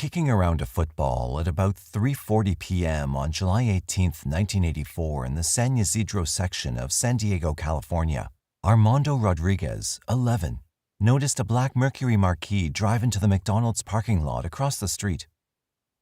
kicking around a football at about 3:40 p.m. on July 18, 1984 in the San Ysidro section of San Diego, California, Armando Rodriguez, 11, noticed a black Mercury Marquis drive into the McDonald's parking lot across the street.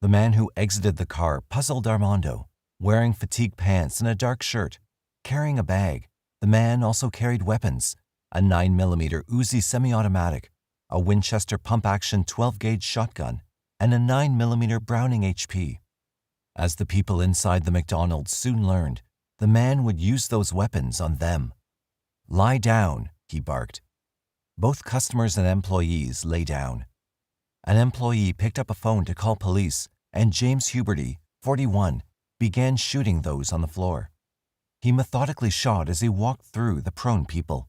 The man who exited the car puzzled Armando. Wearing fatigue pants and a dark shirt, carrying a bag, the man also carried weapons, a 9mm Uzi semi-automatic, a Winchester pump-action 12-gauge shotgun, and a 9mm Browning HP. As the people inside the McDonald's soon learned, the man would use those weapons on them. "Lie down," he barked. Both customers and employees lay down. An employee picked up a phone to call police, and James Huberty, 41, began shooting those on the floor. He methodically shot as he walked through the prone people.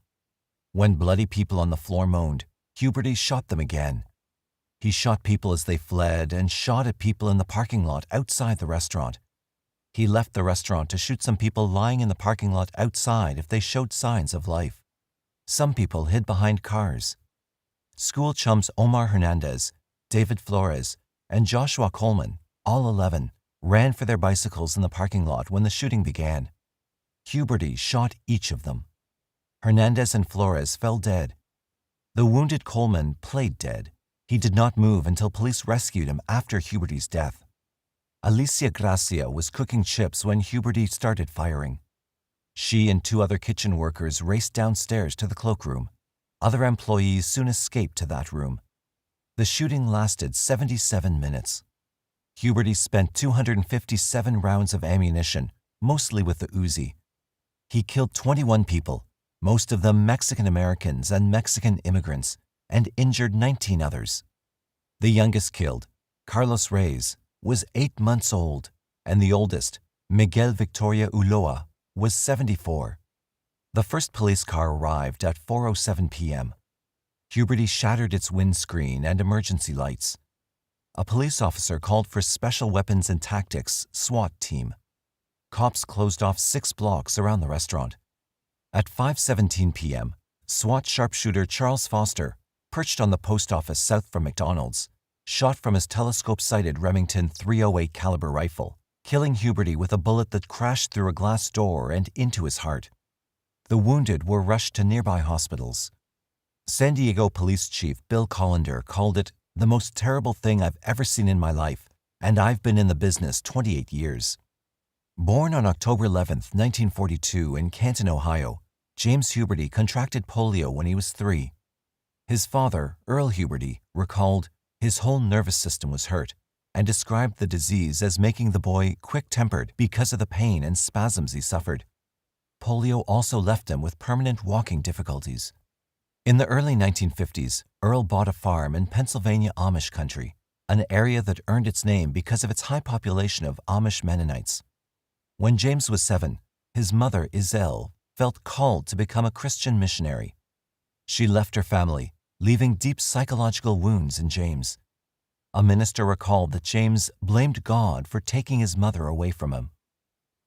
When bloody people on the floor moaned, Huberty shot them again. He shot people as they fled and shot at people in the parking lot outside the restaurant. He left the restaurant to shoot some people lying in the parking lot outside if they showed signs of life. Some people hid behind cars. School chums Omar Hernandez, David Flores, and Joshua Coleman, all 11, ran for their bicycles in the parking lot when the shooting began. Huberty shot each of them. Hernandez and Flores fell dead. The wounded Coleman played dead. He did not move until police rescued him after Huberty's death. Alicia Gracia was cooking chips when Huberty started firing. She and 2 other kitchen workers raced downstairs to the cloakroom. Other employees soon escaped to that room. The shooting lasted 77 minutes. Huberty spent 257 rounds of ammunition, mostly with the Uzi. He killed 21 people, most of them Mexican Americans and Mexican immigrants, and injured 19 others. The youngest killed, Carlos Reyes, was 8 months old, and the oldest, Miguel Victoria Ulloa, was 74. The first police car arrived at 4:07 p.m. Huberty shattered its windscreen and emergency lights. A police officer called for Special Weapons and Tactics SWAT team. Cops closed off 6 blocks around the restaurant. At 5:17 p.m., SWAT sharpshooter Charles Foster, perched on the post office south from McDonald's, shot from his telescope-sighted Remington .308 caliber rifle, killing Huberty with a bullet that crashed through a glass door and into his heart. The wounded were rushed to nearby hospitals. San Diego Police Chief Bill Collender called it the most terrible thing I've ever seen in my life, and I've been in the business 28 years. Born on October 11, 1942 in Canton, Ohio, James Huberty contracted polio when he was 3. His father, Earl Huberty, recalled his whole nervous system was hurt and described the disease as making the boy quick-tempered because of the pain and spasms he suffered. Polio also left him with permanent walking difficulties. In the early 1950s, Earl bought a farm in Pennsylvania Amish country, an area that earned its name because of its high population of Amish Mennonites. When James was 7, his mother, Iselle, felt called to become a Christian missionary. She left her family, leaving deep psychological wounds in James. A minister recalled that James blamed God for taking his mother away from him.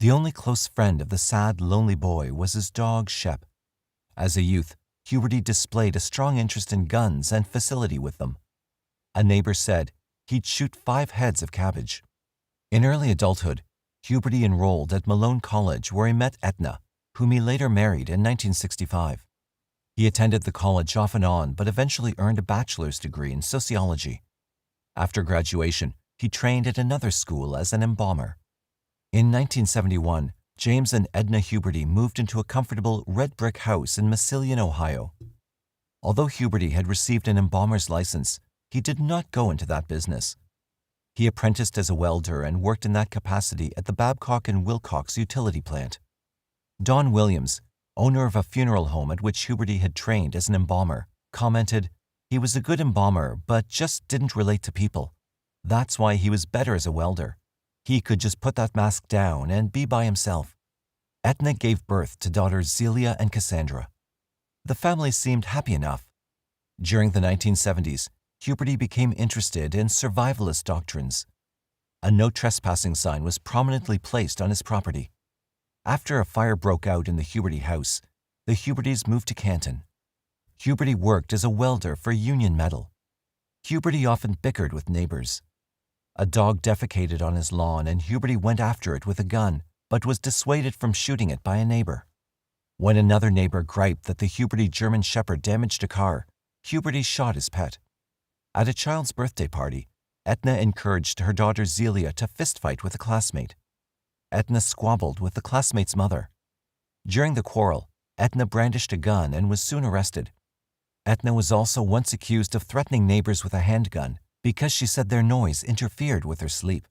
The only close friend of the sad, lonely boy was his dog, Shep. As a youth, Huberty displayed a strong interest in guns and facility with them. A neighbor said he'd shoot 5 heads of cabbage. In early adulthood, Huberty enrolled at Malone College where he met Etna, whom he later married in 1965. He attended the college off and on but eventually earned a bachelor's degree in sociology. After graduation, he trained at another school as an embalmer. In 1971, James and Edna Huberty moved into a comfortable red brick house in Massillon, Ohio. Although Huberty had received an embalmer's license, he did not go into that business. He apprenticed as a welder and worked in that capacity at the Babcock and Wilcox utility plant. Don Williams, owner of a funeral home at which Huberty had trained as an embalmer, commented, "He was a good embalmer, but just didn't relate to people. That's why he was better as a welder. He could just put that mask down and be by himself." Etna gave birth to daughters Zelia and Cassandra. The family seemed happy enough. During the 1970s, Huberty became interested in survivalist doctrines. A no trespassing sign was prominently placed on his property. After a fire broke out in the Huberty house, the Hubertys moved to Canton. Huberty worked as a welder for Union Metal. Huberty often bickered with neighbors. A dog defecated on his lawn and Huberty went after it with a gun, but was dissuaded from shooting it by a neighbor. When another neighbor griped that the Huberty German Shepherd damaged a car, Huberty shot his pet. At a child's birthday party, Etna encouraged her daughter Zelia to fistfight with a classmate. Etna squabbled with the classmate's mother. During the quarrel, Etna brandished a gun and was soon arrested. Etna was also once accused of threatening neighbors with a handgun because she said their noise interfered with her sleep.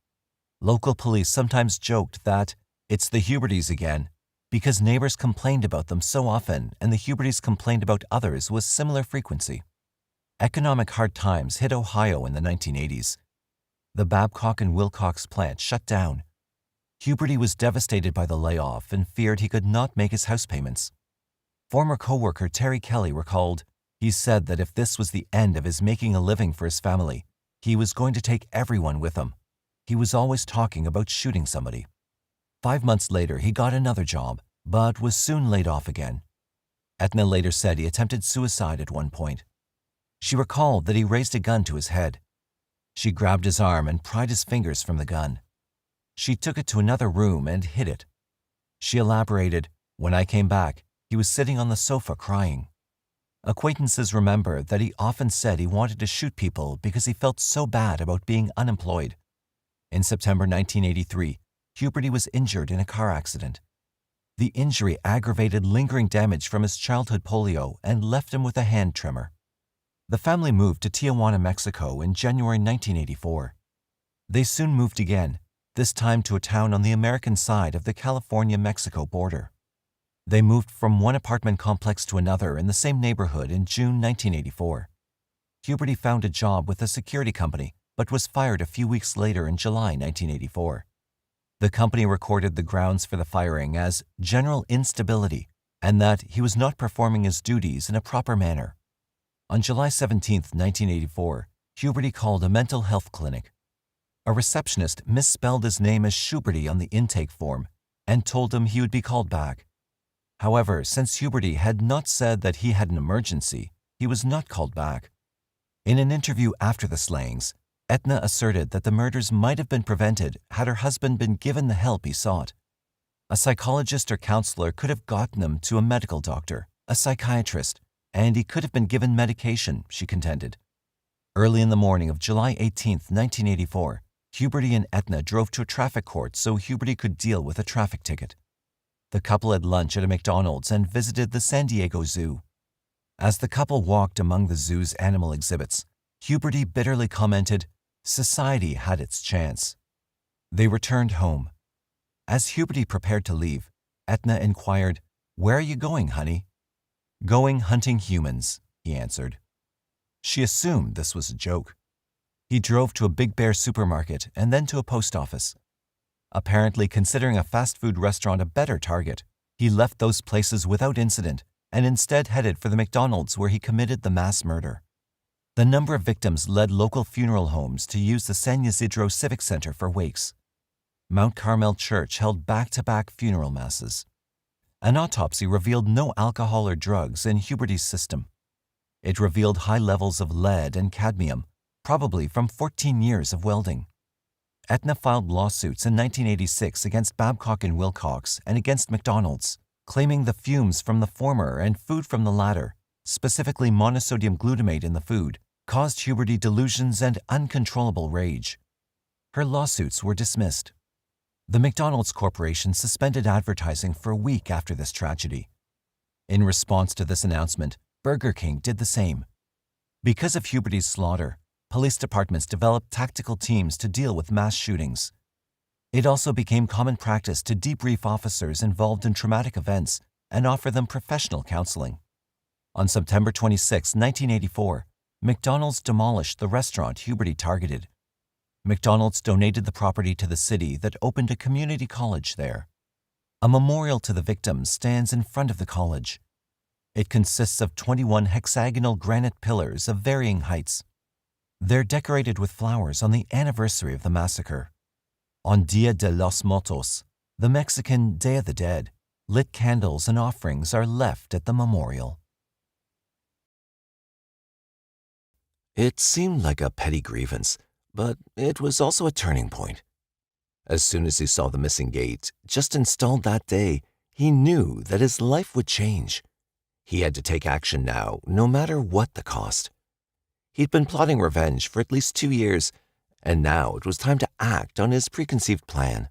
Local police sometimes joked that it's the Hubertys again, because neighbors complained about them so often and the Hubertys complained about others with similar frequency. Economic hard times hit Ohio in the 1980s. The Babcock and Wilcox plant shut down. Huberty was devastated by the layoff and feared he could not make his house payments. Former co-worker Terry Kelly recalled, he said that if this was the end of his making a living for his family, he was going to take everyone with him. He was always talking about shooting somebody. 5 months later, he got another job, but was soon laid off again. Etna later said he attempted suicide at one point. She recalled that he raised a gun to his head. She grabbed his arm and pried his fingers from the gun. She took it to another room and hid it. She elaborated, when I came back, he was sitting on the sofa crying. Acquaintances remember that he often said he wanted to shoot people because he felt so bad about being unemployed. In September 1983, Huberty was injured in a car accident. The injury aggravated lingering damage from his childhood polio and left him with a hand tremor. The family moved to Tijuana, Mexico in January 1984. They soon moved again, this time to a town on the American side of the California-Mexico border. They moved from one apartment complex to another in the same neighborhood in June 1984. Huberty found a job with a security company, but was fired a few weeks later in July 1984. The company recorded the grounds for the firing as general instability and that he was not performing his duties in a proper manner. On July 17, 1984, Huberty called a mental health clinic. A receptionist misspelled his name as Schuberty on the intake form and told him he would be called back. However, since Huberty had not said that he had an emergency, he was not called back. In an interview after the slayings, Etna asserted that the murders might have been prevented had her husband been given the help he sought. A psychologist or counselor could have gotten him to a medical doctor, a psychiatrist, and he could have been given medication, she contended. Early in the morning of July 18, 1984, Huberty and Etna drove to a traffic court so Huberty could deal with a traffic ticket. The couple had lunch at a McDonald's and visited the San Diego Zoo. As the couple walked among the zoo's animal exhibits, Huberty bitterly commented, "Society had its chance." They returned home. As Huberty prepared to leave, Etna inquired, "Where are you going, honey?" "Going hunting humans," he answered. She assumed this was a joke. He drove to a Big Bear supermarket and then to a post office. Apparently considering a fast food restaurant a better target, he left those places without incident and instead headed for the McDonald's where he committed the mass murder. The number of victims led local funeral homes to use the San Ysidro Civic Center for wakes. Mount Carmel Church held back-to-back funeral masses. An autopsy revealed no alcohol or drugs in Huberty's system. It revealed high levels of lead and cadmium, probably from 14 years of welding. Etna filed lawsuits in 1986 against Babcock and Wilcox and against McDonald's, claiming the fumes from the former and food from the latter, specifically monosodium glutamate in the food, caused Huberty delusions and uncontrollable rage. Her lawsuits were dismissed. The McDonald's Corporation suspended advertising for a week after this tragedy. In response to this announcement, Burger King did the same. Because of Huberty's slaughter, police departments developed tactical teams to deal with mass shootings. It also became common practice to debrief officers involved in traumatic events and offer them professional counseling. On September 26, 1984, McDonald's demolished the restaurant Huberty targeted. McDonald's donated the property to the city that opened a community college there. A memorial to the victims stands in front of the college. It consists of 21 hexagonal granite pillars of varying heights. They're decorated with flowers on the anniversary of the massacre. On Dia de los Muertos, the Mexican Day of the Dead, lit candles and offerings are left at the memorial. It seemed like a petty grievance, but it was also a turning point. As soon as he saw the missing gate, just installed that day, he knew that his life would change. He had to take action now, no matter what the cost. He'd been plotting revenge for at least 2 years, and now it was time to act on his preconceived plan.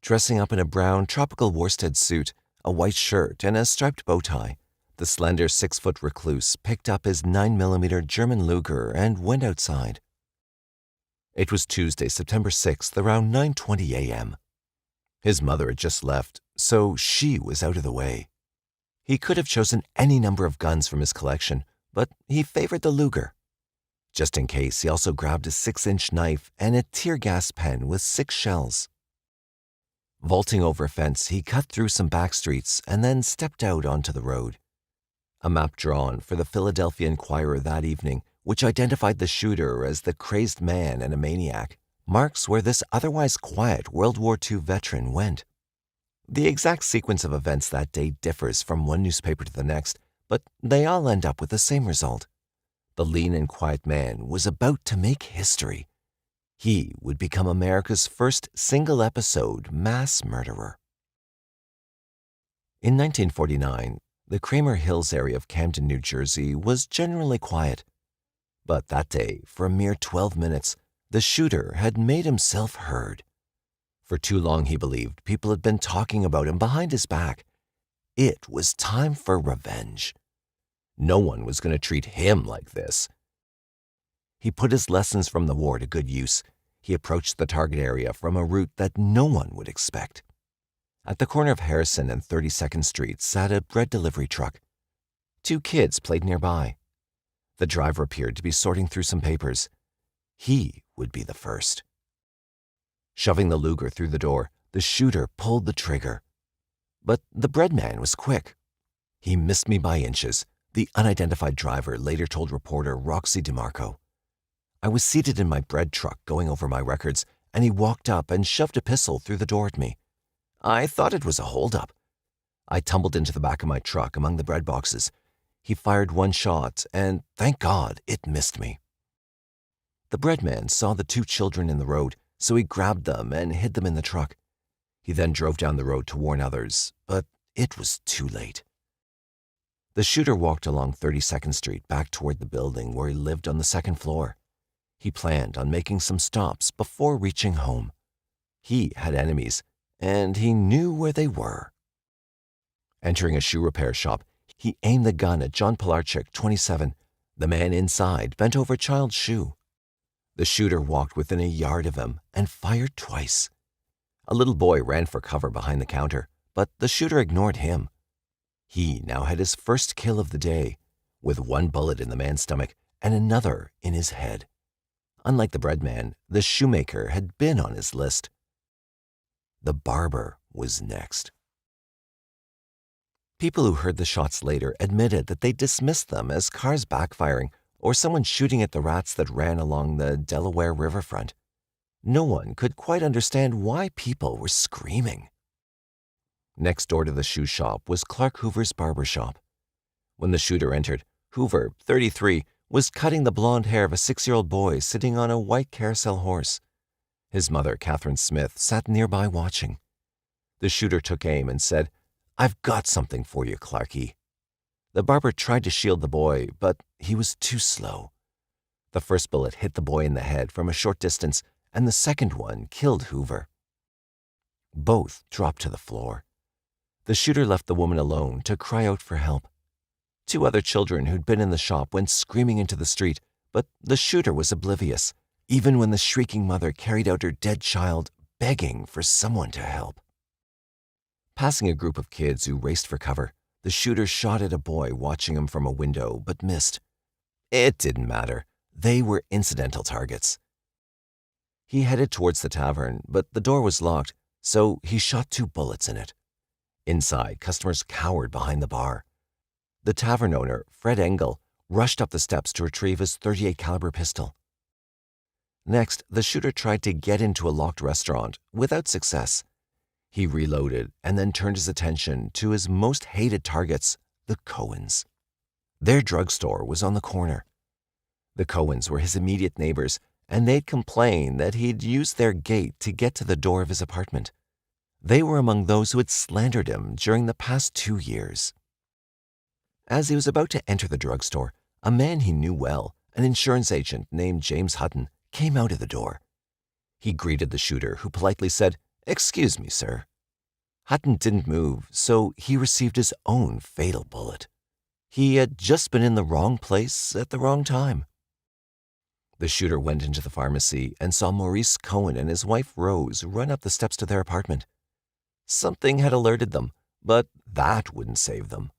Dressing up in a brown tropical worsted suit, a white shirt, and a striped bow tie, the slender 6-foot recluse picked up his 9mm German Luger and went outside. It was Tuesday, September 6th, around 9:20 a.m. His mother had just left, so she was out of the way. He could have chosen any number of guns from his collection, but he favored the Luger. Just in case, he also grabbed a 6-inch knife and a tear gas pen with 6 shells. Vaulting over a fence, he cut through some back streets and then stepped out onto the road. A map drawn for the Philadelphia Inquirer that evening, which identified the shooter as the crazed man and a maniac, marks where this otherwise quiet World War II veteran went. The exact sequence of events that day differs from one newspaper to the next, but they all end up with the same result. The lean and quiet man was about to make history. He would become America's first single-episode mass murderer. In 1949, the Kramer Hills area of Camden, New Jersey was generally quiet. But that day, for a mere 12 minutes, the shooter had made himself heard. For too long, he believed, people had been talking about him behind his back. It was time for revenge. No one was going to treat him like this. He put his lessons from the war to good use. He approached the target area from a route that no one would expect. At the corner of Harrison and 32nd Street sat a bread delivery truck. 2 kids played nearby. The driver appeared to be sorting through some papers. He would be the first. Shoving the Luger through the door, the shooter pulled the trigger. But the bread man was quick. "He missed me by inches," the unidentified driver later told reporter Roxy DeMarco. "I was seated in my bread truck going over my records, and he walked up and shoved a pistol through the door at me. I thought it was a holdup. I tumbled into the back of my truck among the bread boxes. He fired 1 shot, and thank God it missed me." The bread man saw the 2 children in the road, so he grabbed them and hid them in the truck. He then drove down the road to warn others, but it was too late. The shooter walked along 32nd Street back toward the building where he lived on the 2nd floor. He planned on making some stops before reaching home. He had enemies, and he knew where they were. Entering a shoe repair shop, he aimed the gun at John Pilarczyk, 27. The man inside bent over a child's shoe. The shooter walked within a yard of him and fired twice. A little boy ran for cover behind the counter, but the shooter ignored him. He now had his first kill of the day, with 1 bullet in the man's stomach and another in his head. Unlike the bread man, the shoemaker had been on his list. The barber was next. People who heard the shots later admitted that they dismissed them as cars backfiring or someone shooting at the rats that ran along the Delaware riverfront. No one could quite understand why people were screaming. Next door to the shoe shop was Clark Hoover's barber shop. When the shooter entered, Hoover, 33, was cutting the blonde hair of a 6-year-old boy sitting on a white carousel horse. His mother, Catherine Smith, sat nearby watching. The shooter took aim and said, "I've got something for you, Clarky." The barber tried to shield the boy, but he was too slow. The first bullet hit the boy in the head from a short distance, and the second one killed Hoover. Both dropped to the floor. The shooter left the woman alone to cry out for help. 2 other children who'd been in the shop went screaming into the street, but the shooter was oblivious, even when the shrieking mother carried out her dead child, begging for someone to help. Passing a group of kids who raced for cover, the shooter shot at a boy watching him from a window, but missed. It didn't matter. They were incidental targets. He headed towards the tavern, but the door was locked, so he shot 2 bullets in it. Inside, customers cowered behind the bar. The tavern owner, Fred Engel, rushed up the steps to retrieve his .38 caliber pistol. Next, the shooter tried to get into a locked restaurant without success. He reloaded and then turned his attention to his most hated targets, the Cohens. Their drugstore was on the corner. The Cohens were his immediate neighbors, and they'd complained that he'd used their gate to get to the door of his apartment. They were among those who had slandered him during the past 2 years. As he was about to enter the drugstore, a man he knew well, an insurance agent named James Hutton, came out of the door. He greeted the shooter, who politely said, "Excuse me, sir." Hutton didn't move, so he received his own fatal bullet. He had just been in the wrong place at the wrong time. The shooter went into the pharmacy and saw Maurice Cohen and his wife Rose run up the steps to their apartment. Something had alerted them, but that wouldn't save them.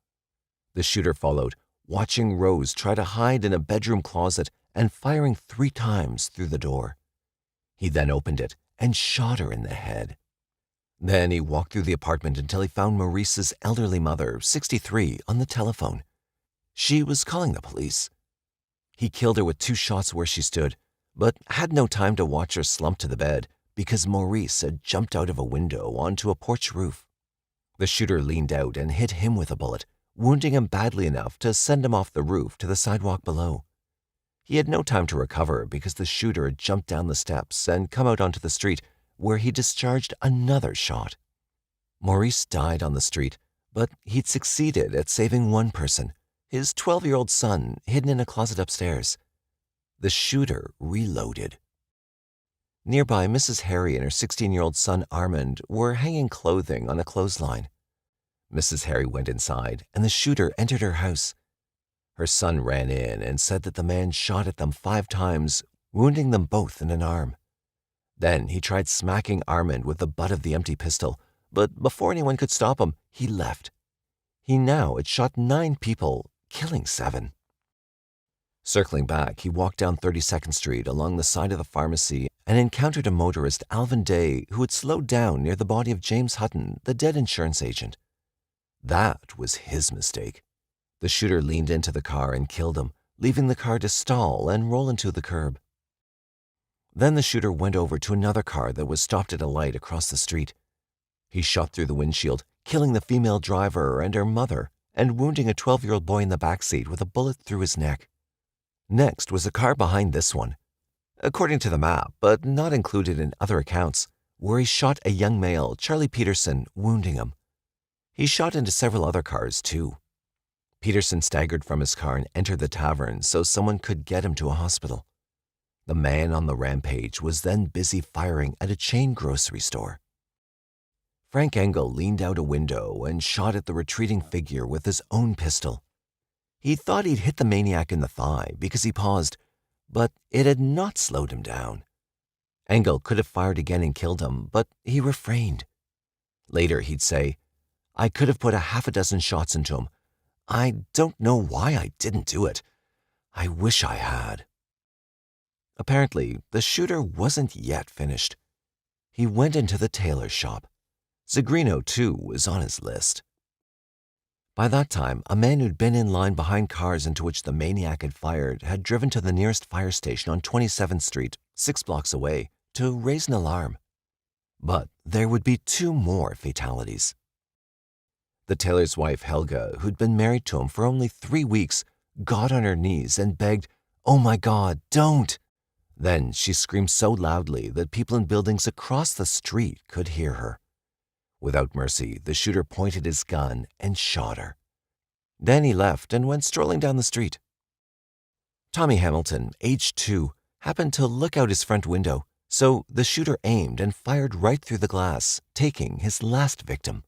The shooter followed, watching Rose try to hide in a bedroom closet and firing 3 times through the door. He then opened it and shot her in the head. Then he walked through the apartment until he found Maurice's elderly mother, 63, on the telephone. She was calling the police. He killed her with 2 shots where she stood, but had no time to watch her slump to the bed because Maurice had jumped out of a window onto a porch roof. The shooter leaned out and hit him with a bullet, wounding him badly enough to send him off the roof to the sidewalk below. He had no time to recover because the shooter had jumped down the steps and come out onto the street, where he discharged another shot. Maurice died on the street, but he'd succeeded at saving one person, his 12-year-old son hidden in a closet upstairs. The shooter reloaded. Nearby, Mrs. Harry and her 16-year-old son Armand were hanging clothing on a clothesline. Mrs. Harry went inside, and the shooter entered her house. Her son ran in and said that the man shot at them 5 times, wounding them both in an arm. Then he tried smacking Armand with the butt of the empty pistol, but before anyone could stop him, he left. He now had shot 9 people, killing 7. Circling back, he walked down 32nd Street along the side of the pharmacy and encountered a motorist, Alvin Day, who had slowed down near the body of James Hutton, the dead insurance agent. That was his mistake. The shooter leaned into the car and killed him, leaving the car to stall and roll into the curb. Then the shooter went over to another car that was stopped at a light across the street. He shot through the windshield, killing the female driver and her mother, and wounding a 12-year-old boy in the backseat with a bullet through his neck. Next was a car behind this one. According to the map, but not included in other accounts, where he shot a young male, Charlie Peterson, wounding him. He shot into several other cars, too. Peterson staggered from his car and entered the tavern so someone could get him to a hospital. The man on the rampage was then busy firing at a chain grocery store. Frank Engel leaned out a window and shot at the retreating figure with his own pistol. He thought he'd hit the maniac in the thigh because he paused, but it had not slowed him down. Engel could have fired again and killed him, but he refrained. Later he'd say, "I could have put a half a dozen shots into him. I don't know why I didn't do it. I wish I had." Apparently, the shooter wasn't yet finished. He went into the tailor shop. Zigrino, too, was on his list. By that time, a man who'd been in line behind cars into which the maniac had fired had driven to the nearest fire station on 27th Street, 6 blocks away, to raise an alarm. But there would be 2 more fatalities. The tailor's wife, Helga, who'd been married to him for only 3 weeks, got on her knees and begged, "Oh my God, don't!" Then she screamed so loudly that people in buildings across the street could hear her. Without mercy, the shooter pointed his gun and shot her. Then he left and went strolling down the street. Tommy Hamilton, aged 2, happened to look out his front window, so the shooter aimed and fired right through the glass, taking his last victim.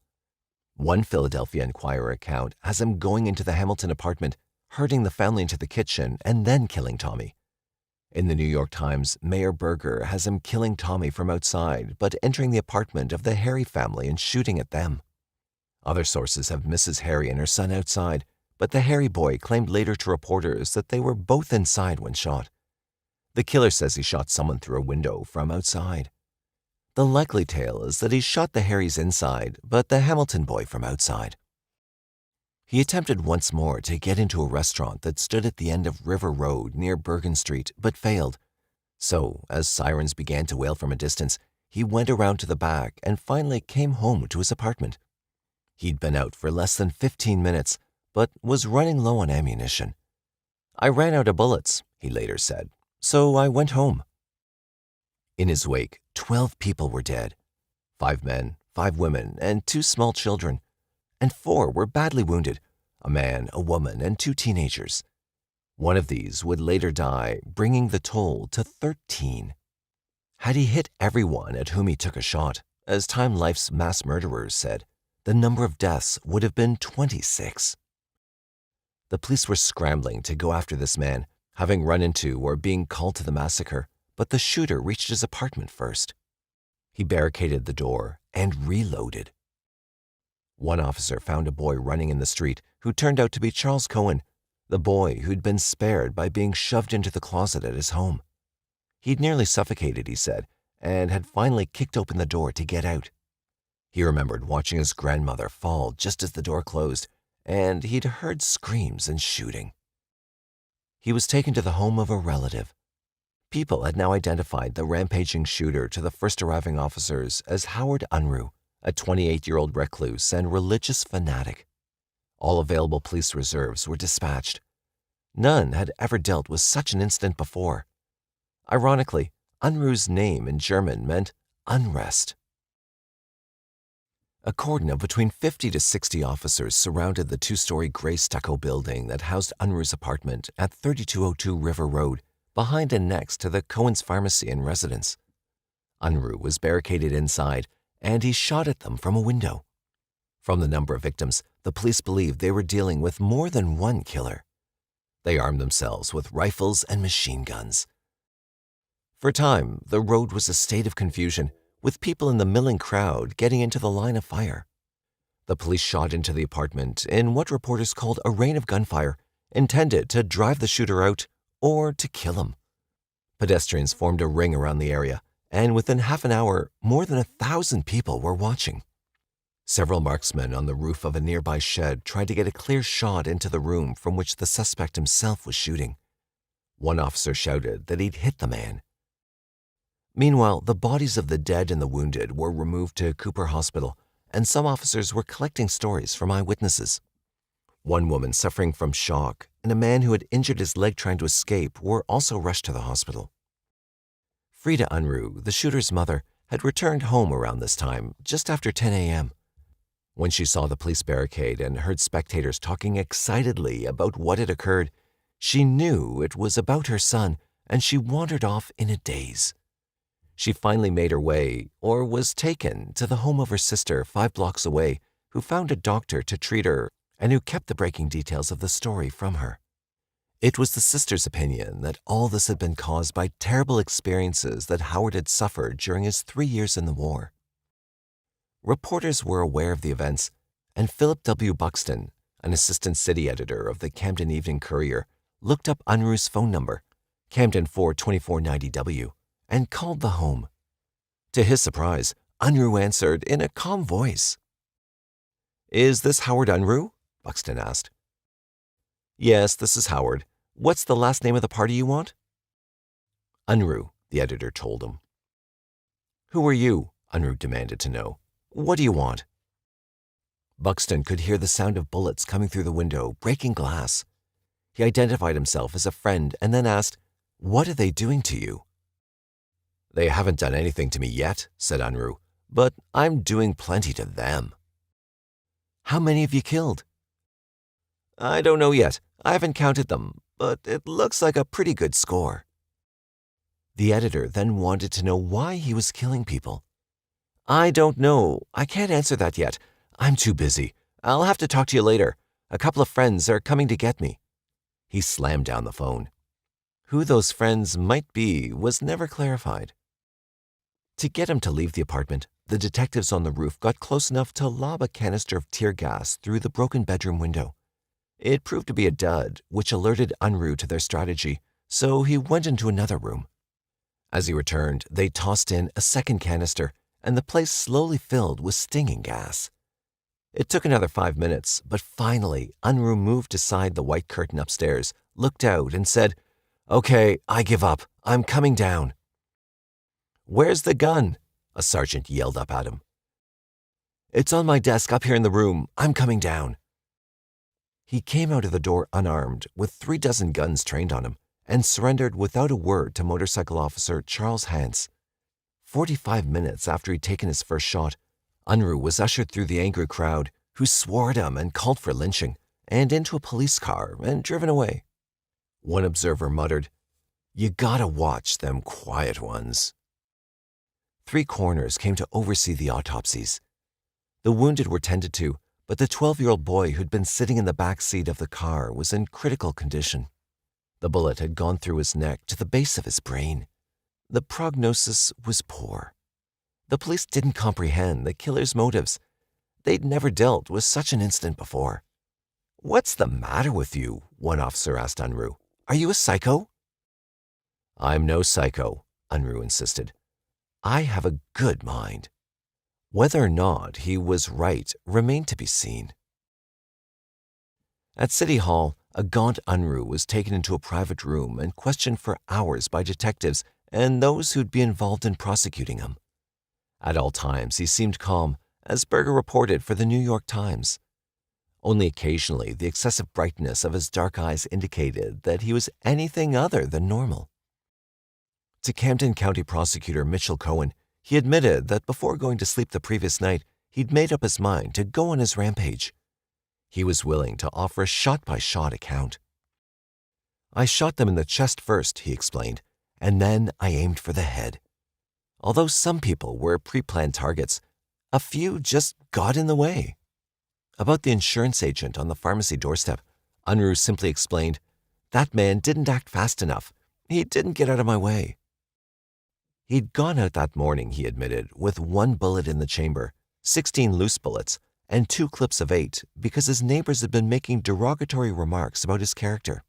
One Philadelphia Inquirer account has him going into the Hamilton apartment, herding the family into the kitchen, and then killing Tommy. In the New York Times, Mayor Berger has him killing Tommy from outside, but entering the apartment of the Harry family and shooting at them. Other sources have Mrs. Harry and her son outside, but the Harry boy claimed later to reporters that they were both inside when shot. The killer says he shot someone through a window from outside. The likely tale is that he shot the Harrys inside, but the Hamilton boy from outside. He attempted once more to get into a restaurant that stood at the end of River Road near Bergen Street, but failed. So, as sirens began to wail from a distance, he went around to the back and finally came home to his apartment. He'd been out for less than 15 minutes, but was running low on ammunition. "I ran out of bullets," he later said, "so I went home." In his wake, 12 people were dead. 5 men, 5 women, and 2 small children. And 4 were badly wounded, a man, a woman, and 2 teenagers. One of these would later die, bringing the toll to 13. Had he hit everyone at whom he took a shot, as Time Life's mass murderers said, the number of deaths would have been 26. The police were scrambling to go after this man, having run into or being called to the massacre, but the shooter reached his apartment first. He barricaded the door and reloaded. One officer found a boy running in the street who turned out to be Charles Cohen, the boy who'd been spared by being shoved into the closet at his home. He'd nearly suffocated, he said, and had finally kicked open the door to get out. He remembered watching his grandmother fall just as the door closed, and he'd heard screams and shooting. He was taken to the home of a relative. People had now identified the rampaging shooter to the first arriving officers as Howard Unruh, a 28-year-old recluse and religious fanatic. All available police reserves were dispatched. None had ever dealt with such an incident before. Ironically, Unruh's name in German meant unrest. A cordon of between 50 to 60 officers surrounded the 2-story gray stucco building that housed Unruh's apartment at 3202 River Road, behind and next to the Cohen's pharmacy and residence. Unruh was barricaded inside, and he shot at them from a window. From the number of victims, the police believed they were dealing with more than one killer. They armed themselves with rifles and machine guns. For a time, the road was a state of confusion, with people in the milling crowd getting into the line of fire. The police shot into the apartment in what reporters called a rain of gunfire, intended to drive the shooter out or to kill him. Pedestrians formed a ring around the area, and within half an hour, more than 1,000 people were watching. Several marksmen on the roof of a nearby shed tried to get a clear shot into the room from which the suspect himself was shooting. One officer shouted that he'd hit the man. Meanwhile, the bodies of the dead and the wounded were removed to Cooper Hospital, and some officers were collecting stories from eyewitnesses. One woman suffering from shock and a man who had injured his leg trying to escape were also rushed to the hospital. Frida Unruh, the shooter's mother, had returned home around this time, just after 10 a.m. When she saw the police barricade and heard spectators talking excitedly about what had occurred, she knew it was about her son, and she wandered off in a daze. She finally made her way, or was taken, to the home of her sister 5 blocks away, who found a doctor to treat her and who kept the breaking details of the story from her. It was the sister's opinion that all this had been caused by terrible experiences that Howard had suffered during his 3 years in the war. Reporters were aware of the events, and Philip W. Buxton, an assistant city editor of the Camden Evening Courier, looked up Unruh's phone number, Camden 42490W, and called the home. To his surprise, Unruh answered in a calm voice. "Is this Howard Unruh?" Buxton asked. "Yes, this is Howard. What's the last name of the party you want?" "Unruh," the editor told him. "Who are you?" Unruh demanded to know. "What do you want?" Buxton could hear the sound of bullets coming through the window, breaking glass. He identified himself as a friend and then asked, "What are they doing to you?" "They haven't done anything to me yet," said Unruh, "but I'm doing plenty to them." "How many have you killed?" "I don't know yet. I haven't counted them, but it looks like a pretty good score." The editor then wanted to know why he was killing people. "I don't know. I can't answer that yet. I'm too busy. I'll have to talk to you later. A couple of friends are coming to get me." He slammed down the phone. Who those friends might be was never clarified. To get him to leave the apartment, the detectives on the roof got close enough to lob a canister of tear gas through the broken bedroom window. It proved to be a dud, which alerted Unruh to their strategy, so he went into another room. As he returned, they tossed in a second canister, and the place slowly filled with stinging gas. It took another 5 minutes, but finally, Unruh moved aside the white curtain upstairs, looked out, and said, "Okay, I give up. I'm coming down." "Where's the gun?" a sergeant yelled up at him. "It's on my desk up here in the room. I'm coming down." He came out of the door unarmed, with 36 guns trained on him, and surrendered without a word to motorcycle officer Charles Hance. 45 minutes after he'd taken his first shot, Unruh was ushered through the angry crowd, who swore at him and called for lynching, and into a police car and driven away. One observer muttered, "You gotta watch them quiet ones." 3 coroners came to oversee the autopsies. The wounded were tended to, but the 12-year-old boy who'd been sitting in the back seat of the car was in critical condition. The bullet had gone through his neck to the base of his brain. The prognosis was poor. The police didn't comprehend the killer's motives. They'd never dealt with such an incident before. "What's the matter with you?" one officer asked Unruh. "Are you a psycho?" "I'm no psycho," Unruh insisted. "I have a good mind." Whether or not he was right remained to be seen. At City Hall, a gaunt Unruh was taken into a private room and questioned for hours by detectives and those who'd be involved in prosecuting him. At all times, he seemed calm, as Berger reported for the New York Times. Only occasionally, the excessive brightness of his dark eyes indicated that he was anything other than normal. To Camden County Prosecutor Mitchell Cohen, he admitted that before going to sleep the previous night, he'd made up his mind to go on his rampage. He was willing to offer a shot-by-shot account. "I shot them in the chest first," he explained, "and then I aimed for the head. Although some people were pre-planned targets, a few just got in the way." About the insurance agent on the pharmacy doorstep, Unruh simply explained, "That man didn't act fast enough. He didn't get out of my way." He'd gone out that morning, he admitted, with 1 bullet in the chamber, 16 loose bullets, and 2 clips of 8 because his neighbors had been making derogatory remarks about his character.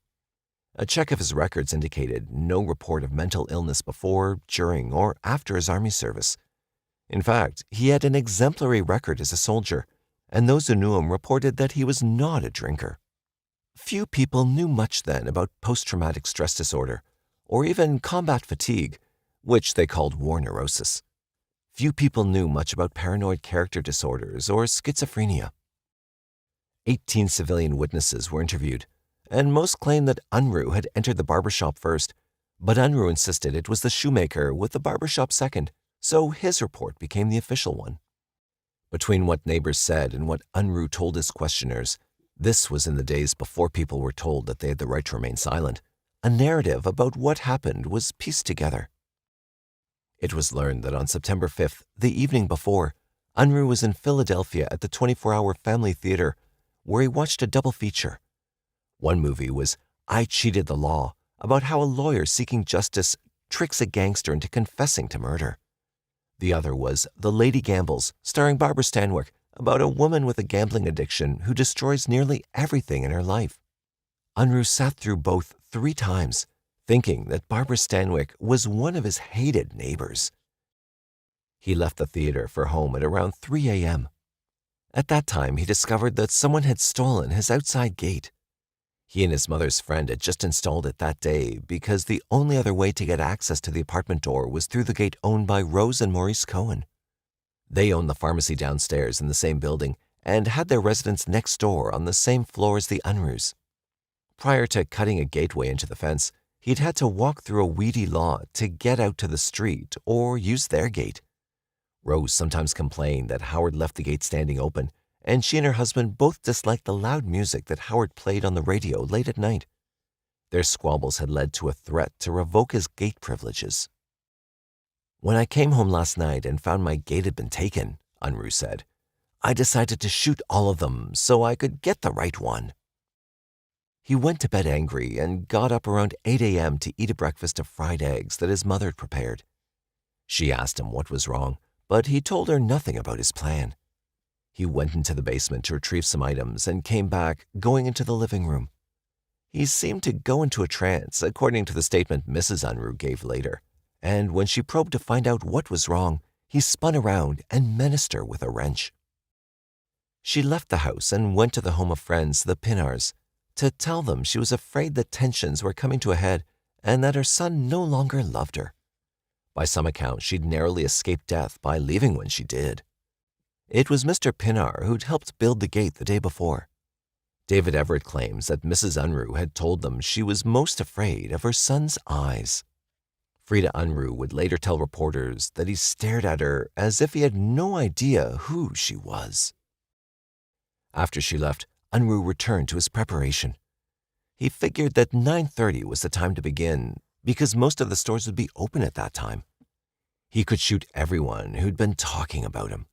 A check of his records indicated no report of mental illness before, during, or after his army service. In fact, he had an exemplary record as a soldier, and those who knew him reported that he was not a drinker. Few people knew much then about post-traumatic stress disorder, or even combat fatigue, which they called war neurosis. Few people knew much about paranoid character disorders or schizophrenia. 18 civilian witnesses were interviewed, and most claimed that Unruh had entered the barbershop first, but Unruh insisted it was the shoemaker with the barbershop second, so his report became the official one. Between what neighbors said and what Unruh told his questioners, this was in the days before people were told that they had the right to remain silent, a narrative about what happened was pieced together. It was learned that on September 5th, the evening before, Unruh was in Philadelphia at the 24-hour Family Theater, where he watched a double feature. One movie was I Cheated the Law, about how a lawyer seeking justice tricks a gangster into confessing to murder. The other was The Lady Gambles, starring Barbara Stanwyck, about a woman with a gambling addiction who destroys nearly everything in her life. Unruh sat through both 3 times, thinking that Barbara Stanwyck was one of his hated neighbors. He left the theater for home at around 3 a.m. At that time, he discovered that someone had stolen his outside gate. He and his mother's friend had just installed it that day because the only other way to get access to the apartment door was through the gate owned by Rose and Maurice Cohen. They owned the pharmacy downstairs in the same building and had their residence next door on the same floor as the Unruhs. Prior to cutting a gateway into the fence, he'd had to walk through a weedy lot to get out to the street or use their gate. Rose sometimes complained that Howard left the gate standing open, and she and her husband both disliked the loud music that Howard played on the radio late at night. Their squabbles had led to a threat to revoke his gate privileges. "When I came home last night and found my gate had been taken," Unruh said, "I decided to shoot all of them so I could get the right one." He went to bed angry and got up around 8 a.m. to eat a breakfast of fried eggs that his mother had prepared. She asked him what was wrong, but he told her nothing about his plan. He went into the basement to retrieve some items and came back, going into the living room. He seemed to go into a trance, according to the statement Mrs. Unruh gave later, and when she probed to find out what was wrong, he spun around and menaced her with a wrench. She left the house and went to the home of friends, the Pinars, to tell them she was afraid that tensions were coming to a head and that her son no longer loved her. By some accounts, she'd narrowly escaped death by leaving when she did. It was Mr. Pinar who'd helped build the gate the day before. David Everett claims that Mrs. Unruh had told them she was most afraid of her son's eyes. Frida Unruh would later tell reporters that he stared at her as if he had no idea who she was. After she left, Unruh returned to his preparation. He figured that 9:30 was the time to begin because most of the stores would be open at that time. He could shoot everyone who'd been talking about him.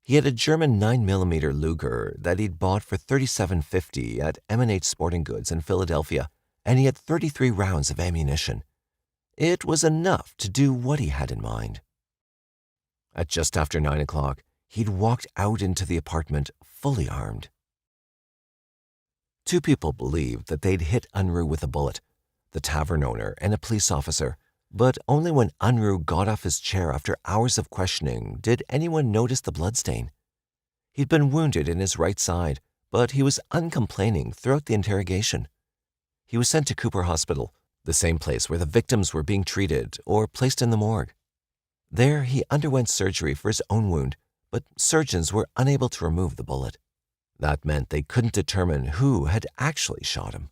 He had a German 9mm Luger that he'd bought for $37.50 at M&H Sporting Goods in Philadelphia, and he had 33 rounds of ammunition. It was enough to do what he had in mind. At just after 9 o'clock, he'd walked out into the apartment fully armed. Two people believed that they'd hit Unruh with a bullet, the tavern owner and a police officer, but only when Unruh got off his chair after hours of questioning did anyone notice the bloodstain. He'd been wounded in his right side, but he was uncomplaining throughout the interrogation. He was sent to Cooper Hospital, the same place where the victims were being treated or placed in the morgue. There, he underwent surgery for his own wound, but surgeons were unable to remove the bullet. That meant they couldn't determine who had actually shot him.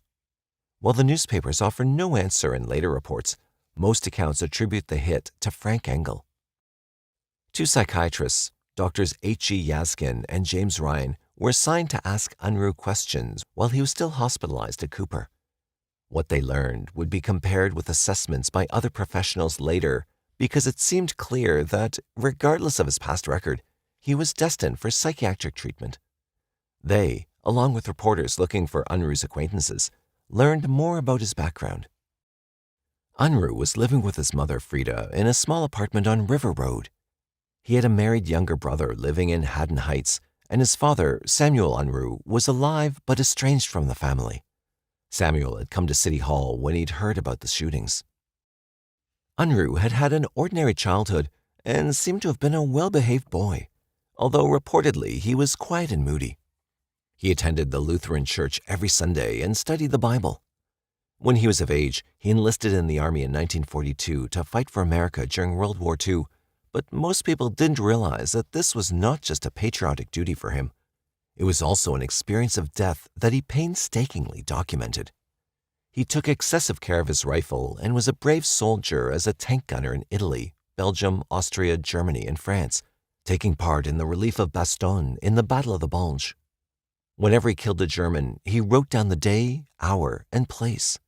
While the newspapers offer no answer in later reports, most accounts attribute the hit to Frank Engel. Two psychiatrists, Drs. H.E. Yaskin and James Ryan, were assigned to ask Unruh questions while he was still hospitalized at Cooper. What they learned would be compared with assessments by other professionals later because it seemed clear that, regardless of his past record, he was destined for psychiatric treatment. They, along with reporters looking for Unruh's acquaintances, learned more about his background. Unruh was living with his mother, Frida, in a small apartment on River Road. He had a married younger brother living in Haddon Heights, and his father, Samuel Unruh, was alive but estranged from the family. Samuel had come to City Hall when he'd heard about the shootings. Unruh had had an ordinary childhood and seemed to have been a well-behaved boy, although reportedly he was quiet and moody. He attended the Lutheran church every Sunday and studied the Bible. When he was of age, he enlisted in the Army in 1942 to fight for America during World War II, but most people didn't realize that this was not just a patriotic duty for him. It was also an experience of death that he painstakingly documented. He took excessive care of his rifle and was a brave soldier as a tank gunner in Italy, Belgium, Austria, Germany, and France, taking part in the relief of Bastogne in the Battle of the Bulge. Whenever he killed a German, he wrote down the day, hour, and place.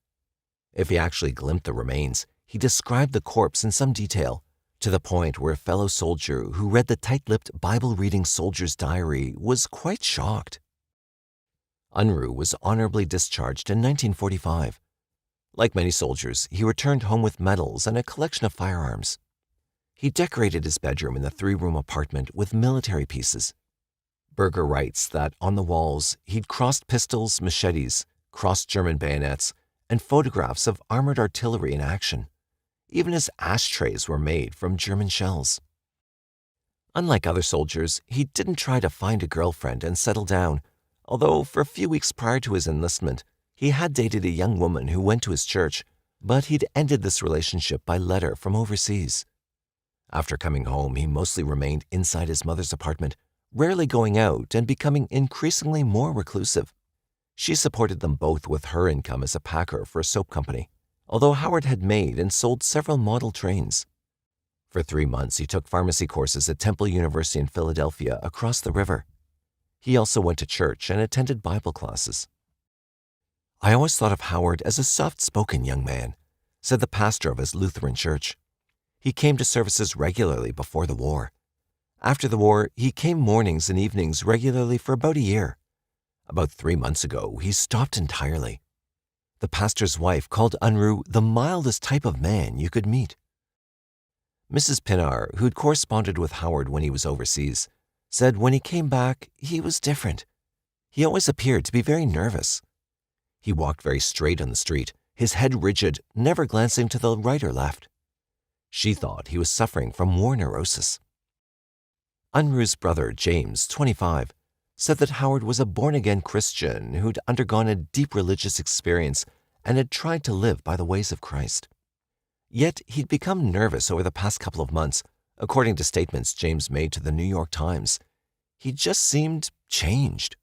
If he actually glimpsed the remains, he described the corpse in some detail, to the point where a fellow soldier who read the tight-lipped Bible-reading soldier's diary was quite shocked. Unruh was honorably discharged in 1945. Like many soldiers, he returned home with medals and a collection of firearms. He decorated his bedroom in the 3-room apartment with military pieces. Berger writes that on the walls, he'd crossed pistols, machetes, crossed German bayonets, and photographs of armored artillery in action. Even his ashtrays were made from German shells. Unlike other soldiers, he didn't try to find a girlfriend and settle down, although for a few weeks prior to his enlistment, he had dated a young woman who went to his church, but he'd ended this relationship by letter from overseas. After coming home, he mostly remained inside his mother's apartment, rarely going out and becoming increasingly more reclusive. She supported them both with her income as a packer for a soap company, although Howard had made and sold several model trains. For 3 months, he took pharmacy courses at Temple University in Philadelphia across the river. He also went to church and attended Bible classes. "I always thought of Howard as a soft-spoken young man," said the pastor of his Lutheran church. He came to services regularly before the war. After the war, he came mornings and evenings regularly for about a year. About 3 months ago, he stopped entirely. The pastor's wife called Unruh the mildest type of man you could meet. Mrs. Pinar, who'd corresponded with Howard when he was overseas, said when he came back, he was different. He always appeared to be very nervous. He walked very straight on the street, his head rigid, never glancing to the right or left. She thought he was suffering from war neurosis. Unruh's brother, James, 25, said that Howard was a born-again Christian who'd undergone a deep religious experience and had tried to live by the ways of Christ. Yet he'd become nervous over the past couple of months, according to statements James made to the New York Times. He just seemed changed.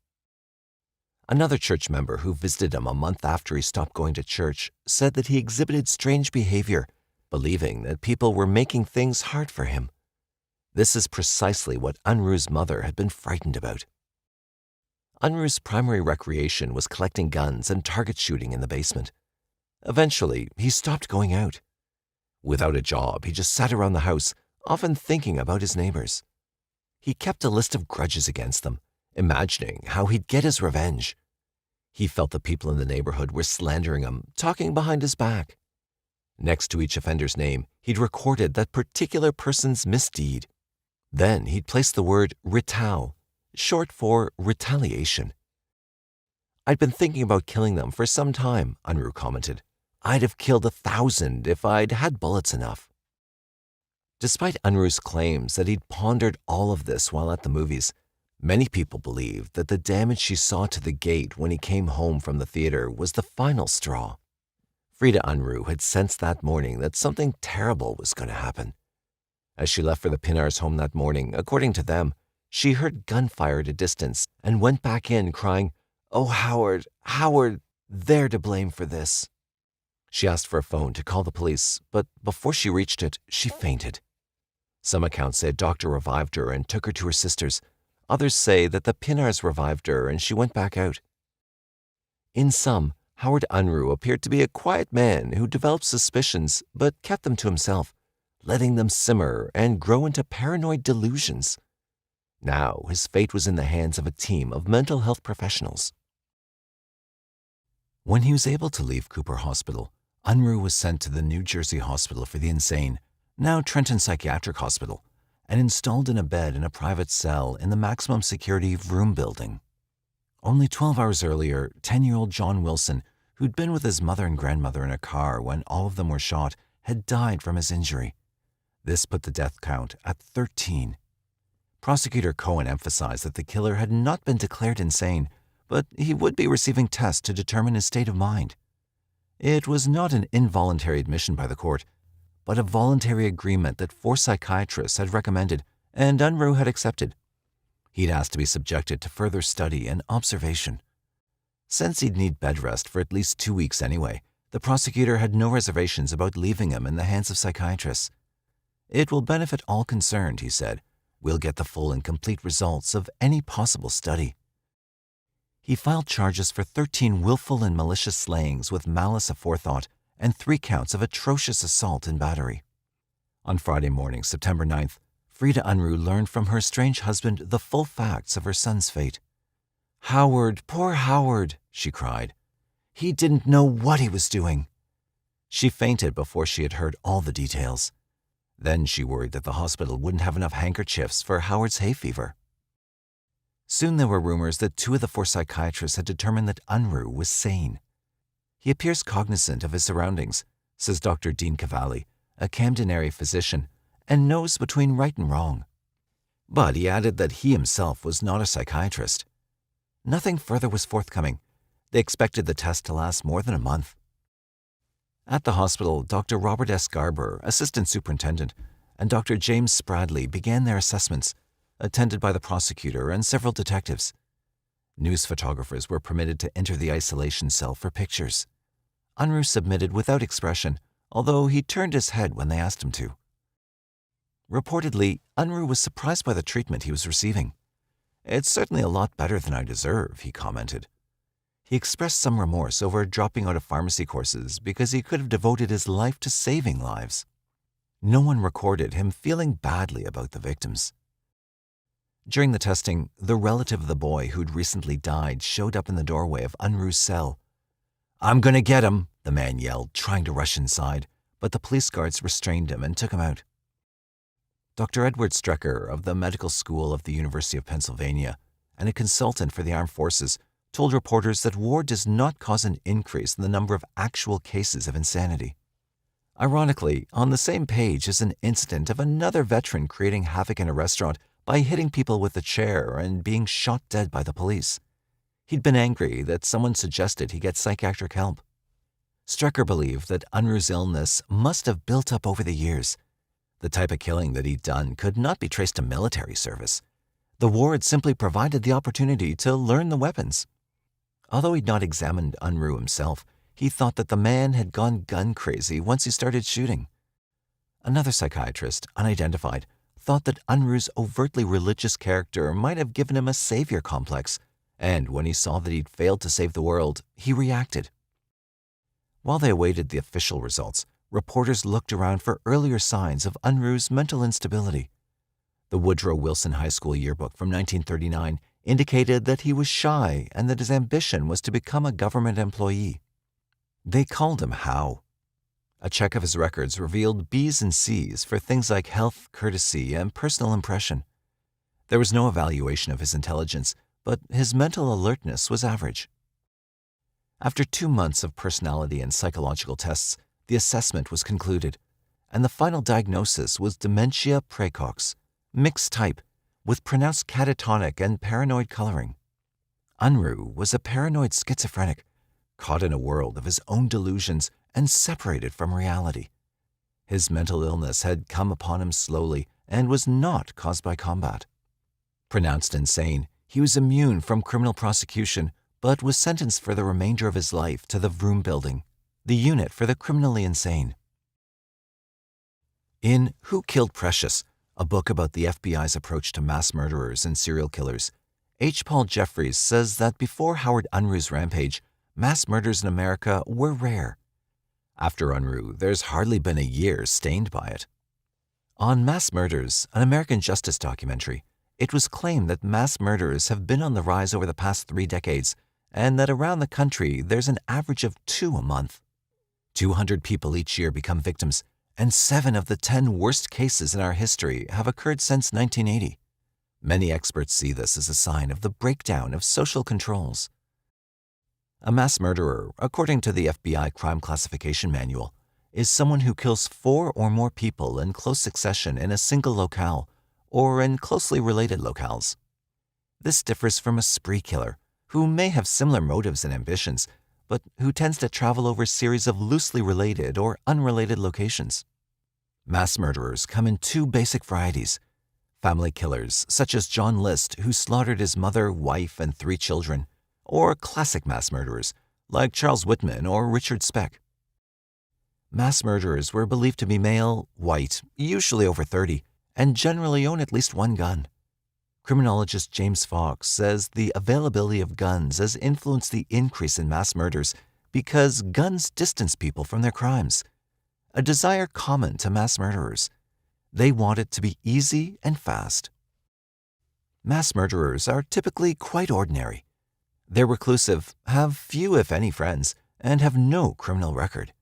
Another church member who visited him a month after he stopped going to church said that he exhibited strange behavior, believing that people were making things hard for him. This is precisely what Unruh's mother had been frightened about. Unruh's primary recreation was collecting guns and target shooting in the basement. Eventually, he stopped going out. Without a job, he just sat around the house, often thinking about his neighbors. He kept a list of grudges against them, imagining how he'd get his revenge. He felt the people in the neighborhood were slandering him, talking behind his back. Next to each offender's name, he'd recorded that particular person's misdeed. Then he'd placed the word retal, short for retaliation. "I'd been thinking about killing them for some time," Unruh commented. "I'd have killed 1,000 if I'd had bullets enough." Despite Unruh's claims that he'd pondered all of this while at the movies, many people believed that the damage she saw to the gate when he came home from the theater was the final straw. Frida Unruh had sensed that morning that something terrible was going to happen. As she left for the Pinars' home that morning, according to them, she heard gunfire at a distance and went back in crying, "Oh, Howard, Howard, they're to blame for this." She asked for a phone to call the police, but before she reached it, she fainted. Some accounts say a doctor revived her and took her to her sister's. Others say that the Pinars revived her and she went back out. In sum, Howard Unruh appeared to be a quiet man who developed suspicions but kept them to himself, letting them simmer and grow into paranoid delusions. Now his fate was in the hands of a team of mental health professionals. When he was able to leave Cooper Hospital, Unruh was sent to the New Jersey Hospital for the Insane, now Trenton Psychiatric Hospital, and installed in a bed in a private cell in the maximum security room building. Only 12 hours earlier, 10-year-old John Wilson, who'd been with his mother and grandmother in a car when all of them were shot, had died from his injury. This put the death count at 13. Prosecutor Cohen emphasized that the killer had not been declared insane, but he would be receiving tests to determine his state of mind. It was not an involuntary admission by the court, but a voluntary agreement that 4 psychiatrists had recommended and Unruh had accepted. He'd asked to be subjected to further study and observation. Since he'd need bed rest for at least 2 weeks anyway, the prosecutor had no reservations about leaving him in the hands of psychiatrists. "It will benefit all concerned," he said. "We'll get the full and complete results of any possible study." He filed charges for 13 willful and malicious slayings with malice aforethought and 3 counts of atrocious assault and battery. On Friday morning, September 9th, Frida Unruh learned from her estranged husband the full facts of her son's fate. "Howard, poor Howard," she cried. "He didn't know what he was doing." She fainted before she had heard all the details. Then she worried that the hospital wouldn't have enough handkerchiefs for Howard's hay fever. Soon there were rumors that 2 of the 4 psychiatrists had determined that Unruh was sane. "He appears cognizant of his surroundings," says Dr. Dean Cavalli, a Camden area physician, "and knows between right and wrong." But he added that he himself was not a psychiatrist. Nothing further was forthcoming. They expected the test to last more than a month. At the hospital, Dr. Robert S. Garber, assistant superintendent, and Dr. James Spradley began their assessments, attended by the prosecutor and several detectives. News photographers were permitted to enter the isolation cell for pictures. Unruh submitted without expression, although he turned his head when they asked him to. Reportedly, Unruh was surprised by the treatment he was receiving. "It's certainly a lot better than I deserve," he commented. He expressed some remorse over dropping out of pharmacy courses because he could have devoted his life to saving lives. No one recorded him feeling badly about the victims. During the testing, the relative of the boy who'd recently died showed up in the doorway of Unruh's cell. "I'm going to get him," the man yelled, trying to rush inside, but the police guards restrained him and took him out. Dr. Edward Strecker of the Medical School of the University of Pennsylvania and a consultant for the armed forces told reporters that war does not cause an increase in the number of actual cases of insanity. Ironically, on the same page is an incident of another veteran creating havoc in a restaurant by hitting people with a chair and being shot dead by the police. He'd been angry that someone suggested he get psychiatric help. Strecker believed that Unruh's illness must have built up over the years. The type of killing that he'd done could not be traced to military service. The war had simply provided the opportunity to learn the weapons. Although he'd not examined Unruh himself, he thought that the man had gone gun crazy once he started shooting. Another psychiatrist, unidentified, thought that Unruh's overtly religious character might have given him a savior complex, and when he saw that he'd failed to save the world, he reacted. While they awaited the official results, reporters looked around for earlier signs of Unruh's mental instability. The Woodrow Wilson High School yearbook from 1939 indicated that he was shy and that his ambition was to become a government employee. They called him How. A check of his records revealed B's and C's for things like health, courtesy, and personal impression. There was no evaluation of his intelligence, but his mental alertness was average. After 2 months of personality and psychological tests, the assessment was concluded, and the final diagnosis was dementia praecox, mixed type, with pronounced catatonic and paranoid coloring. Unruh was a paranoid schizophrenic, caught in a world of his own delusions and separated from reality. His mental illness had come upon him slowly and was not caused by combat. Pronounced insane, he was immune from criminal prosecution, but was sentenced for the remainder of his life to the Vroom Building, the unit for the criminally insane. In Who Killed Precious, a book about the FBI's approach to mass murderers and serial killers, H. Paul Jeffries says that before Howard Unruh's rampage, mass murders in America were rare. After Unruh, there's hardly been a year stained by it. On Mass Murders, an American Justice documentary, it was claimed that mass murders have been on the rise over the past 3 decades, and that around the country there's an average of 2 a month. 200 people each year become victims, and 7 of the 10 worst cases in our history have occurred since 1980. Many experts see this as a sign of the breakdown of social controls. A mass murderer, according to the FBI Crime Classification Manual, is someone who kills 4 or more people in close succession in a single locale or in closely related locales. This differs from a spree killer, who may have similar motives and ambitions, but who tends to travel over a series of loosely related or unrelated locations. Mass murderers come in 2 basic varieties: family killers, such as John List, who slaughtered his mother, wife, and 3 children, or classic mass murderers, like Charles Whitman or Richard Speck. Mass murderers were believed to be male, white, usually over 30, and generally own at least 1 gun. Criminologist James Fox says the availability of guns has influenced the increase in mass murders because guns distance people from their crimes, a desire common to mass murderers. They want it to be easy and fast. Mass murderers are typically quite ordinary. They're reclusive, have few if any friends, and have no criminal record.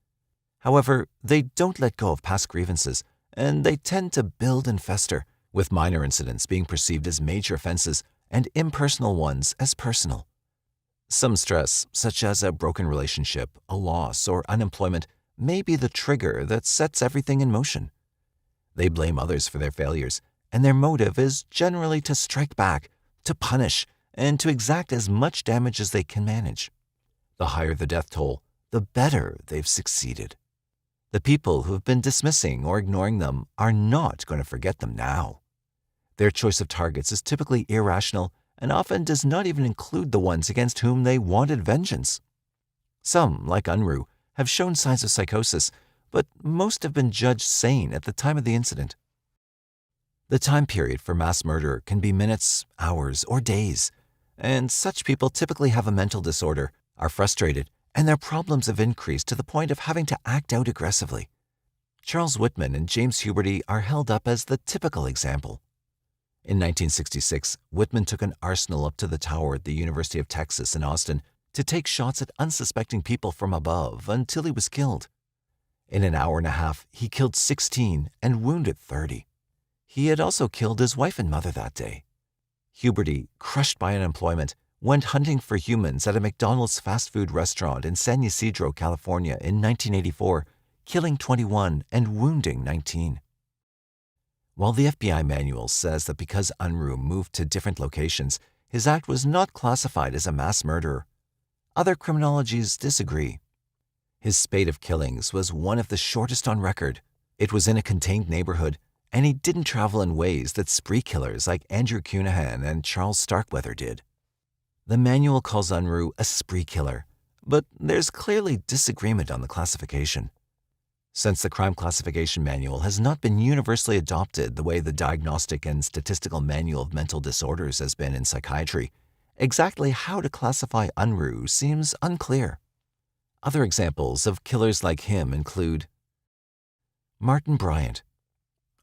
However, they don't let go of past grievances, and they tend to build and fester, with minor incidents being perceived as major offenses and impersonal ones as personal. Some stress, such as a broken relationship, a loss, or unemployment, may be the trigger that sets everything in motion. They blame others for their failures, and their motive is generally to strike back, to punish, and to exact as much damage as they can manage. The higher the death toll, the better they've succeeded. The people who have been dismissing or ignoring them are not going to forget them now. Their choice of targets is typically irrational and often does not even include the ones against whom they wanted vengeance. Some, like Unruh, have shown signs of psychosis, but most have been judged sane at the time of the incident. The time period for mass murder can be minutes, hours, or days, and such people typically have a mental disorder, are frustrated, and their problems have increased to the point of having to act out aggressively. Charles Whitman and James Huberty are held up as the typical example. In 1966, Whitman took an arsenal up to the tower at the University of Texas in Austin to take shots at unsuspecting people from above until he was killed. In an hour and a half, he killed 16 and wounded 30. He had also killed his wife and mother that day. Huberty, crushed by unemployment, went hunting for humans at a McDonald's fast food restaurant in San Ysidro, California in 1984, killing 21 and wounding 19. While the FBI manual says that because Unruh moved to different locations, his act was not classified as a mass murderer, other criminologies disagree. His spate of killings was one of the shortest on record. It was in a contained neighborhood, and he didn't travel in ways that spree killers like Andrew Cunahan and Charles Starkweather did. The manual calls Unruh a spree killer, but there's clearly disagreement on the classification. Since the Crime Classification Manual has not been universally adopted the way the Diagnostic and Statistical Manual of Mental Disorders has been in psychiatry, exactly how to classify Unruh seems unclear. Other examples of killers like him include Martin Bryant.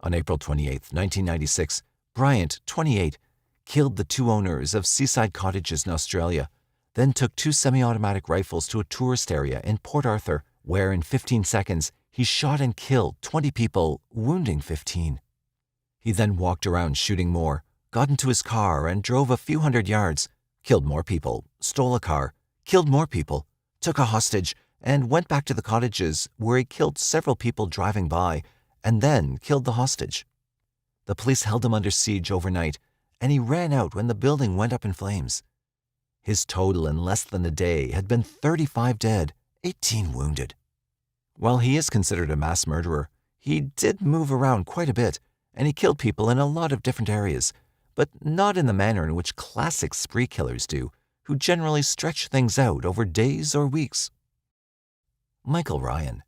On April 28, 1996, Bryant, 28, killed the two owners of seaside cottages in Australia, then took two semi-automatic rifles to a tourist area in Port Arthur, where in 15 seconds he shot and killed 20 people, wounding 15. He then walked around shooting more, got into his car and drove a few hundred yards, killed more people, stole a car, killed more people, took a hostage, and went back to the cottages where he killed several people driving by, and then killed the hostage. The police held him under siege overnight, and he ran out when the building went up in flames. His total in less than a day had been 35 dead, 18 wounded. While he is considered a mass murderer, he did move around quite a bit, and he killed people in a lot of different areas, but not in the manner in which classic spree killers do, who generally stretch things out over days or weeks. Michael Ryan.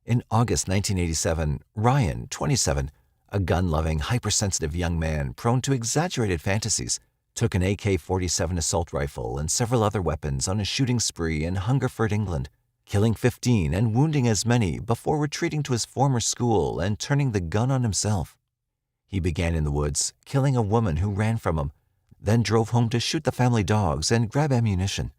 In August 1987, Ryan, 27, a gun-loving, hypersensitive young man prone to exaggerated fantasies, took an AK-47 assault rifle and several other weapons on a shooting spree in Hungerford, England, killing 15 and wounding as many before retreating to his former school and turning the gun on himself. He began in the woods, killing a woman who ran from him, then drove home to shoot the family dogs and grab ammunition.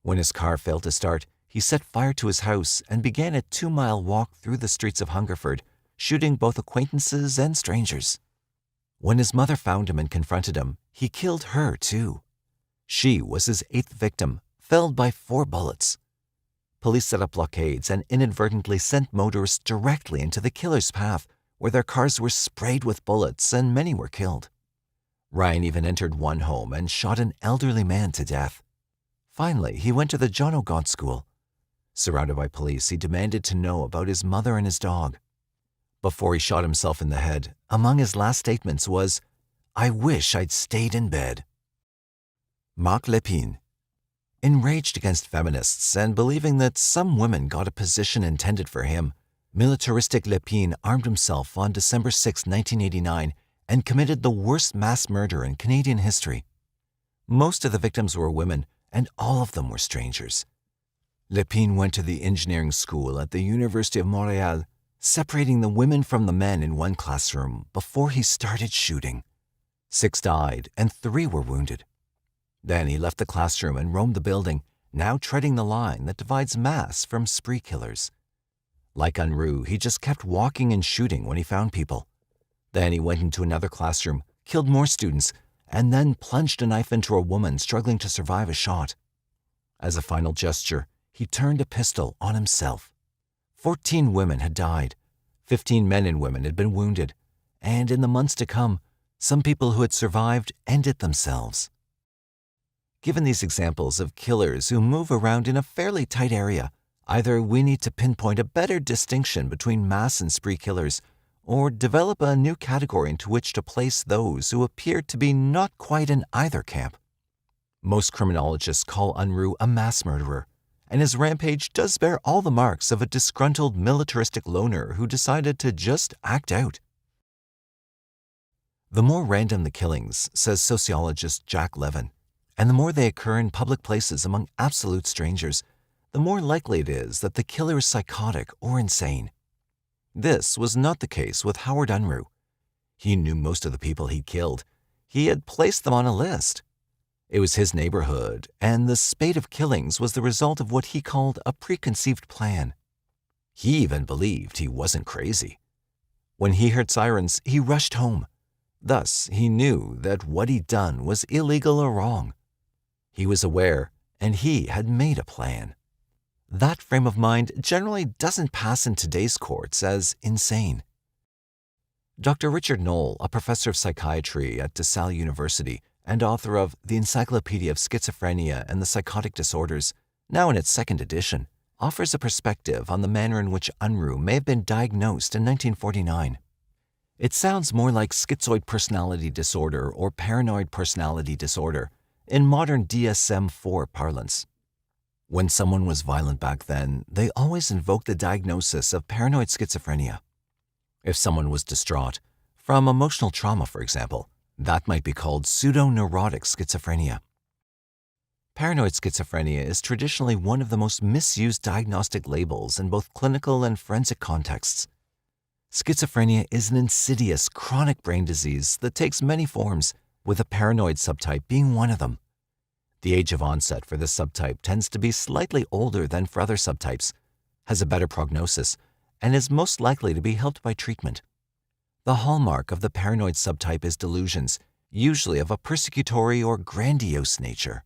When his car failed to start, he set fire to his house and began a 2-mile walk through the streets of Hungerford, shooting both acquaintances and strangers. When his mother found him and confronted him, he killed her too. She was his 8th victim, felled by 4 bullets. Police set up blockades and inadvertently sent motorists directly into the killer's path, where their cars were sprayed with bullets and many were killed. Ryan even entered one home and shot an elderly man to death. Finally, he went to the John O'Gaunt School. Surrounded by police, he demanded to know about his mother and his dog. Before he shot himself in the head, among his last statements was, "I wish I'd stayed in bed." Marc Lépine. Enraged against feminists and believing that some women got a position intended for him, militaristic Lépine armed himself on December 6, 1989, and committed the worst mass murder in Canadian history. Most of the victims were women, and all of them were strangers. Lépine went to the engineering school at the University of Montreal, separating the women from the men in one classroom before he started shooting. 6 died and 3 were wounded. Then he left the classroom and roamed the building, now treading the line that divides mass from spree killers. Like Unruh, he just kept walking and shooting when he found people. Then he went into another classroom, killed more students, and then plunged a knife into a woman struggling to survive a shot. As a final gesture, he turned a pistol on himself. 14 women had died, 15 men and women had been wounded, and in the months to come, some people who had survived ended themselves. Given these examples of killers who move around in a fairly tight area, either we need to pinpoint a better distinction between mass and spree killers, or develop a new category into which to place those who appear to be not quite in either camp. Most criminologists call Unruh a mass murderer, and his rampage does bear all the marks of a disgruntled militaristic loner who decided to just act out. The more random the killings, says sociologist Jack Levin, and the more they occur in public places among absolute strangers, the more likely it is that the killer is psychotic or insane. This was not the case with Howard Unruh. He knew most of the people he'd killed. He had placed them on a list. It was his neighborhood, and the spate of killings was the result of what he called a preconceived plan. He even believed he wasn't crazy. When he heard sirens, he rushed home. Thus, he knew that what he'd done was illegal or wrong. He was aware, and he had made a plan. That frame of mind generally doesn't pass in today's courts as insane. Dr. Richard Knoll, a professor of psychiatry at DeSalle University and author of The Encyclopedia of Schizophrenia and the Psychotic Disorders, now in its 2nd edition, offers a perspective on the manner in which Unruh may have been diagnosed in 1949. It sounds more like schizoid personality disorder or paranoid personality disorder in modern DSM-4 parlance. When someone was violent back then, they always invoked the diagnosis of paranoid schizophrenia. If someone was distraught, from emotional trauma for example, that might be called pseudo-neurotic schizophrenia. Paranoid schizophrenia is traditionally one of the most misused diagnostic labels in both clinical and forensic contexts. Schizophrenia is an insidious, chronic brain disease that takes many forms, with a paranoid subtype being one of them. The age of onset for this subtype tends to be slightly older than for other subtypes, has a better prognosis, and is most likely to be helped by treatment. The hallmark of the paranoid subtype is delusions, usually of a persecutory or grandiose nature.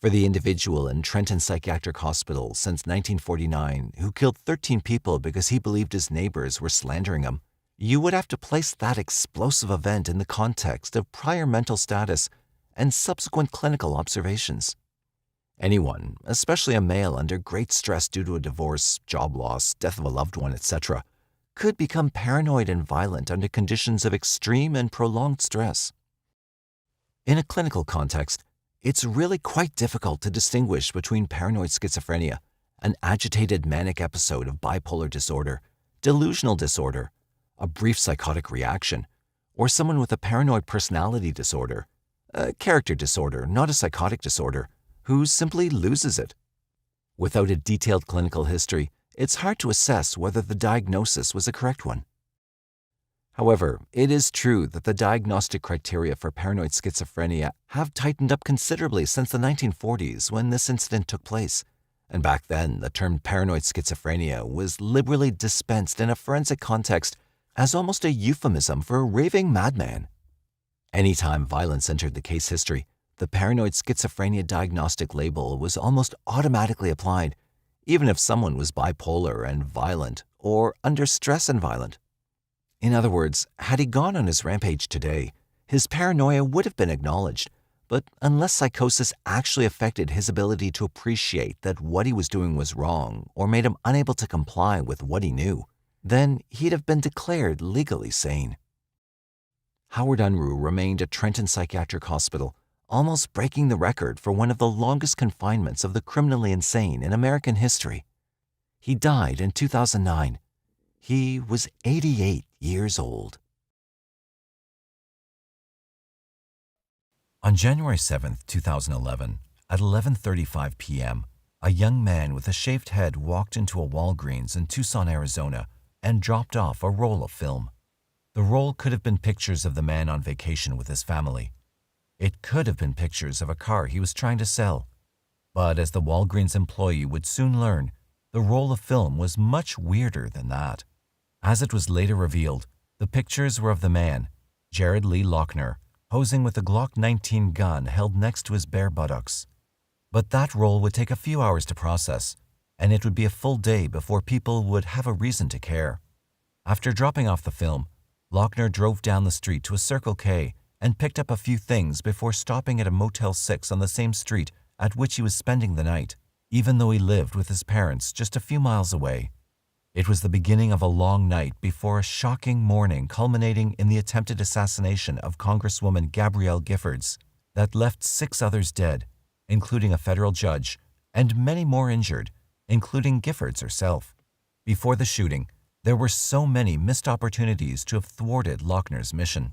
For the individual in Trenton Psychiatric Hospital since 1949 who killed 13 people because he believed his neighbors were slandering him, you would have to place that explosive event in the context of prior mental status and subsequent clinical observations. Anyone, especially a male under great stress due to a divorce, job loss, death of a loved one, etc., could become paranoid and violent under conditions of extreme and prolonged stress. In a clinical context, it's really quite difficult to distinguish between paranoid schizophrenia, an agitated manic episode of bipolar disorder, delusional disorder, a brief psychotic reaction, or someone with a paranoid personality disorder, a character disorder, not a psychotic disorder, who simply loses it. Without a detailed clinical history, it's hard to assess whether the diagnosis was a correct one. However, it is true that the diagnostic criteria for paranoid schizophrenia have tightened up considerably since the 1940s when this incident took place, and back then the term paranoid schizophrenia was liberally dispensed in a forensic context as almost a euphemism for a raving madman. Anytime violence entered the case history, the paranoid schizophrenia diagnostic label was almost automatically applied, even if someone was bipolar and violent or under stress and violent. In other words, had he gone on his rampage today, his paranoia would have been acknowledged, but unless psychosis actually affected his ability to appreciate that what he was doing was wrong or made him unable to comply with what he knew, then he'd have been declared legally sane. Howard Unruh remained at Trenton Psychiatric Hospital, almost breaking the record for one of the longest confinements of the criminally insane in American history. He died in 2009. He was 88 years old. On January 7, 2011, at 11:35 p.m., a young man with a shaved head walked into a Walgreens in Tucson, Arizona, and dropped off a roll of film. The roll could have been pictures of the man on vacation with his family. It could have been pictures of a car he was trying to sell. But as the Walgreens employee would soon learn, the roll of film was much weirder than that. As it was later revealed, the pictures were of the man, Jared Lee Loughner, posing with a Glock 19 gun held next to his bare buttocks. But that roll would take a few hours to process, and it would be a full day before people would have a reason to care. After dropping off the film, Loughner drove down the street to a Circle K and picked up a few things before stopping at a Motel 6 on the same street at which he was spending the night, even though he lived with his parents just a few miles away. It was the beginning of a long night before a shocking morning culminating in the attempted assassination of Congresswoman Gabrielle Giffords that left 6 others dead, including a federal judge, and many more injured, including Giffords herself. Before the shooting, there were so many missed opportunities to have thwarted Loughner's mission.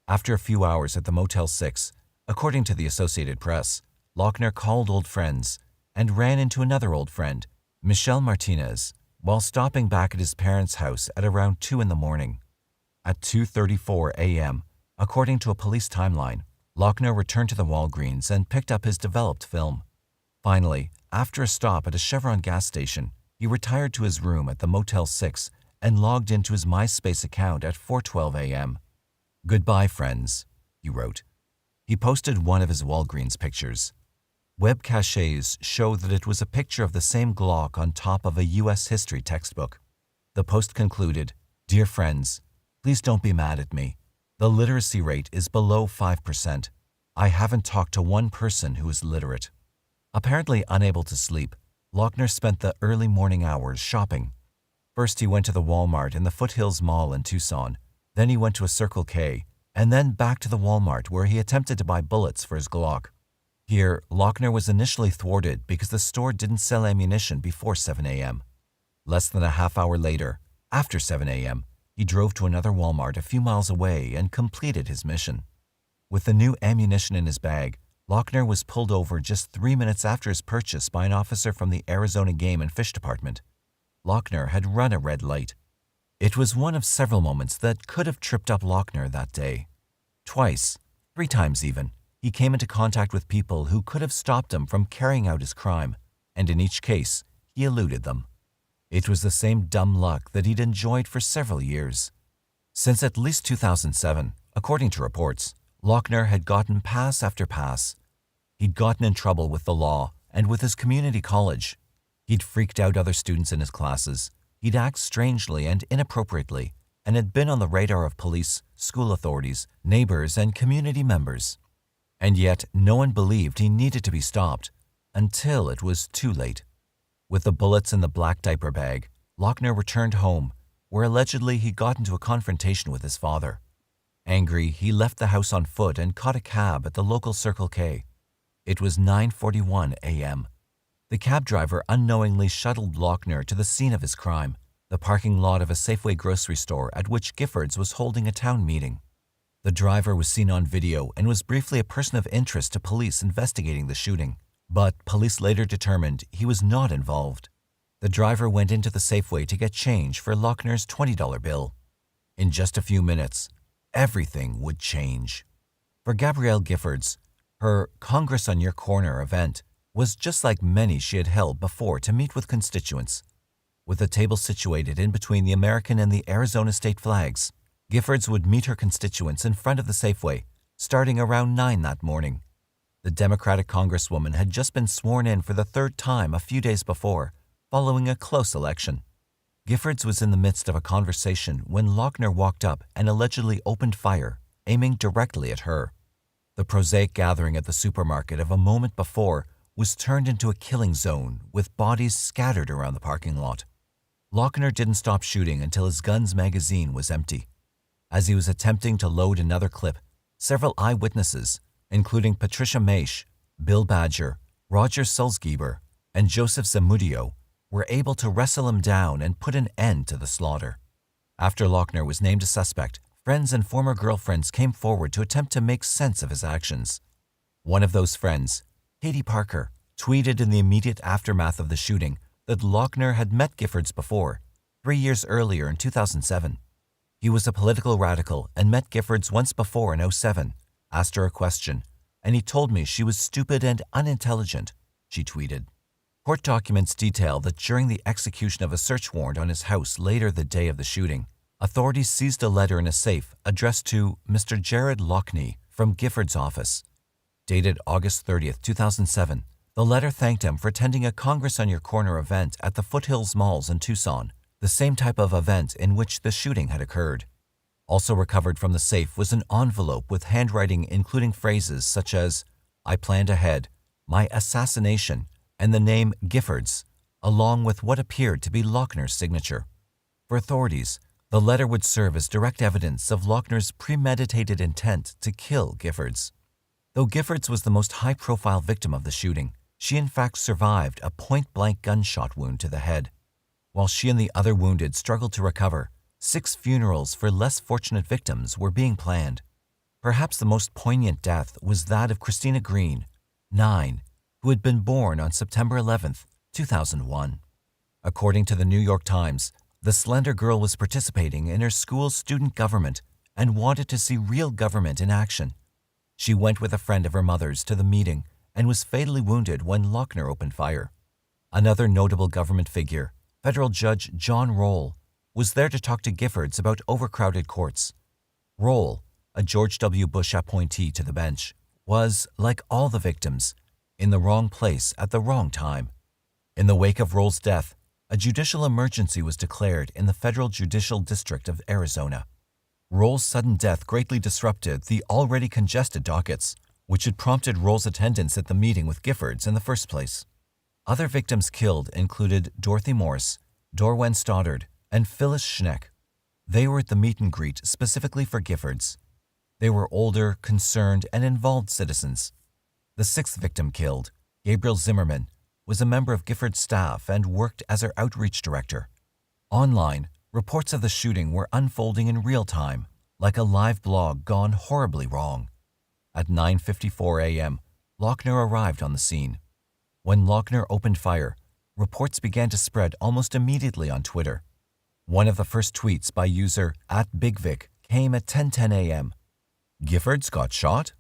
After a few hours at the Motel 6, according to the Associated Press, Loughner called old friends and ran into another old friend, Michelle Martinez, while stopping back at his parents' house at around 2 in the morning. At 2:34 a.m., according to a police timeline, Loughner returned to the Walgreens and picked up his developed film. Finally, after a stop at a Chevron gas station, he retired to his room at the Motel 6 and logged into his MySpace account at 4:12 a.m. "Goodbye, friends," he wrote. He posted one of his Walgreens pictures. Web caches show that it was a picture of the same Glock on top of a U.S. history textbook. The post concluded, "Dear friends, please don't be mad at me. The literacy rate is below 5%. I haven't talked to one person who is literate." Apparently unable to sleep, Loughner spent the early morning hours shopping. First he went to the Walmart in the Foothills Mall in Tucson, then he went to a Circle K, and then back to the Walmart where he attempted to buy bullets for his Glock. Here, Loughner was initially thwarted because the store didn't sell ammunition before 7 a.m. Less than a half hour later, after 7 a.m., he drove to another Walmart a few miles away and completed his mission. With the new ammunition in his bag, Loughner was pulled over just 3 minutes after his purchase by an officer from the Arizona Game and Fish Department. Loughner had run a red light. It was one of several moments that could have tripped up Loughner that day. Twice, 3 times even, he came into contact with people who could have stopped him from carrying out his crime, and in each case, he eluded them. It was the same dumb luck that he'd enjoyed for several years. Since at least 2007, according to reports, Loughner had gotten pass after pass. He'd gotten in trouble with the law and with his community college. He'd freaked out other students in his classes. He'd acted strangely and inappropriately, and had been on the radar of police, school authorities, neighbors, and community members. And yet, no one believed he needed to be stopped, until it was too late. With the bullets in the black diaper bag, Loughner returned home, where allegedly he got into a confrontation with his father. Angry, he left the house on foot and caught a cab at the local Circle K. It was 9:41 a.m. The cab driver unknowingly shuttled Loughner to the scene of his crime, the parking lot of a Safeway grocery store at which Giffords was holding a town meeting. The driver was seen on video and was briefly a person of interest to police investigating the shooting, but police later determined he was not involved. The driver went into the Safeway to get change for Loughner's $20 bill. In just a few minutes, everything would change. For Gabrielle Giffords, her Congress on Your Corner event was just like many she had held before to meet with constituents. With a table situated in between the American and the Arizona state flags, Giffords would meet her constituents in front of the Safeway, starting around 9 that morning. The Democratic Congresswoman had just been sworn in for the 3rd time a few days before, following a close election. Giffords was in the midst of a conversation when Loughner walked up and allegedly opened fire, aiming directly at her. The prosaic gathering at the supermarket of a moment before was turned into a killing zone with bodies scattered around the parking lot. Loughner didn't stop shooting until his gun's magazine was empty. As he was attempting to load another clip, several eyewitnesses, including Patricia Maish, Bill Badger, Roger Sulzgeber, and Joseph Zamudio, were able to wrestle him down and put an end to the slaughter. After Loughner was named a suspect, friends and former girlfriends came forward to attempt to make sense of his actions. One of those friends, Katie Parker, tweeted in the immediate aftermath of the shooting that Loughner had met Giffords before, 3 years earlier in 2007. He was a political radical and met Giffords once before in 2007, asked her a question, and he told me she was stupid and unintelligent, she tweeted. Court documents detail that during the execution of a search warrant on his house later the day of the shooting, authorities seized a letter in a safe addressed to Mr. Jared Loughner from Giffords' office. Dated August 30, 2007, the letter thanked him for attending a Congress on Your Corner event at the Foothills Malls in Tucson, the same type of event in which the shooting had occurred. Also recovered from the safe was an envelope with handwriting including phrases such as, "I planned ahead," "my assassination," and the name Giffords, along with what appeared to be Loughner's signature. For authorities, the letter would serve as direct evidence of Loughner's premeditated intent to kill Giffords. Though Giffords was the most high-profile victim of the shooting, she in fact survived a point-blank gunshot wound to the head. While she and the other wounded struggled to recover, 6 funerals for less fortunate victims were being planned. Perhaps the most poignant death was that of Christina Green, 9, who had been born on September 11, 2001. According to the New York Times, the slender girl was participating in her school's student government and wanted to see real government in action. She went with a friend of her mother's to the meeting and was fatally wounded when Loughner opened fire. Another notable government figure, Federal Judge John Roll, was there to talk to Giffords about overcrowded courts. Roll, a George W. Bush appointee to the bench, was, like all the victims, in the wrong place at the wrong time. In the wake of Roll's death, a judicial emergency was declared in the Federal Judicial District of Arizona. Roll's sudden death greatly disrupted the already congested dockets, which had prompted Roll's attendance at the meeting with Giffords in the first place. Other victims killed included Dorothy Morse, Dorwen Stoddard, and Phyllis Schneck. They were at the meet and greet specifically for Giffords. They were older, concerned, and involved citizens. The sixth victim killed, Gabriel Zimmerman, was a member of Giffords' staff and worked as her outreach director. Online, reports of the shooting were unfolding in real time, like a live blog gone horribly wrong. At 9:54 a.m., Loughner arrived on the scene. When Loughner opened fire, reports began to spread almost immediately on Twitter. One of the first tweets by user @BigVic came at 10:10 a.m. Giffords got shot?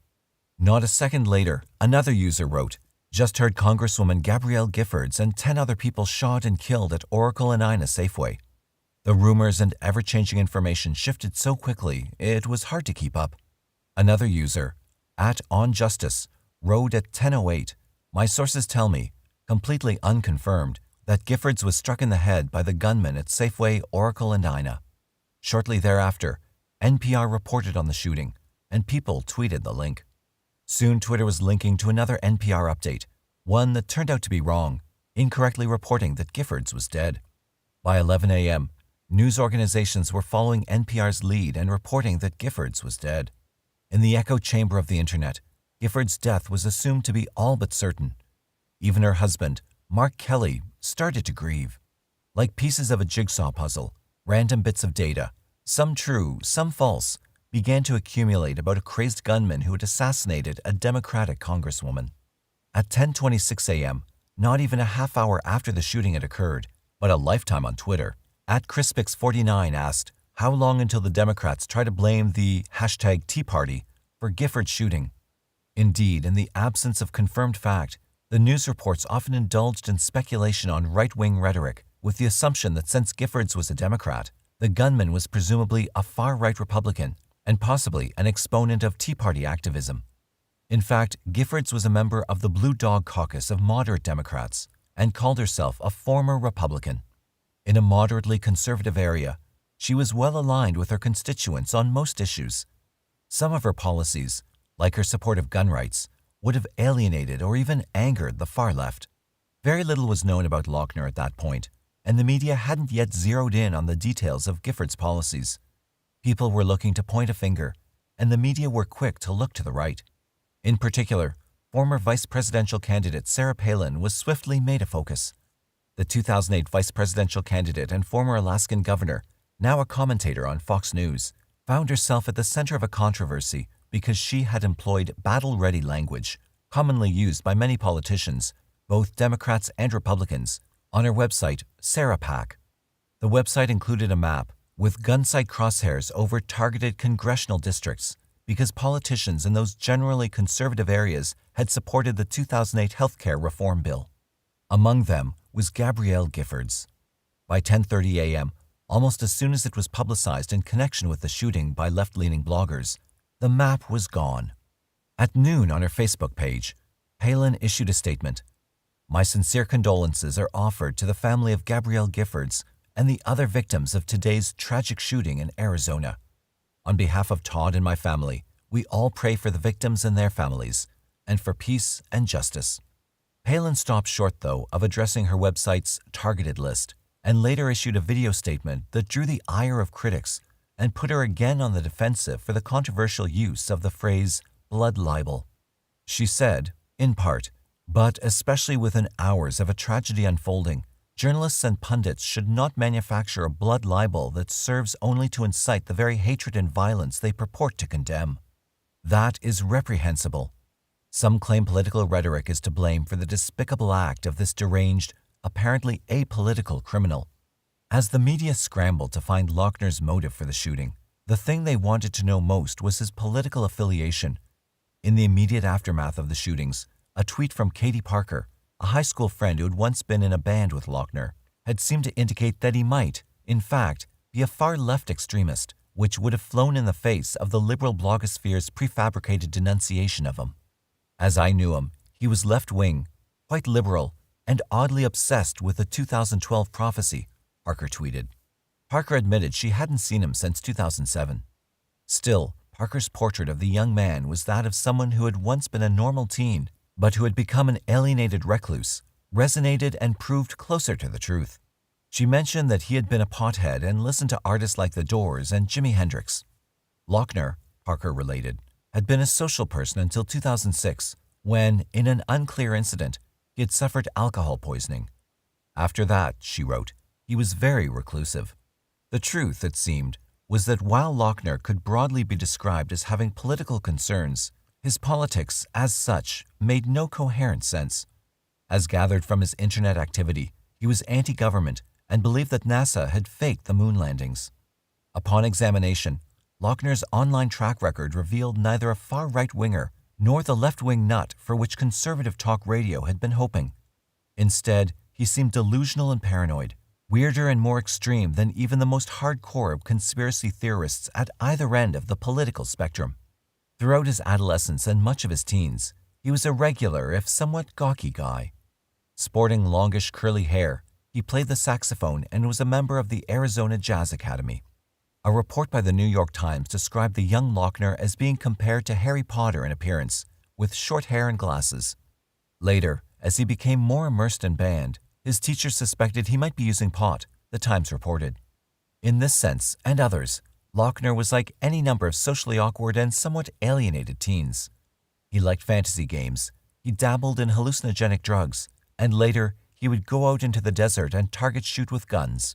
Not a second later, another user wrote, "Just heard Congresswoman Gabrielle Giffords and 10 other people shot and killed at Oracle and Ina Safeway." The rumors and ever-changing information shifted so quickly, it was hard to keep up. Another user, @OnJustice, wrote at 10:08, "My sources tell me, completely unconfirmed, that Giffords was struck in the head by the gunman at Safeway, Oracle, and Ina." Shortly thereafter, NPR reported on the shooting, and people tweeted the link. Soon Twitter was linking to another NPR update, one that turned out to be wrong, incorrectly reporting that Giffords was dead. By 11 a.m., news organizations were following NPR's lead and reporting that Giffords was dead. In the echo chamber of the internet, Giffords' death was assumed to be all but certain. Even her husband, Mark Kelly, started to grieve. Like pieces of a jigsaw puzzle, random bits of data, some true, some false, began to accumulate about a crazed gunman who had assassinated a Democratic congresswoman. At 10:26 a.m., not even a half hour after the shooting had occurred, but a lifetime on Twitter, @Crispix49 asked, "How long until the Democrats try to blame the #Tea Party for Giffords' shooting?" Indeed, in the absence of confirmed fact, the news reports often indulged in speculation on right-wing rhetoric, with the assumption that since Giffords was a Democrat, the gunman was presumably a far-right Republican and possibly an exponent of Tea Party activism. In fact, Giffords was a member of the Blue Dog Caucus of moderate Democrats and called herself a former Republican. In a moderately conservative area, she was well aligned with her constituents on most issues. Some of her policies, like her support of gun rights, would have alienated or even angered the far left. Very little was known about Loughner at that point, and the media hadn't yet zeroed in on the details of Giffords' policies. People were looking to point a finger, and the media were quick to look to the right. In particular, former vice presidential candidate Sarah Palin was swiftly made a focus. The 2008 vice presidential candidate and former Alaskan governor, now a commentator on Fox News, found herself at the center of a controversy because she had employed battle-ready language, commonly used by many politicians, both Democrats and Republicans, on her website, Sarah PAC. The website included a map with gun sight crosshairs over targeted congressional districts because politicians in those generally conservative areas had supported the 2008 health care reform bill. Among them was Gabrielle Giffords. By 10:30 a.m., almost as soon as it was publicized in connection with the shooting by left-leaning bloggers, the map was gone. At noon on her Facebook page, Palin issued a statement. "My sincere condolences are offered to the family of Gabrielle Giffords and the other victims of today's tragic shooting in Arizona. On behalf of Todd and my family, we all pray for the victims and their families, and for peace and justice." Palin stopped short, though, of addressing her website's targeted list, and later issued a video statement that drew the ire of critics and put her again on the defensive for the controversial use of the phrase blood libel. She said, in part, "But especially within hours of a tragedy unfolding, journalists and pundits should not manufacture a blood libel that serves only to incite the very hatred and violence they purport to condemn. That is reprehensible. Some claim political rhetoric is to blame for the despicable act of this deranged, apparently apolitical criminal." As the media scrambled to find Loughner's motive for the shooting, the thing they wanted to know most was his political affiliation. In the immediate aftermath of the shootings, a tweet from Katie Parker, a high school friend who had once been in a band with Loughner, had seemed to indicate that he might, in fact, be a far-left extremist, which would have flown in the face of the liberal blogosphere's prefabricated denunciation of him. "As I knew him, he was left-wing, quite liberal, and oddly obsessed with the 2012 prophecy," Parker tweeted. Parker admitted she hadn't seen him since 2007. Still, Parker's portrait of the young man was that of someone who had once been a normal teen, but who had become an alienated recluse, resonated and proved closer to the truth. She mentioned that he had been a pothead and listened to artists like The Doors and Jimi Hendrix. Loughner, Parker related, had been a social person until 2006, when, in an unclear incident, he had suffered alcohol poisoning. After that, she wrote, he was very reclusive. The truth, it seemed, was that while Loughner could broadly be described as having political concerns, his politics, as such, made no coherent sense. As gathered from his internet activity, he was anti-government and believed that NASA had faked the moon landings. Upon examination, Loughner's online track record revealed neither a far right-winger nor the left-wing nut for which conservative talk radio had been hoping. Instead, he seemed delusional and paranoid, weirder and more extreme than even the most hardcore of conspiracy theorists at either end of the political spectrum. Throughout his adolescence and much of his teens, he was a regular, if somewhat gawky guy. Sporting longish curly hair, he played the saxophone and was a member of the Arizona Jazz Academy. A report by the New York Times described the young Loughner as being compared to Harry Potter in appearance, with short hair and glasses. Later, as he became more immersed in band, his teachers suspected he might be using pot, the Times reported. In this sense, and others, Loughner was like any number of socially awkward and somewhat alienated teens. He liked fantasy games, he dabbled in hallucinogenic drugs, and later he would go out into the desert and target shoot with guns.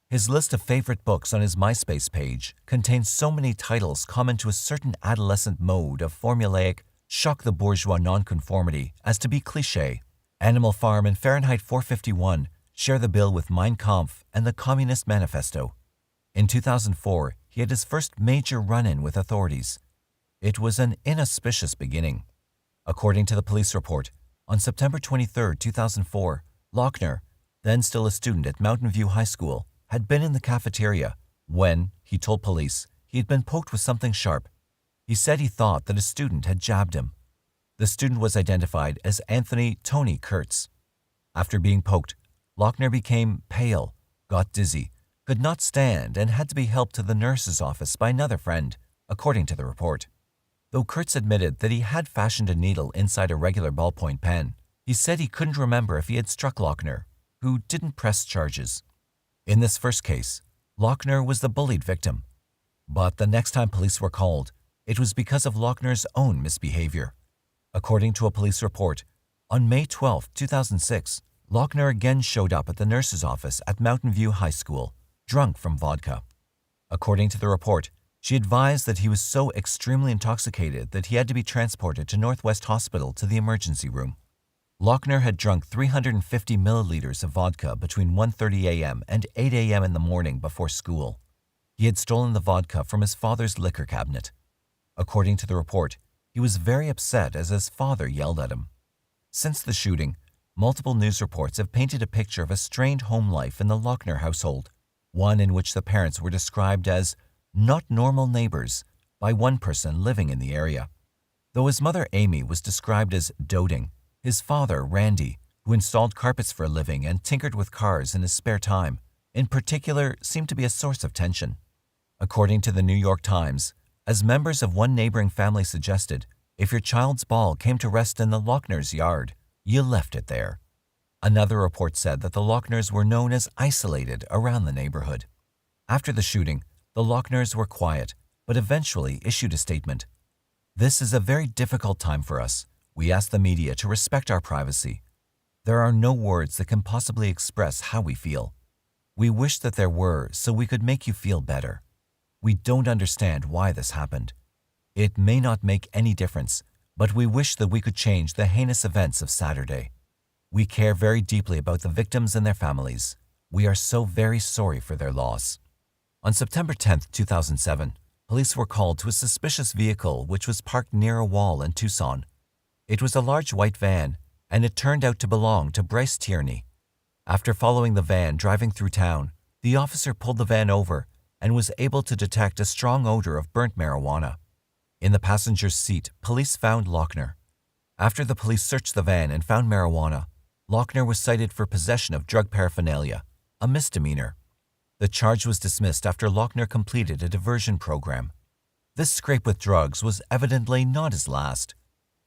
His list of favorite books on his MySpace page contains so many titles common to a certain adolescent mode of formulaic, shock-the-bourgeois nonconformity as to be cliché. Animal Farm and Fahrenheit 451 share the bill with Mein Kampf and the Communist Manifesto. In 2004, he had his first major run-in with authorities. It was an inauspicious beginning. According to the police report, on September 23, 2004, Loughner, then still a student at Mountain View High School, had been in the cafeteria when, he told police, he had been poked with something sharp. He said he thought that a student had jabbed him. The student was identified as Anthony Tony Kurtz. After being poked, Loughner became pale, got dizzy, could not stand, and had to be helped to the nurse's office by another friend, according to the report. Though Kurtz admitted that he had fashioned a needle inside a regular ballpoint pen, he said he couldn't remember if he had struck Loughner, who didn't press charges. In this first case, Loughner was the bullied victim. But the next time police were called, it was because of Loughner's own misbehavior. According to a police report, on May 12, 2006, Loughner again showed up at the nurse's office at Mountain View High School, drunk from vodka. According to the report, she advised that he was so extremely intoxicated that he had to be transported to Northwest Hospital to the emergency room. Loughner had drunk 350 milliliters of vodka between 1:30 a.m. and 8 a.m. in the morning before school. He had stolen the vodka from his father's liquor cabinet. According to the report, he was very upset as his father yelled at him. Since the shooting, multiple news reports have painted a picture of a strained home life in the Loughner household, one in which the parents were described as not normal neighbors by one person living in the area. Though his mother Amy was described as doting, his father, Randy, who installed carpets for a living and tinkered with cars in his spare time, in particular seemed to be a source of tension. According to the New York Times, as members of one neighboring family suggested, if your child's ball came to rest in the Loughner's yard, you left it there. Another report said that the Loughners were known as isolated around the neighborhood. After the shooting, the Loughners were quiet, but eventually issued a statement. "This is a very difficult time for us. We ask the media to respect our privacy. There are no words that can possibly express how we feel. We wish that there were so we could make you feel better. We don't understand why this happened. It may not make any difference, but we wish that we could change the heinous events of Saturday. We care very deeply about the victims and their families. We are so very sorry for their loss." On September 10, 2007, police were called to a suspicious vehicle which was parked near a wall in Tucson. It was a large white van, and it turned out to belong to Bryce Tierney. After following the van driving through town, the officer pulled the van over and was able to detect a strong odor of burnt marijuana. In the passenger's seat, police found Loughner. After the police searched the van and found marijuana, Loughner was cited for possession of drug paraphernalia, a misdemeanor. The charge was dismissed after Loughner completed a diversion program. This scrape with drugs was evidently not his last.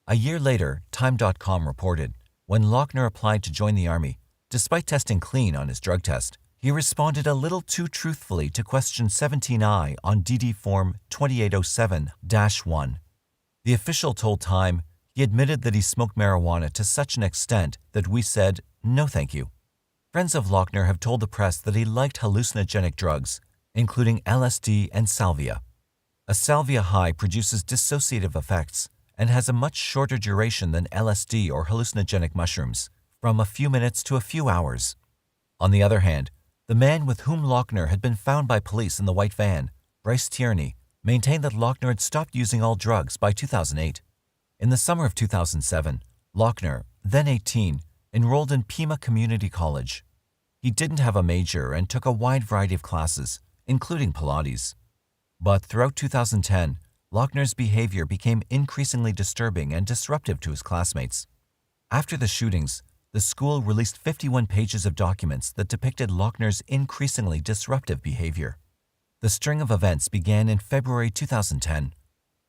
A year later, Time.com reported, when Loughner applied to join the Army, despite testing clean on his drug test, he responded a little too truthfully to question 17I on DD Form 2807-1. The official told Time He admitted that he smoked marijuana to such an extent that we said, "No thank you." Friends of Loughner have told the press that he liked hallucinogenic drugs, including LSD and salvia. A salvia high produces dissociative effects and has a much shorter duration than LSD or hallucinogenic mushrooms, from a few minutes to a few hours. On the other hand, the man with whom Loughner had been found by police in the white van, Bryce Tierney, maintained that Loughner had stopped using all drugs by 2008. In the summer of 2007, Loughner, then 18, enrolled in Pima Community College. He didn't have a major and took a wide variety of classes, including Pilates. But throughout 2010, Loughner's behavior became increasingly disturbing and disruptive to his classmates. After the shootings, the school released 51 pages of documents that depicted Loughner's increasingly disruptive behavior. The string of events began in February 2010.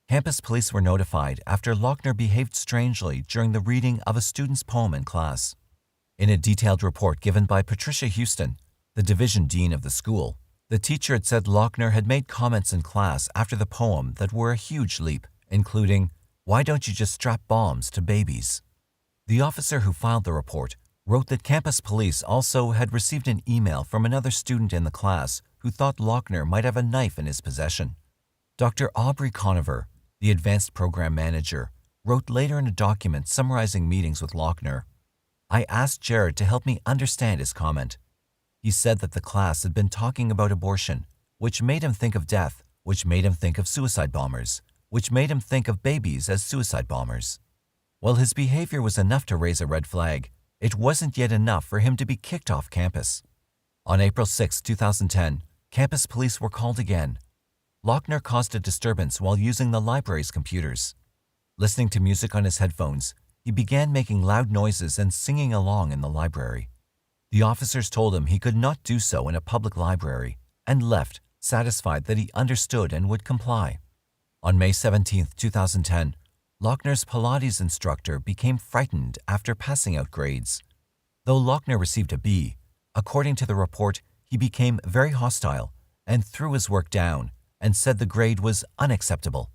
Campus police were notified after Loughner behaved strangely during the reading of a student's poem in class. In a detailed report given by Patricia Houston, the division dean of the school, the teacher had said Loughner had made comments in class after the poem that were a huge leap, including, "Why don't you just strap bombs to babies?" The officer who filed the report wrote that campus police also had received an email from another student in the class who thought Loughner might have a knife in his possession. Dr. Aubrey Conover, the advanced program manager, wrote later in a document summarizing meetings with Loughner, "I asked Jared to help me understand his comment. He said that the class had been talking about abortion, which made him think of death, which made him think of suicide bombers, which made him think of babies as suicide bombers." While his behavior was enough to raise a red flag, it wasn't yet enough for him to be kicked off campus. On April 6, 2010, campus police were called again. Loughner caused a disturbance while using the library's computers. Listening to music on his headphones, he began making loud noises and singing along in the library. The officers told him he could not do so in a public library and left, satisfied that he understood and would comply. On May 17, 2010, Loughner's Pilates instructor became frightened after passing out grades. Though Loughner received a B, according to the report, he became very hostile and threw his work down and said the grade was unacceptable.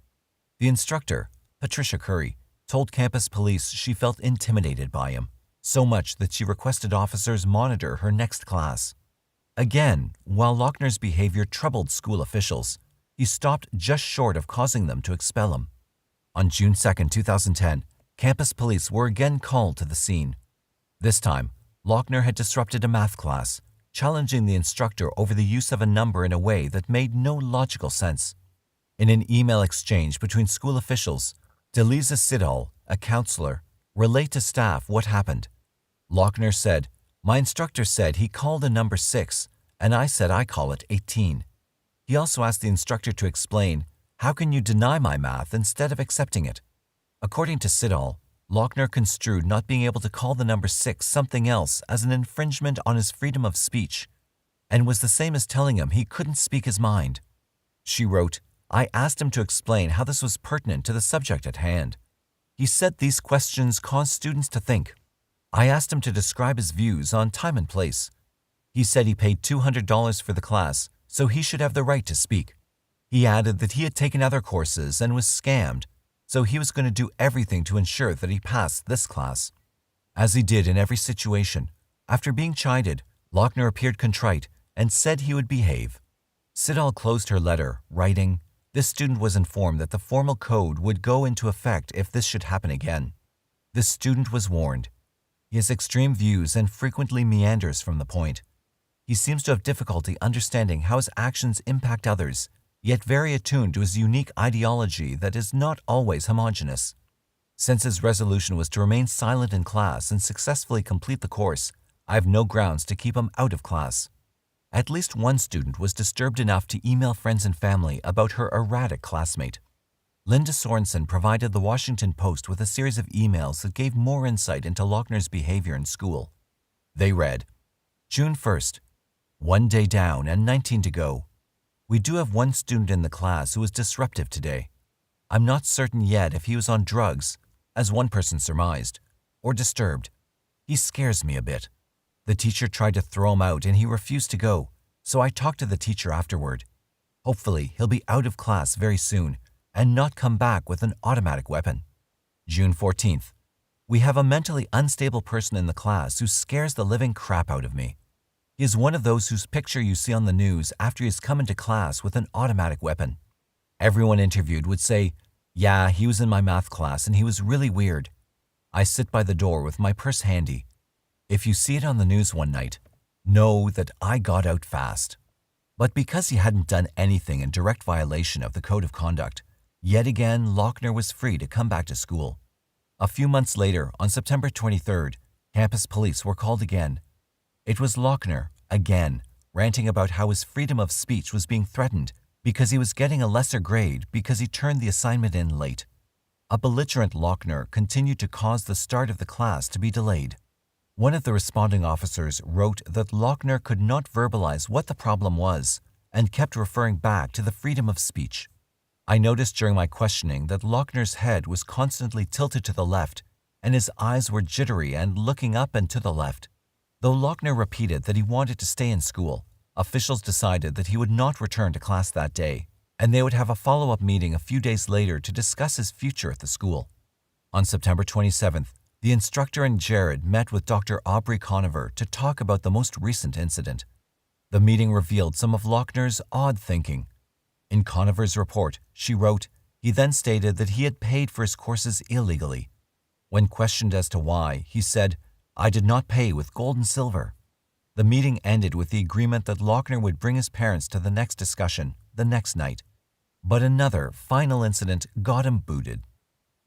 The instructor, Patricia Curry, told campus police she felt intimidated by him, so much that she requested officers monitor her next class. Again, while Loughner's behavior troubled school officials, he stopped just short of causing them to expel him. On June 2, 2010, campus police were again called to the scene. This time, Loughner had disrupted a math class, challenging the instructor over the use of a number in a way that made no logical sense. In an email exchange between school officials, Delisa Siddall, a counselor, relayed to staff what happened. Loughner said, "My instructor said he called a number 6, and I said I call it 18. He also asked the instructor to explain, how can you deny my math instead of accepting it?" According to Siddall, Loughner construed not being able to call the number 6 something else as an infringement on his freedom of speech, and was the same as telling him he couldn't speak his mind. She wrote, "I asked him to explain how this was pertinent to the subject at hand. He said these questions caused students to think. I asked him to describe his views on time and place. He said he paid $200 for the class, so he should have the right to speak. He added that he had taken other courses and was scammed, so he was going to do everything to ensure that he passed this class." As he did in every situation, after being chided, Loughner appeared contrite and said he would behave. Siddall closed her letter, writing, "This student was informed that the formal code would go into effect if this should happen again. This student was warned. He has extreme views and frequently meanders from the point. He seems to have difficulty understanding how his actions impact others, yet very attuned to his unique ideology that is not always homogeneous. Since his resolution was to remain silent in class and successfully complete the course, I have no grounds to keep him out of class." At least one student was disturbed enough to email friends and family about her erratic classmate. Linda Sorensen provided the Washington Post with a series of emails that gave more insight into Loughner's behavior in school. They read, June 1st, 1 day down and 19 to go. We do have one student in the class who was disruptive today. I'm not certain yet if he was on drugs, as one person surmised, or disturbed. He scares me a bit. The teacher tried to throw him out and he refused to go, so I talked to the teacher afterward. Hopefully he'll be out of class very soon and not come back with an automatic weapon. June 14th. We have a mentally unstable person in the class who scares the living crap out of me. He is one of those whose picture you see on the news after he has come into class with an automatic weapon. Everyone interviewed would say, "Yeah, he was in my math class and he was really weird. I sit by the door with my purse handy. If you see it on the news one night, know that I got out fast." But because he hadn't done anything in direct violation of the code of conduct, yet again Loughner was free to come back to school. A few months later, on September 23rd, campus police were called again. It was Loughner, again, ranting about how his freedom of speech was being threatened because he was getting a lesser grade because he turned the assignment in late. A belligerent Loughner continued to cause the start of the class to be delayed. One of the responding officers wrote that Loughner could not verbalize what the problem was and kept referring back to the freedom of speech. I noticed during my questioning that Loughner's head was constantly tilted to the left and his eyes were jittery and looking up and to the left. Though Loughner repeated that he wanted to stay in school, officials decided that he would not return to class that day, and they would have a follow-up meeting a few days later to discuss his future at the school. On September 27th, the instructor and Jared met with Dr. Aubrey Conover to talk about the most recent incident. The meeting revealed some of Loughner's odd thinking. In Conover's report, she wrote, he then stated that he had paid for his courses illegally. When questioned as to why, he said, "I did not pay with gold and silver." The meeting ended with the agreement that Loughner would bring his parents to the next discussion, the next night. But another, final incident got him booted.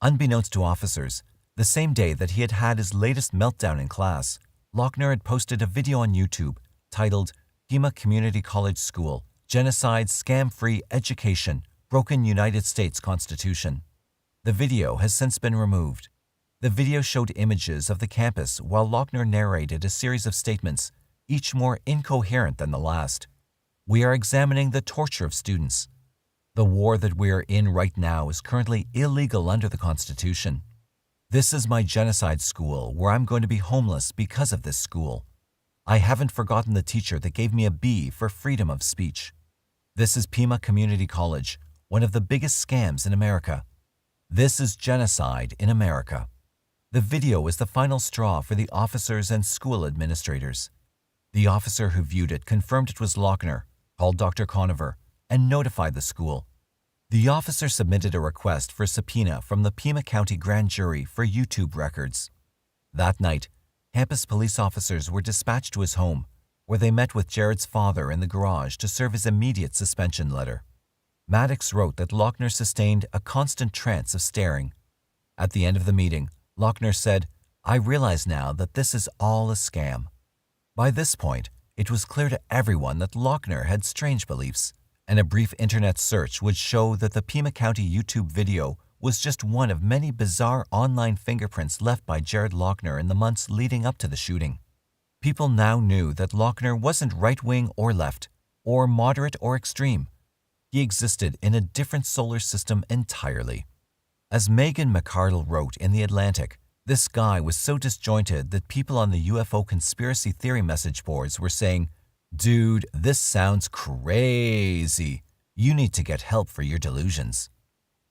Unbeknownst to officers, the same day that he had had his latest meltdown in class, Loughner had posted a video on YouTube titled Pima Community College School, Genocide Scam-Free Education, Broken United States Constitution. The video has since been removed. The video showed images of the campus while Loughner narrated a series of statements, each more incoherent than the last. We are examining the torture of students. The war that we are in right now is currently illegal under the Constitution. This is my genocide school where I'm going to be homeless because of this school. I haven't forgotten the teacher that gave me a B for freedom of speech. This is Pima Community College, one of the biggest scams in America. This is genocide in America. The video was the final straw for the officers and school administrators. The officer who viewed it confirmed it was Loughner, called Dr. Conover, and notified the school. The officer submitted a request for subpoena from the Pima County Grand Jury for YouTube records. That night, campus police officers were dispatched to his home, where they met with Jared's father in the garage to serve his immediate suspension letter. Maddox wrote that Loughner sustained a constant trance of staring. At the end of the meeting, Loughner said, "I realize now that this is all a scam." By this point, it was clear to everyone that Loughner had strange beliefs, and a brief internet search would show that the Pima County YouTube video was just one of many bizarre online fingerprints left by Jared Loughner in the months leading up to the shooting. People now knew that Loughner wasn't right-wing or left, or moderate or extreme. He existed in a different solar system entirely. As Megan McArdle wrote in The Atlantic, this guy was so disjointed that people on the UFO conspiracy theory message boards were saying, "Dude, this sounds crazy. You need to get help for your delusions."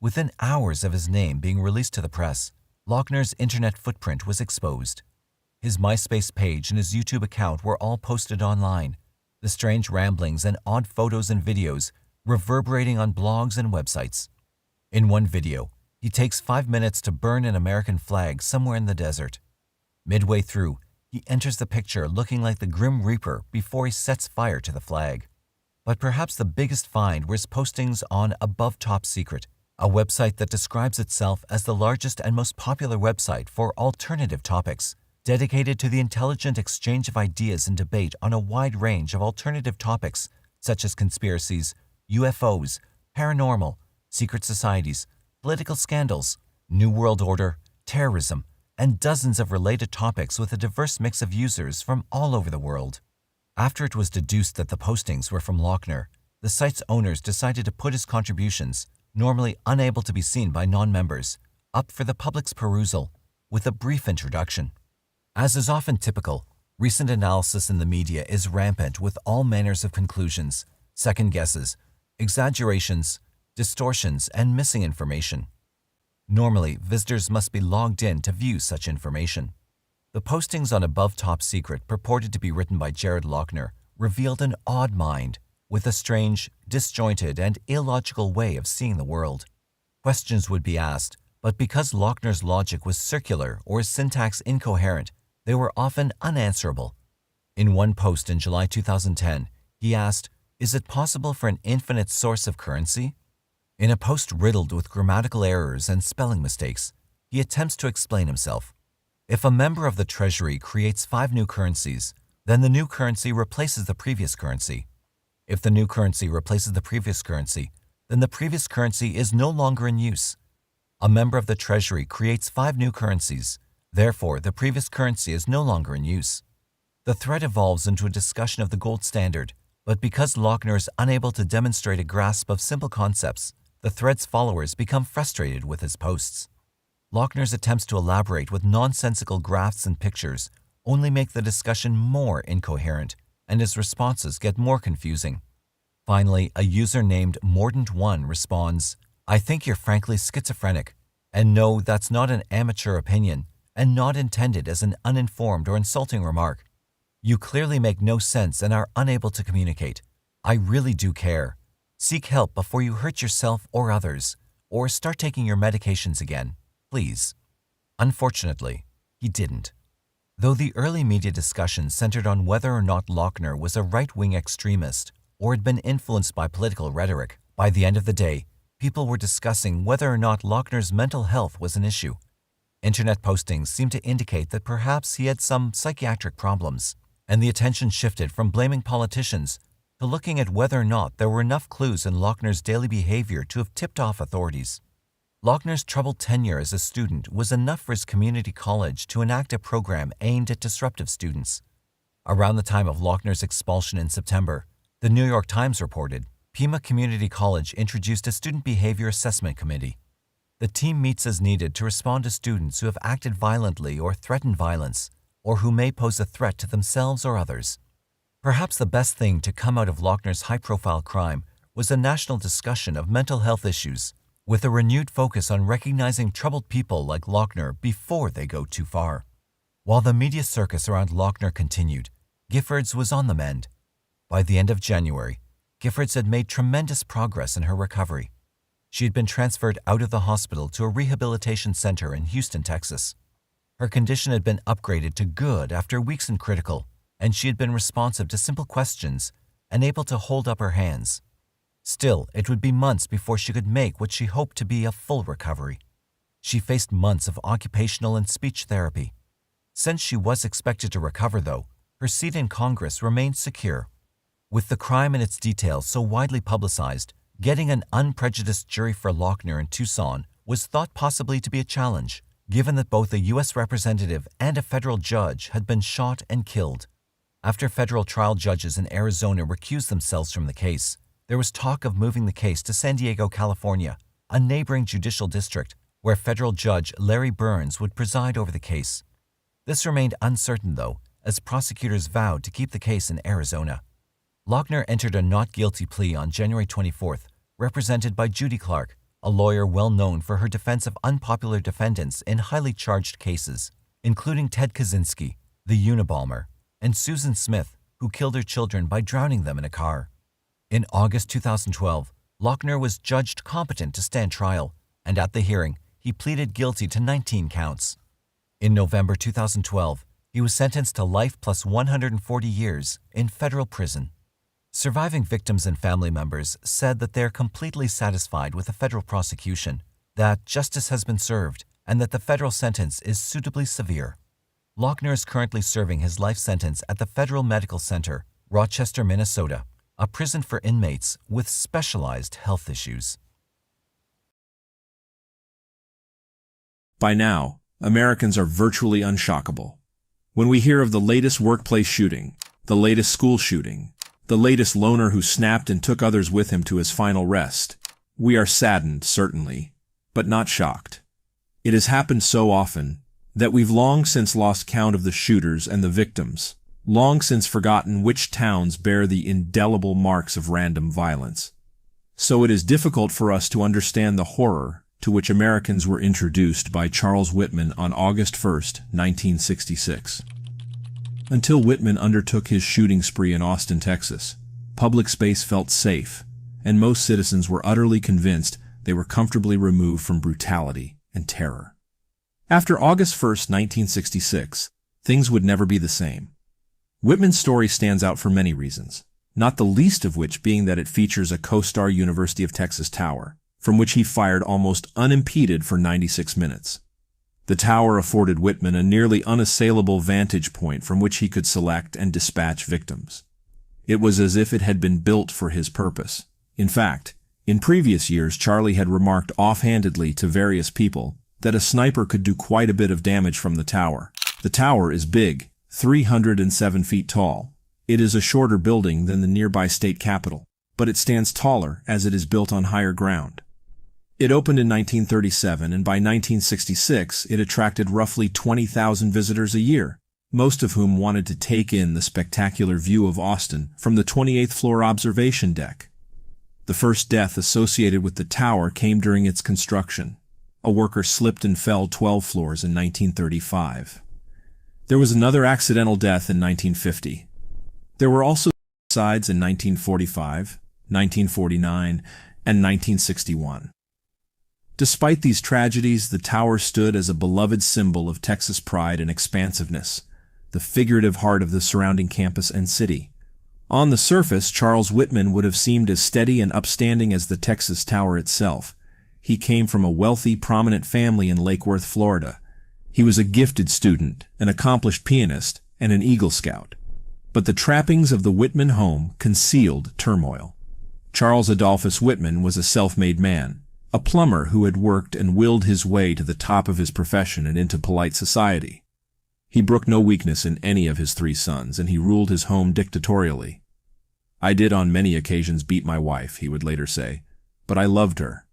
Within hours of his name being released to the press, Loughner's internet footprint was exposed. His MySpace page and his YouTube account were all posted online, the strange ramblings and odd photos and videos reverberating on blogs and websites. In one video, he takes 5 minutes to burn an American flag somewhere in the desert. Midway through, he enters the picture looking like the Grim Reaper before he sets fire to the flag. But perhaps the biggest find were his postings on Above Top Secret, a website that describes itself as the largest and most popular website for alternative topics, dedicated to the intelligent exchange of ideas and debate on a wide range of alternative topics such as conspiracies, UFOs, paranormal, secret societies, political scandals, New World Order, terrorism, and dozens of related topics with a diverse mix of users from all over the world. After it was deduced that the postings were from Loughner, the site's owners decided to put his contributions, normally unable to be seen by non-members, up for the public's perusal, with a brief introduction. As is often typical, recent analysis in the media is rampant with all manners of conclusions, second guesses, exaggerations, distortions, and missing information. Normally, visitors must be logged in to view such information. The postings on Above Top Secret, purported to be written by Jared Loughner, revealed an odd mind with a strange, disjointed, and illogical way of seeing the world. Questions would be asked, but because Loughner's logic was circular or his syntax incoherent, they were often unanswerable. In one post in July 2010, he asked, "Is it possible for an infinite source of currency?" In a post riddled with grammatical errors and spelling mistakes, he attempts to explain himself. If a member of the Treasury creates 5 new currencies, then the new currency replaces the previous currency. If the new currency replaces the previous currency, then the previous currency is no longer in use. A member of the Treasury creates 5 new currencies, therefore the previous currency is no longer in use. The thread evolves into a discussion of the gold standard, but because Loughner is unable to demonstrate a grasp of simple concepts, the thread's followers become frustrated with his posts. Loughner's attempts to elaborate with nonsensical graphs and pictures only make the discussion more incoherent, and his responses get more confusing. Finally, a user named Mordant1 responds, "I think you're frankly schizophrenic, and no, that's not an amateur opinion, and not intended as an uninformed or insulting remark. You clearly make no sense and are unable to communicate. I really do care. Seek help before you hurt yourself or others, or start taking your medications again, please." Unfortunately, he didn't. Though the early media discussion centered on whether or not Loughner was a right-wing extremist or had been influenced by political rhetoric, by the end of the day, people were discussing whether or not Loughner's mental health was an issue. Internet postings seemed to indicate that perhaps he had some psychiatric problems, and the attention shifted from blaming politicians to looking at whether or not there were enough clues in Loughner's daily behavior to have tipped off authorities. Loughner's troubled tenure as a student was enough for his community college to enact a program aimed at disruptive students. Around the time of Loughner's expulsion in September, the New York Times reported, Pima Community College introduced a student behavior assessment committee. The team meets as needed to respond to students who have acted violently or threatened violence, or who may pose a threat to themselves or others. Perhaps the best thing to come out of Loughner's high-profile crime was a national discussion of mental health issues, with a renewed focus on recognizing troubled people like Loughner before they go too far. While the media circus around Loughner continued, Giffords was on the mend. By the end of January, Giffords had made tremendous progress in her recovery. She had been transferred out of the hospital to a rehabilitation center in Houston, Texas. Her condition had been upgraded to good after weeks in critical, and she had been responsive to simple questions and able to hold up her hands. Still, it would be months before she could make what she hoped to be a full recovery. She faced months of occupational and speech therapy. Since she was expected to recover, though, her seat in Congress remained secure. With the crime and its details so widely publicized, getting an unprejudiced jury for Loughner in Tucson was thought possibly to be a challenge, given that both a U.S. representative and a federal judge had been shot and killed. After federal trial judges in Arizona recused themselves from the case, there was talk of moving the case to San Diego, California, a neighboring judicial district where federal judge Larry Burns would preside over the case. This remained uncertain, though, as prosecutors vowed to keep the case in Arizona. Loughner entered a not guilty plea on January 24th, represented by Judy Clark, a lawyer well known for her defense of unpopular defendants in highly charged cases, including Ted Kaczynski, the Unabomber, and Susan Smith, who killed her children by drowning them in a car. In August 2012, Loughner was judged competent to stand trial, and at the hearing, he pleaded guilty to 19 counts. In November 2012, he was sentenced to life plus 140 years in federal prison. Surviving victims and family members said that they are completely satisfied with the federal prosecution, that justice has been served, and that the federal sentence is suitably severe. Loughner is currently serving his life sentence at the Federal Medical Center, Rochester, Minnesota, a prison for inmates with specialized health issues. By now, Americans are virtually unshockable. When we hear of the latest workplace shooting, the latest school shooting, the latest loner who snapped and took others with him to his final rest, we are saddened, certainly, but not shocked. It has happened so often that we've long since lost count of the shooters and the victims, long since forgotten which towns bear the indelible marks of random violence. So it is difficult for us to understand the horror to which Americans were introduced by Charles Whitman on August 1, 1966. Until Whitman undertook his shooting spree in Austin, Texas, public space felt safe, and most citizens were utterly convinced they were comfortably removed from brutality and terror. After August 1, 1966, things would never be the same. Whitman's story stands out for many reasons, not the least of which being that it features a co-star University of Texas tower, from which he fired almost unimpeded for 96 minutes. The tower afforded Whitman a nearly unassailable vantage point from which he could select and dispatch victims. It was as if it had been built for his purpose. In fact, in previous years Charlie had remarked offhandedly to various people that a sniper could do quite a bit of damage from the tower. The tower is big, 307 feet tall. It is a shorter building than the nearby state capitol, but it stands taller as it is built on higher ground. It opened in 1937, and by 1966 it attracted roughly 20,000 visitors a year, most of whom wanted to take in the spectacular view of Austin from the 28th floor observation deck. The first death associated with the tower came during its construction. A worker slipped and fell 12 floors in 1935. There was another accidental death in 1950. There were also suicides in 1945, 1949, and 1961. Despite these tragedies, the tower stood as a beloved symbol of Texas pride and expansiveness, the figurative heart of the surrounding campus and city. On the surface, Charles Whitman would have seemed as steady and upstanding as the Texas Tower itself. He came from a wealthy, prominent family in Lake Worth, Florida. He was a gifted student, an accomplished pianist, and an Eagle Scout. But the trappings of the Whitman home concealed turmoil. Charles Adolphus Whitman was a self-made man, a plumber who had worked and willed his way to the top of his profession and into polite society. He brooked no weakness in any of his 3 sons, and he ruled his home dictatorially. "I did on many occasions beat my wife," he would later say, "but I loved her.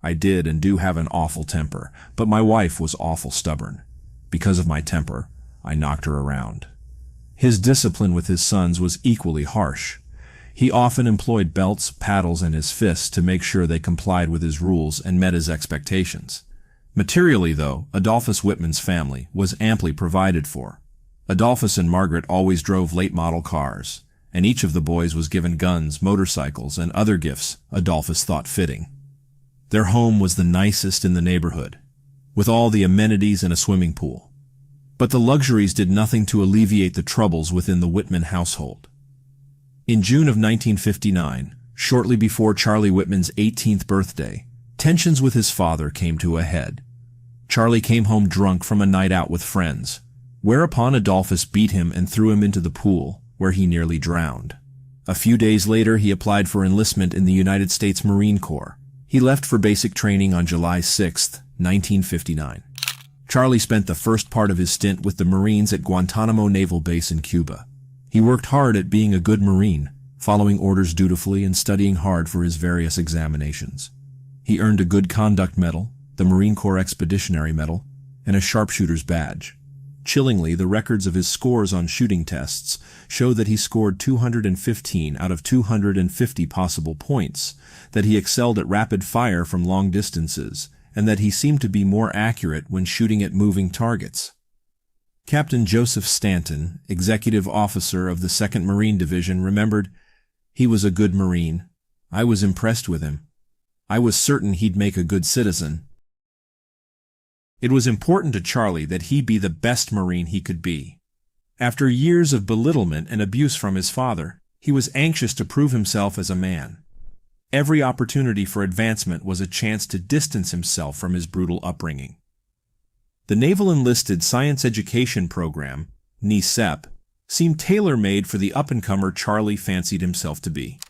I did and do have an awful temper, but my wife was awful stubborn. Because of my temper, I knocked her around." His discipline with his sons was equally harsh. He often employed belts, paddles, and his fists to make sure they complied with his rules and met his expectations. Materially, though, Adolphus Whitman's family was amply provided for. Adolphus and Margaret always drove late-model cars, and each of the boys was given guns, motorcycles, and other gifts Adolphus thought fitting. Their home was the nicest in the neighborhood, with all the amenities and a swimming pool. But the luxuries did nothing to alleviate the troubles within the Whitman household. In June of 1959, shortly before Charlie Whitman's 18th birthday, tensions with his father came to a head. Charlie came home drunk from a night out with friends, whereupon Adolphus beat him and threw him into the pool, where he nearly drowned. A few days later, he applied for enlistment in the United States Marine Corps. He left for basic training on July 6, 1959. Charlie spent the first part of his stint with the Marines at Guantanamo Naval Base in Cuba. He worked hard at being a good Marine, following orders dutifully and studying hard for his various examinations. He earned a Good Conduct Medal, the Marine Corps Expeditionary Medal, and a Sharpshooter's Badge. Chillingly, the records of his scores on shooting tests show that he scored 215 out of 250 possible points, that he excelled at rapid fire from long distances, and that he seemed to be more accurate when shooting at moving targets. Captain Joseph Stanton, executive officer of the 2nd Marine Division, remembered, "He was a good Marine. I was impressed with him. I was certain he'd make a good citizen." It was important to Charlie that he be the best Marine he could be. After years of belittlement and abuse from his father, he was anxious to prove himself as a man. Every opportunity for advancement was a chance to distance himself from his brutal upbringing. The Naval Enlisted Science Education Program, NESEP, seemed tailor-made for the up-and-comer Charlie fancied himself to be.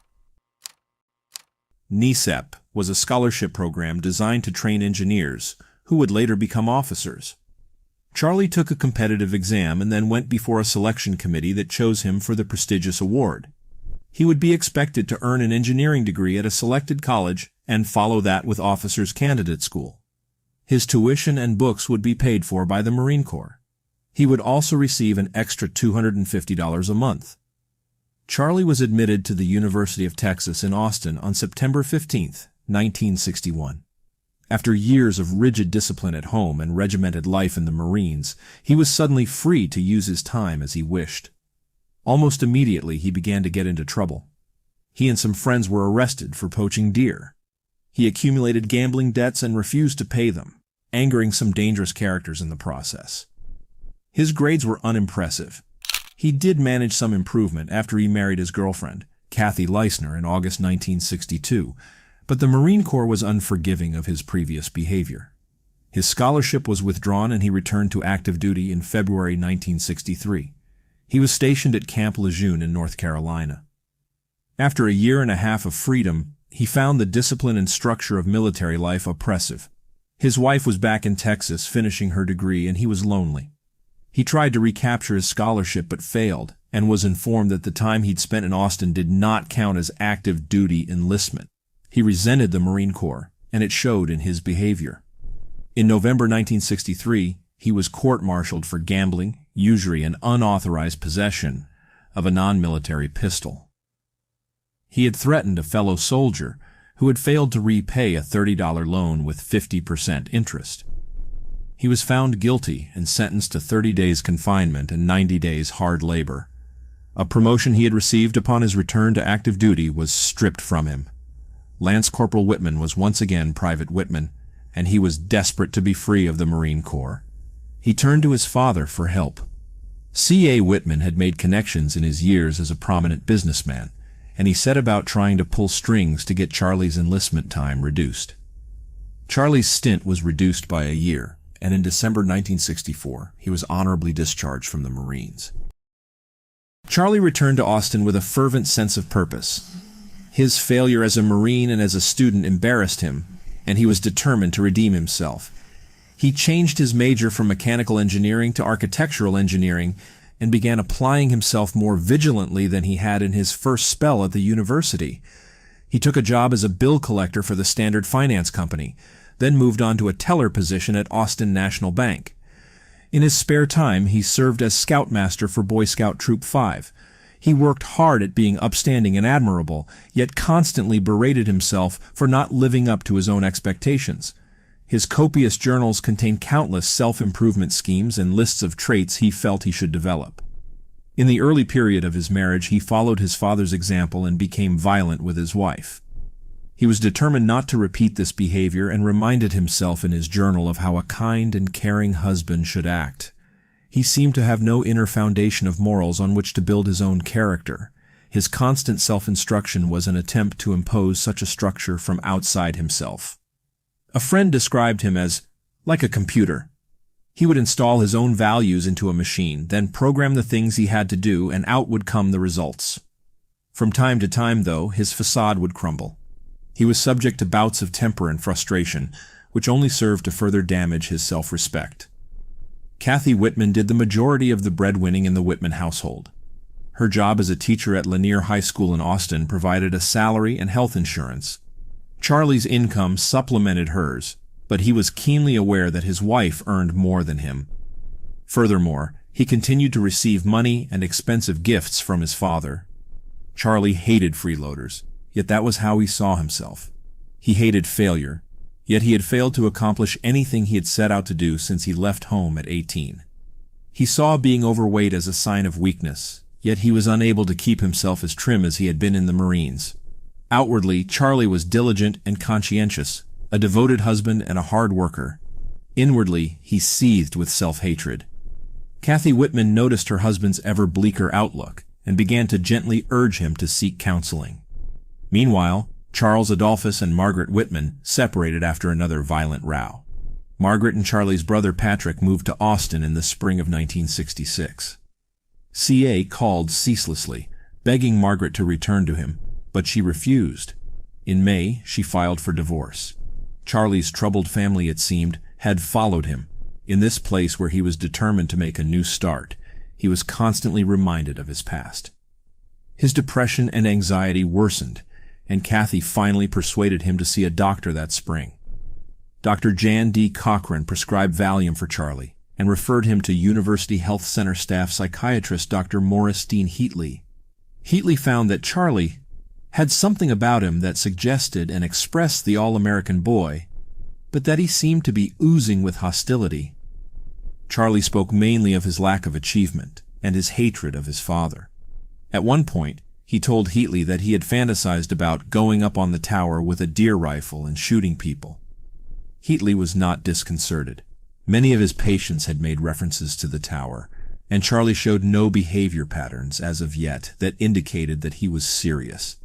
NESEP was a scholarship program designed to train engineers, who would later become officers. Charlie took a competitive exam and then went before a selection committee that chose him for the prestigious award. He would be expected to earn an engineering degree at a selected college and follow that with officers' candidate school. His tuition and books would be paid for by the Marine Corps. He would also receive an extra $250 a month. Charlie was admitted to the University of Texas in Austin on September 15, 1961. After years of rigid discipline at home and regimented life in the Marines, he was suddenly free to use his time as he wished. Almost immediately, he began to get into trouble. He and some friends were arrested for poaching deer. He accumulated gambling debts and refused to pay them, angering some dangerous characters in the process. His grades were unimpressive. He did manage some improvement after he married his girlfriend, Kathy Loughner, in August 1962, but the Marine Corps was unforgiving of his previous behavior. His scholarship was withdrawn and he returned to active duty in February 1963. He was stationed at Camp Lejeune in North Carolina. After a year and a half of freedom, he found the discipline and structure of military life oppressive. His wife was back in Texas finishing her degree and he was lonely. He tried to recapture his scholarship but failed and was informed that the time he'd spent in Austin did not count as active duty enlistment. He resented the Marine Corps, and it showed in his behavior. In November 1963, he was court-martialed for gambling, usury, and unauthorized possession of a non-military pistol. He had threatened a fellow soldier who had failed to repay a $30 loan with 50% interest. He was found guilty and sentenced to 30 days confinement and 90 days hard labor. A promotion he had received upon his return to active duty was stripped from him. Lance Corporal Whitman was once again Private Whitman, and he was desperate to be free of the Marine Corps. He turned to his father for help. C.A. Whitman had made connections in his years as a prominent businessman, and he set about trying to pull strings to get Charlie's enlistment time reduced. Charlie's stint was reduced by a year, and in December 1964, he was honorably discharged from the Marines. Charlie returned to Austin with a fervent sense of purpose. His failure as a Marine and as a student embarrassed him, and he was determined to redeem himself. He changed his major from mechanical engineering to architectural engineering and began applying himself more vigilantly than he had in his first spell at the university. He took a job as a bill collector for the Standard Finance Company, then moved on to a teller position at Austin National Bank. In his spare time, he served as scoutmaster for Boy Scout Troop 5. He worked hard at being upstanding and admirable, yet constantly berated himself for not living up to his own expectations. His copious journals contain countless self-improvement schemes and lists of traits he felt he should develop. In the early period of his marriage, he followed his father's example and became violent with his wife. He was determined not to repeat this behavior and reminded himself in his journal of how a kind and caring husband should act. He seemed to have no inner foundation of morals on which to build his own character. His constant self-instruction was an attempt to impose such a structure from outside himself. A friend described him as like a computer. He would install his own values into a machine, then program the things he had to do, and out would come the results. From time to time, though, his facade would crumble. He was subject to bouts of temper and frustration, which only served to further damage his self-respect. Kathy Whitman did the majority of the breadwinning in the Whitman household. Her job as a teacher at Lanier High School in Austin provided a salary and health insurance. Charlie's income supplemented hers, but he was keenly aware that his wife earned more than him. Furthermore, he continued to receive money and expensive gifts from his father. Charlie hated freeloaders, yet that was how he saw himself. He hated failure, yet he had failed to accomplish anything he had set out to do since he left home at 18. He saw being overweight as a sign of weakness, yet he was unable to keep himself as trim as he had been in the Marines. Outwardly, Charlie was diligent and conscientious, a devoted husband and a hard worker. Inwardly, he seethed with self-hatred. Kathy Whitman noticed her husband's ever bleaker outlook and began to gently urge him to seek counseling. Meanwhile, Charles Adolphus and Margaret Whitman separated after another violent row. Margaret and Charlie's brother Patrick moved to Austin in the spring of 1966. C.A. called ceaselessly, begging Margaret to return to him, but she refused. In May, she filed for divorce. Charlie's troubled family, it seemed, had followed him. In this place where he was determined to make a new start, he was constantly reminded of his past. His depression and anxiety worsened, and Kathy finally persuaded him to see a doctor that spring. Dr. Jan D. Cochran prescribed Valium for Charlie and referred him to University Health Center staff psychiatrist Dr. Morris Dean Heatley. Heatley found that Charlie had something about him that suggested and expressed the all-American boy, but that he seemed to be oozing with hostility. Charlie spoke mainly of his lack of achievement and his hatred of his father. At one point, he told Heatley that he had fantasized about going up on the tower with a deer rifle and shooting people. Heatley was not disconcerted. Many of his patients had made references to the tower, and Charlie showed no behavior patterns as of yet that indicated that he was serious.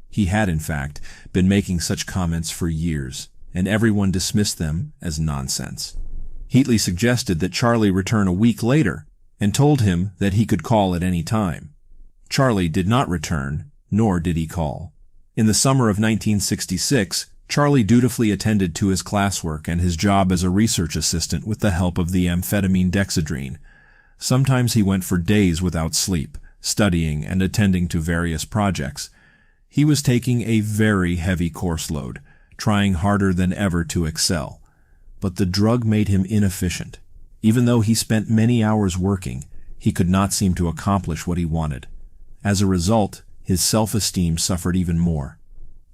He had, in fact, been making such comments for years, and everyone dismissed them as nonsense. Heatley suggested that Charlie return a week later and told him that he could call at any time. Charlie did not return, nor did he call. In the summer of 1966, Charlie dutifully attended to his classwork and his job as a research assistant with the help of the amphetamine dexedrine. Sometimes he went for days without sleep, studying and attending to various projects. He was taking a very heavy course load, trying harder than ever to excel. But the drug made him inefficient. Even though he spent many hours working, he could not seem to accomplish what he wanted. As a result, his self-esteem suffered even more.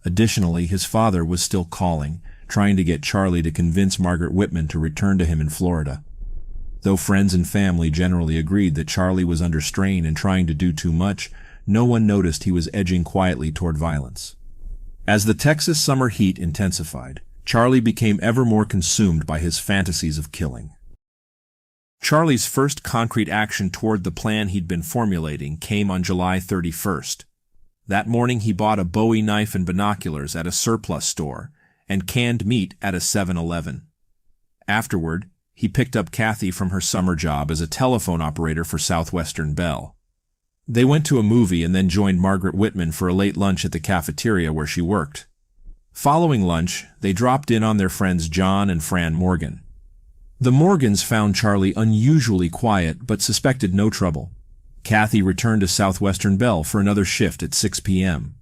Additionally, his father was still calling, trying to get Charlie to convince Margaret Whitman to return to him in Florida. Though friends and family generally agreed that Charlie was under strain and trying to do too much, no one noticed he was edging quietly toward violence. As the Texas summer heat intensified, Charlie became ever more consumed by his fantasies of killing. Charlie's first concrete action toward the plan he'd been formulating came on July 31st. That morning he bought a Bowie knife and binoculars at a surplus store and canned meat at a 7-Eleven. Afterward, he picked up Kathy from her summer job as a telephone operator for Southwestern Bell. They went to a movie and then joined Margaret Whitman for a late lunch at the cafeteria where she worked. Following lunch, they dropped in on their friends John and Fran Morgan. The Morgans found Charlie unusually quiet but suspected no trouble. Kathy returned to Southwestern Bell for another shift at 6 p.m.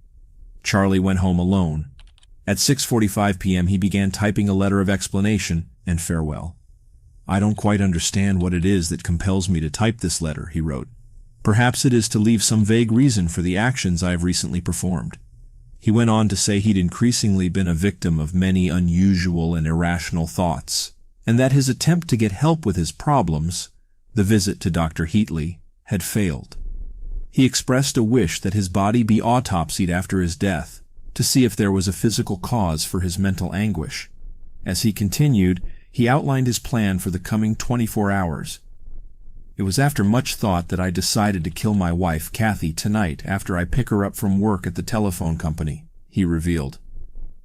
Charlie went home alone. At 6:45 p.m. he began typing a letter of explanation and farewell. "I don't quite understand what it is that compels me to type this letter," he wrote. "Perhaps it is to leave some vague reason for the actions I have recently performed." He went on to say he'd increasingly been a victim of many unusual and irrational thoughts, and that his attempt to get help with his problems, the visit to Dr. Heatley, had failed. He expressed a wish that his body be autopsied after his death to see if there was a physical cause for his mental anguish. As he continued, he outlined his plan for the coming 24 hours. "It was after much thought that I decided to kill my wife, Kathy, tonight after I pick her up from work at the telephone company," he revealed.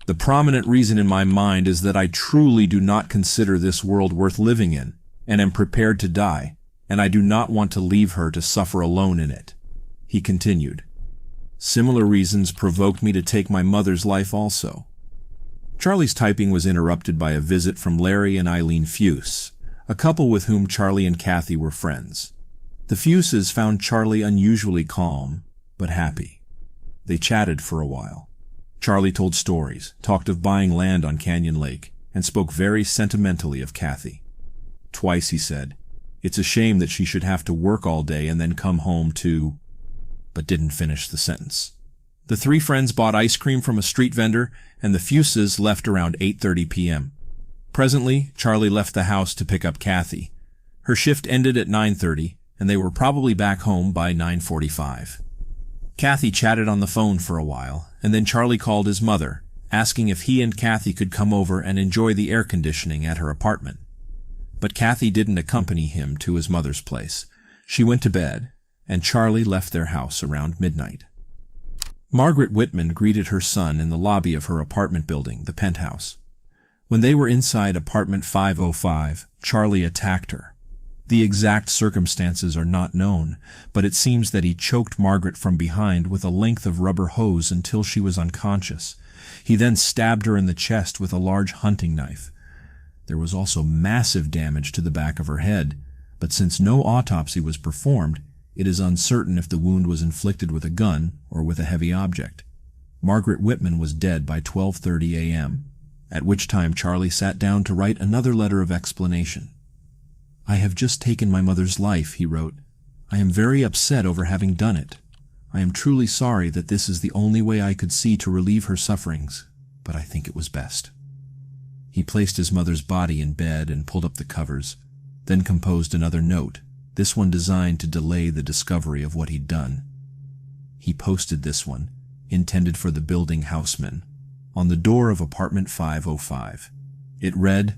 "The prominent reason in my mind is that I truly do not consider this world worth living in, and am prepared to die, and I do not want to leave her to suffer alone in it." He continued, "Similar reasons provoked me to take my mother's life also." Charlie's typing was interrupted by a visit from Larry and Eileen Fuse, a couple with whom Charlie and Kathy were friends. The Fuses found Charlie unusually calm, but happy. They chatted for a while. Charlie told stories, talked of buying land on Canyon Lake, and spoke very sentimentally of Kathy. Twice he said, "It's a shame that she should have to work all day and then come home to," but didn't finish the sentence. The three friends bought ice cream from a street vendor, and the Fuses left around 8:30 p.m. Presently, Charlie left the house to pick up Kathy. Her shift ended at 9:30, and they were probably back home by 9:45. Kathy chatted on the phone for a while, and then Charlie called his mother, asking if he and Kathy could come over and enjoy the air conditioning at her apartment. But Kathy didn't accompany him to his mother's place. She went to bed, and Charlie left their house around midnight. Margaret Whitman greeted her son in the lobby of her apartment building, the Penthouse. When they were inside apartment 505, Charlie attacked her. The exact circumstances are not known, but it seems that he choked Margaret from behind with a length of rubber hose until she was unconscious. He then stabbed her in the chest with a large hunting knife. There was also massive damage to the back of her head, but since no autopsy was performed, it is uncertain if the wound was inflicted with a gun or with a heavy object. Margaret Whitman was dead by 12:30 a.m., at which time Charlie sat down to write another letter of explanation. "I have just taken my mother's life," he wrote. "I am very upset over having done it. I am truly sorry that this is the only way I could see to relieve her sufferings, but I think it was best." He placed his mother's body in bed and pulled up the covers, then composed another note, this one designed to delay the discovery of what he'd done. He posted this one, intended for the building houseman, on the door of apartment 505. It read,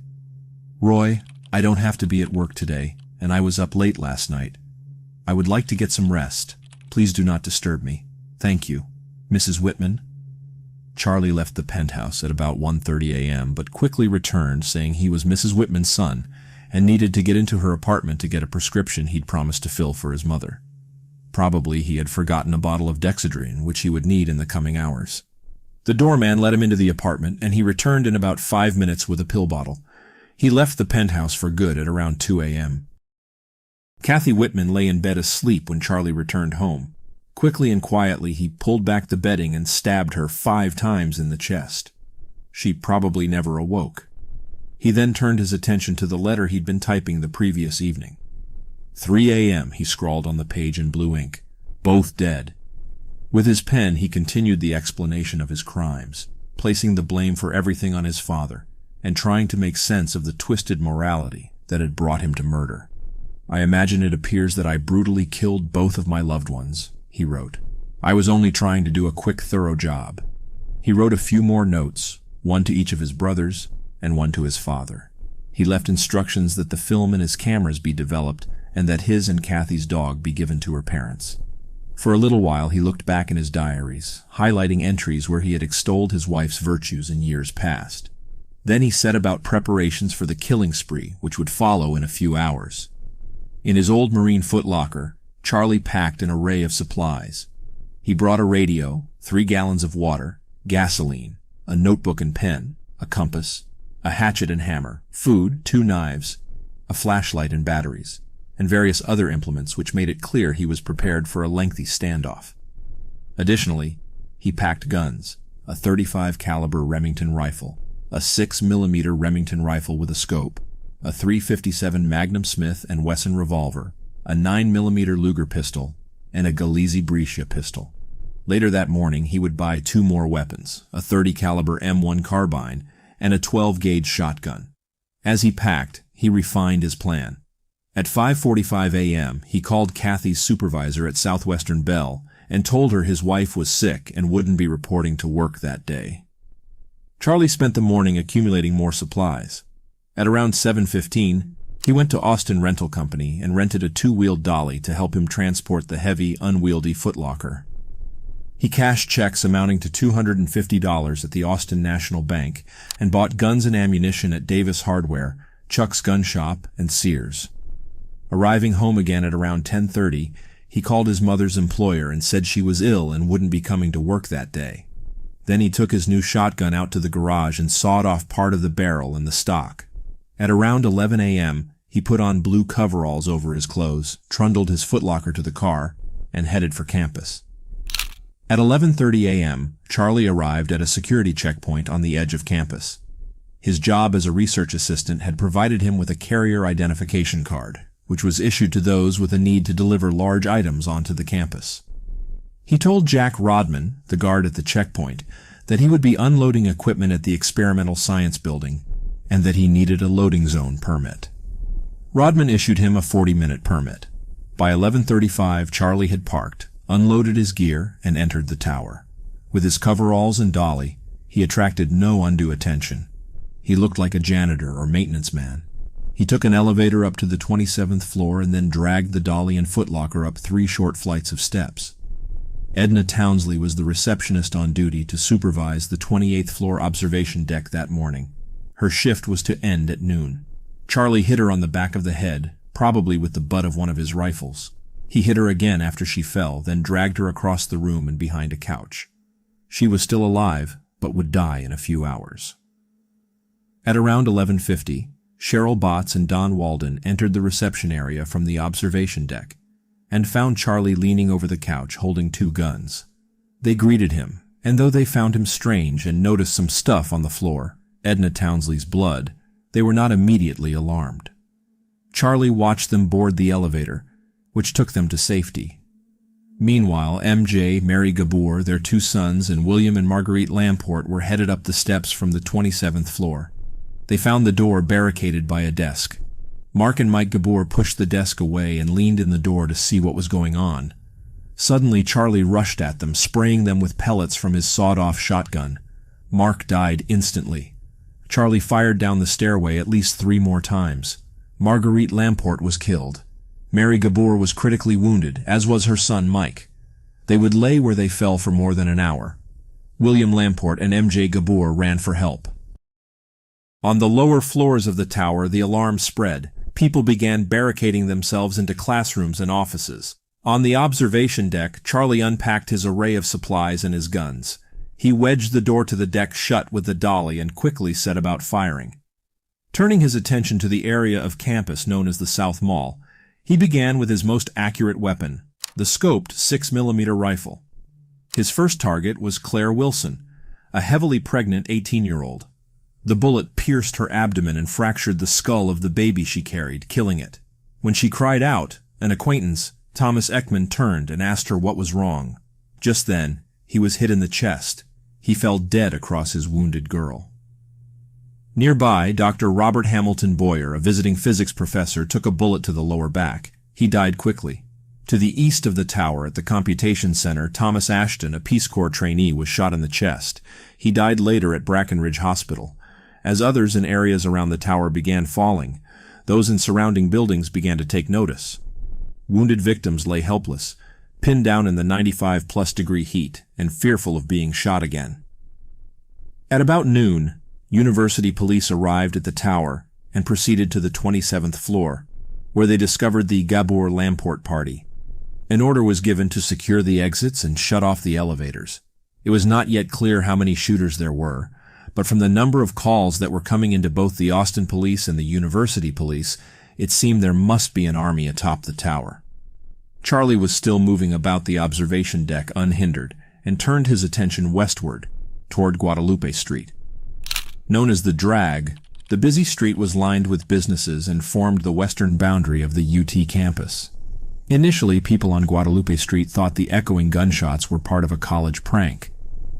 "Roy, I don't have to be at work today, and I was up late last night. I would like to get some rest. Please do not disturb me. Thank you. Mrs. Whitman." Charlie left the penthouse at about 1:30 a.m., but quickly returned saying he was Mrs. Whitman's son and needed to get into her apartment to get a prescription he'd promised to fill for his mother. Probably he had forgotten a bottle of Dexedrine, which he would need in the coming hours. The doorman let him into the apartment, and he returned in about 5 minutes with a pill bottle. He left the penthouse for good at around 2 a.m. Kathy Whitman lay in bed asleep when Charlie returned home. Quickly and quietly, he pulled back the bedding and stabbed her 5 times in the chest. She probably never awoke. He then turned his attention to the letter he'd been typing the previous evening. 3 a.m., he scrawled on the page in blue ink. Both dead. With his pen, he continued the explanation of his crimes, placing the blame for everything on his father, and trying to make sense of the twisted morality that had brought him to murder. "I imagine it appears that I brutally killed both of my loved ones," he wrote. "I was only trying to do a quick, thorough job." He wrote a few more notes, one to each of his brothers and one to his father. He left instructions that the film in his cameras be developed and that his and Kathy's dog be given to her parents. For a little while he looked back in his diaries, highlighting entries where he had extolled his wife's virtues in years past. Then he set about preparations for the killing spree, which would follow in a few hours. In his old Marine footlocker, Charlie packed an array of supplies. He brought a radio, 3 gallons of water, gasoline, a notebook and pen, a compass, a hatchet and hammer, food, 2 knives, a flashlight and batteries, and various other implements which made it clear he was prepared for a lengthy standoff. Additionally, he packed guns, a .35 caliber Remington rifle, a 6mm Remington rifle with a scope, a .357 Magnum Smith & Wesson revolver, a 9mm Luger pistol, and a Galeazzi Brescia pistol. Later that morning, he would buy 2 more weapons, a .30 caliber M1 carbine and a 12-gauge shotgun. As he packed, he refined his plan. At 5:45 a.m., he called Kathy's supervisor at Southwestern Bell and told her his wife was sick and wouldn't be reporting to work that day. Charlie spent the morning accumulating more supplies. At around 7:15, he went to Austin Rental Company and rented a 2-wheeled dolly to help him transport the heavy, unwieldy footlocker. He cashed checks amounting to $250 at the Austin National Bank and bought guns and ammunition at Davis Hardware, Chuck's Gun Shop, and Sears. Arriving home again at around 10:30, he called his mother's employer and said she was ill and wouldn't be coming to work that day. Then he took his new shotgun out to the garage and sawed off part of the barrel and the stock. At around 11 a.m., he put on blue coveralls over his clothes, trundled his footlocker to the car, and headed for campus. At 11:30 a.m., Charlie arrived at a security checkpoint on the edge of campus. His job as a research assistant had provided him with a carrier identification card, which was issued to those with a need to deliver large items onto the campus. He told Jack Rodman, the guard at the checkpoint, that he would be unloading equipment at the Experimental Science Building, and that he needed a loading zone permit. Rodman issued him a 40-minute permit. By 11:35, Charlie had parked, unloaded his gear, and entered the tower. With his coveralls and dolly, he attracted no undue attention. He looked like a janitor or maintenance man. He took an elevator up to the 27th floor and then dragged the dolly and footlocker up 3 short flights of steps. Edna Townsley was the receptionist on duty to supervise the 28th floor observation deck that morning. Her shift was to end at noon. Charlie hit her on the back of the head, probably with the butt of one of his rifles. He hit her again after she fell, then dragged her across the room and behind a couch. She was still alive, but would die in a few hours. At around 11:50, Cheryl Botts and Don Walden entered the reception area from the observation deck and found Charlie leaning over the couch holding 2 guns. They greeted him, and though they found him strange and noticed some stuff on the floor, Edna Townsley's blood, they were not immediately alarmed. Charlie watched them board the elevator, which took them to safety. Meanwhile, MJ, Mary Gabor, their 2 sons, and William and Marguerite Lamport were headed up the steps from the 27th floor. They found the door barricaded by a desk. Mark and Mike Gabor pushed the desk away and leaned in the door to see what was going on. Suddenly, Charlie rushed at them, spraying them with pellets from his sawed-off shotgun. Mark died instantly. Charlie fired down the stairway at least 3 more times. Marguerite Lamport was killed. Mary Gabor was critically wounded, as was her son Mike. They would lay where they fell for more than an hour. William Lamport and M.J. Gabor ran for help. On the lower floors of the tower, the alarm spread. People began barricading themselves into classrooms and offices. On the observation deck, Charlie unpacked his array of supplies and his guns. He wedged the door to the deck shut with the dolly and quickly set about firing. Turning his attention to the area of campus known as the South Mall, he began with his most accurate weapon, the scoped 6mm rifle. His first target was Claire Wilson, a heavily pregnant 18-year-old. The bullet pierced her abdomen and fractured the skull of the baby she carried, killing it. When she cried out, an acquaintance, Thomas Ekman, turned and asked her what was wrong. Just then, he was hit in the chest. He fell dead across his wounded girl. Nearby, Dr. Robert Hamilton Boyer, a visiting physics professor, took a bullet to the lower back. He died quickly. To the east of the tower at the Computation Center, Thomas Ashton, a Peace Corps trainee, was shot in the chest. He died later at Brackenridge Hospital. As others in areas around the tower began falling, those in surrounding buildings began to take notice. Wounded victims lay helpless, pinned down in the 95+ degree heat and fearful of being shot again. At about noon, University police arrived at the tower and proceeded to the 27th floor, where they discovered the Gabor Lamport party. An order was given to secure the exits and shut off the elevators. It was not yet clear how many shooters there were, but from the number of calls that were coming into both the Austin police and the University police, it seemed there must be an army atop the tower. Charlie was still moving about the observation deck unhindered and turned his attention westward, toward Guadalupe Street. Known as the Drag, the busy street was lined with businesses and formed the western boundary of the UT campus. Initially, people on Guadalupe Street thought the echoing gunshots were part of a college prank.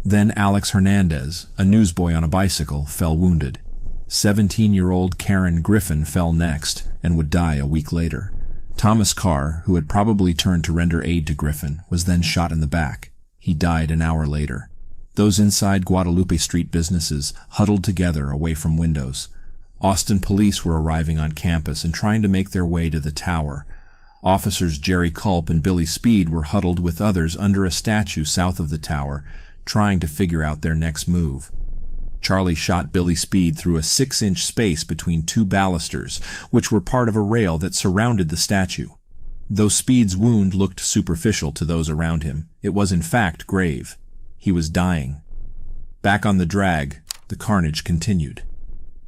Then Alex Hernandez, a newsboy on a bicycle, fell wounded. 17-year-old Karen Griffin fell next and would die a week later. Thomas Carr, who had probably turned to render aid to Griffin, was then shot in the back. He died an hour later. Those inside Guadalupe Street businesses huddled together away from windows. Austin police were arriving on campus and trying to make their way to the tower. Officers Jerry Culp and Billy Speed were huddled with others under a statue south of the tower, trying to figure out their next move. Charlie shot Billy Speed through a 6-inch space between 2 balusters, which were part of a rail that surrounded the statue. Though Speed's wound looked superficial to those around him, it was in fact grave. He was dying. Back on the Drag, the carnage continued.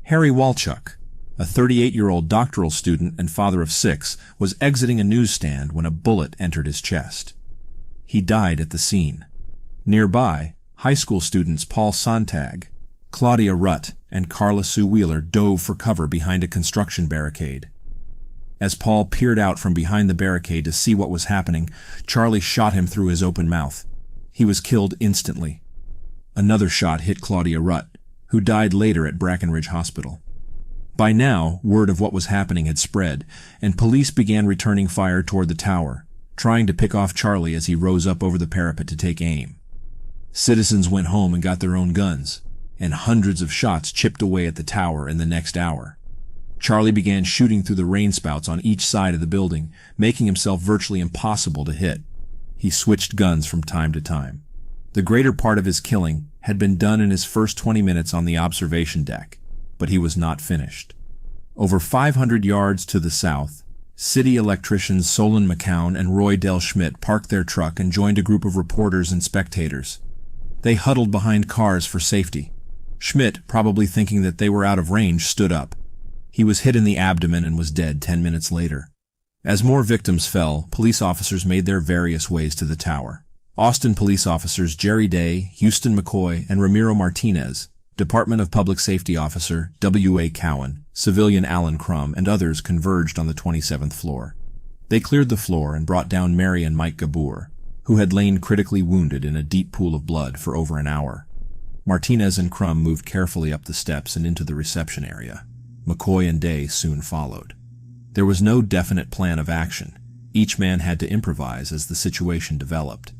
Harry Walchuk, a 38-year-old doctoral student and father of 6, was exiting a newsstand when a bullet entered his chest. He died at the scene. Nearby, high school students Paul Sontag, Claudia Rutt, and Carla Sue Wheeler dove for cover behind a construction barricade. As Paul peered out from behind the barricade to see what was happening, Charlie shot him through his open mouth. He was killed instantly. Another shot hit Claudia Rutt, who died later at Brackenridge Hospital. By now, word of what was happening had spread, and police began returning fire toward the tower, trying to pick off Charlie as he rose up over the parapet to take aim. Citizens went home and got their own guns, and hundreds of shots chipped away at the tower in the next hour. Charlie began shooting through the rainspouts on each side of the building, making himself virtually impossible to hit. He switched guns from time to time. The greater part of his killing had been done in his first 20 minutes on the observation deck, but he was not finished. Over 500 yards to the south, city electricians Solon McCown and Roy Del Schmidt parked their truck and joined a group of reporters and spectators. They huddled behind cars for safety. Schmidt, probably thinking that they were out of range, stood up. He was hit in the abdomen and was dead 10 minutes later. As more victims fell, police officers made their various ways to the tower. Austin police officers Jerry Day, Houston McCoy, and Ramiro Martinez, Department of Public Safety Officer W.A. Cowan, civilian Alan Crum, and others converged on the 27th floor. They cleared the floor and brought down Mary and Mike Gabor, who had lain critically wounded in a deep pool of blood for over an hour. Martinez and Crum moved carefully up the steps and into the reception area. McCoy and Day soon followed. There was no definite plan of action. Each man had to improvise as the situation developed.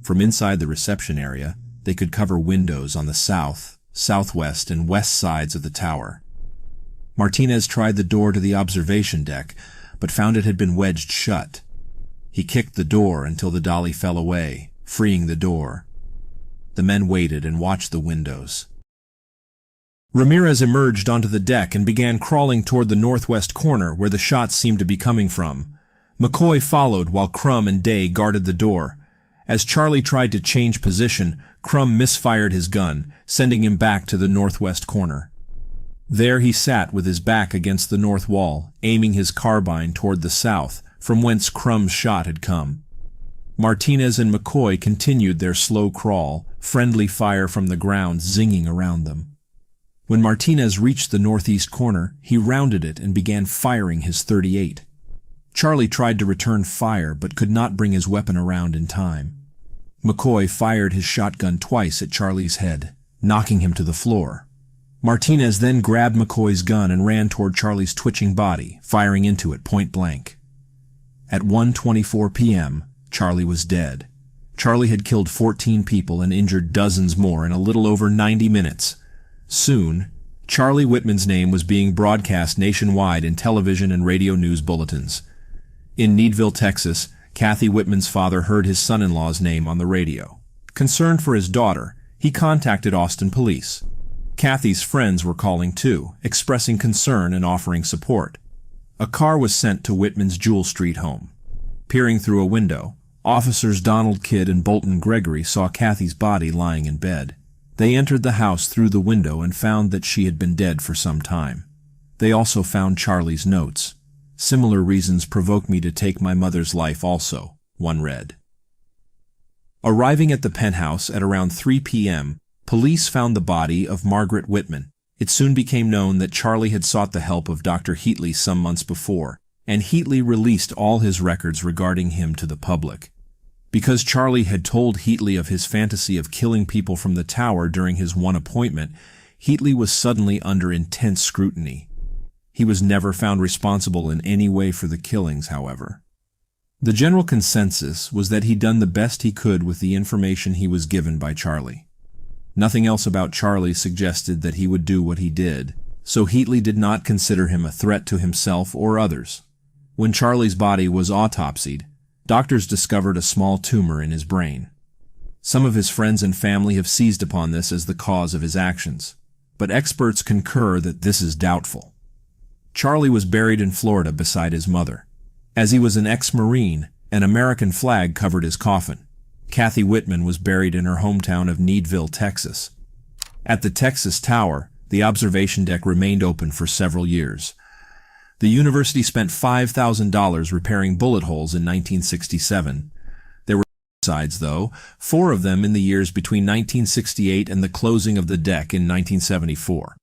From inside the reception area, they could cover windows on the south, southwest, and west sides of the tower. Martinez tried the door to the observation deck, but found it had been wedged shut. He kicked the door until the dolly fell away, freeing the door. The men waited and watched the windows. Ramirez emerged onto the deck and began crawling toward the northwest corner where the shots seemed to be coming from. McCoy followed while Crum and Day guarded the door. As Charlie tried to change position, Crum misfired his gun, sending him back to the northwest corner. There he sat with his back against the north wall, aiming his carbine toward the south, from whence Crum's shot had come. Martinez and McCoy continued their slow crawl, friendly fire from the ground zinging around them. When Martinez reached the northeast corner, he rounded it and began firing his .38. Charlie tried to return fire but could not bring his weapon around in time. McCoy fired his shotgun twice at Charlie's head, knocking him to the floor. Martinez then grabbed McCoy's gun and ran toward Charlie's twitching body, firing into it point blank. At 1:24 p.m., Charlie was dead. Charlie had killed 14 people and injured dozens more in a little over 90 minutes. Soon, Charlie Whitman's name was being broadcast nationwide in television and radio news bulletins. In Needville, Texas, Kathy Whitman's father heard his son-in-law's name on the radio. Concerned for his daughter, he contacted Austin police. Kathy's friends were calling too, expressing concern and offering support. A car was sent to Whitman's Jewel Street home. Peering through a window, officers Donald Kidd and Bolton Gregory saw Kathy's body lying in bed. They entered the house through the window and found that she had been dead for some time. They also found Charlie's notes. "Similar reasons provoke me to take my mother's life also," one read. Arriving at the penthouse at around 3 p.m., police found the body of Margaret Whitman. It soon became known that Charlie had sought the help of Dr. Heatley some months before, and Heatley released all his records regarding him to the public. Because Charlie had told Heatley of his fantasy of killing people from the tower during his one appointment, Heatley was suddenly under intense scrutiny. He was never found responsible in any way for the killings, however. The general consensus was that he'd done the best he could with the information he was given by Charlie. Nothing else about Charlie suggested that he would do what he did, so Heatley did not consider him a threat to himself or others. When Charlie's body was autopsied, doctors discovered a small tumor in his brain. Some of his friends and family have seized upon this as the cause of his actions, but experts concur that this is doubtful. Charlie was buried in Florida beside his mother. As he was an ex-Marine, an American flag covered his coffin. Kathy Whitman was buried in her hometown of Needville, Texas. At the Texas Tower, the observation deck remained open for several years. The university spent $5,000 repairing bullet holes in 1967. There were sides, though, 4 of them in the years between 1968 and the closing of the deck in 1974.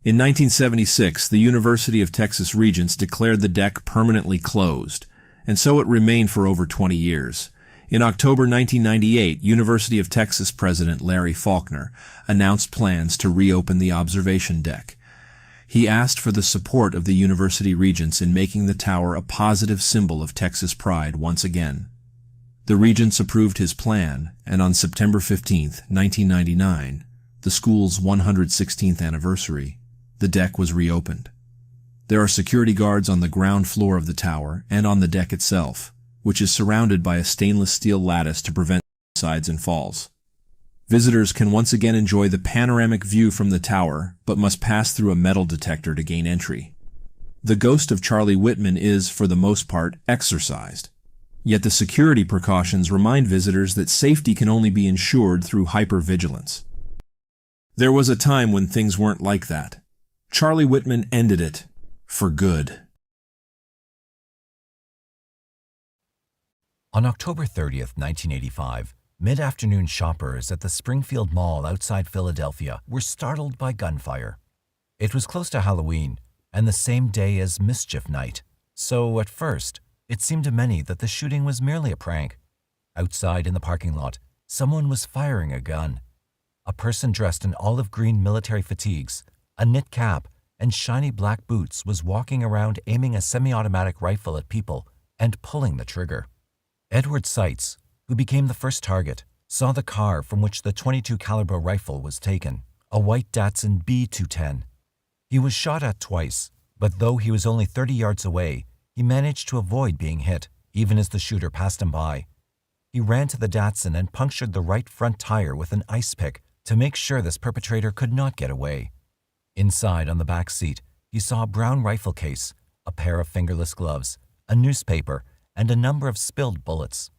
In 1976, the University of Texas Regents declared the deck permanently closed, and so it remained for over 20 years. In October 1998, University of Texas President Larry Faulkner announced plans to reopen the observation deck. He asked for the support of the university regents in making the tower a positive symbol of Texas pride once again. The regents approved his plan, and on September 15, 1999, the school's 116th anniversary, the deck was reopened. There are security guards on the ground floor of the tower and on the deck itself, which is surrounded by a stainless steel lattice to prevent suicides and falls. Visitors can once again enjoy the panoramic view from the tower, but must pass through a metal detector to gain entry. The ghost of Charlie Whitman is, for the most part, exorcised. Yet the security precautions remind visitors that safety can only be ensured through hypervigilance. There was a time when things weren't like that. Charlie Whitman ended it for good. On October 30th, 1985, mid-afternoon shoppers at the Springfield Mall outside Philadelphia were startled by gunfire. It was close to Halloween and the same day as Mischief Night, so at first, it seemed to many that the shooting was merely a prank. Outside in the parking lot, someone was firing a gun. A person dressed in olive green military fatigues, a knit cap, and shiny black boots was walking around aiming a semi-automatic rifle at people and pulling the trigger. Edward Seitz, who became the first target, saw the car from which the .22 caliber rifle was taken, a white Datsun B210. He was shot at twice, but though he was only 30 yards away, he managed to avoid being hit, even as the shooter passed him by. He ran to the Datsun and punctured the right front tire with an ice pick to make sure this perpetrator could not get away. Inside, on the back seat, he saw a brown rifle case, a pair of fingerless gloves, a newspaper, and a number of spilled bullets.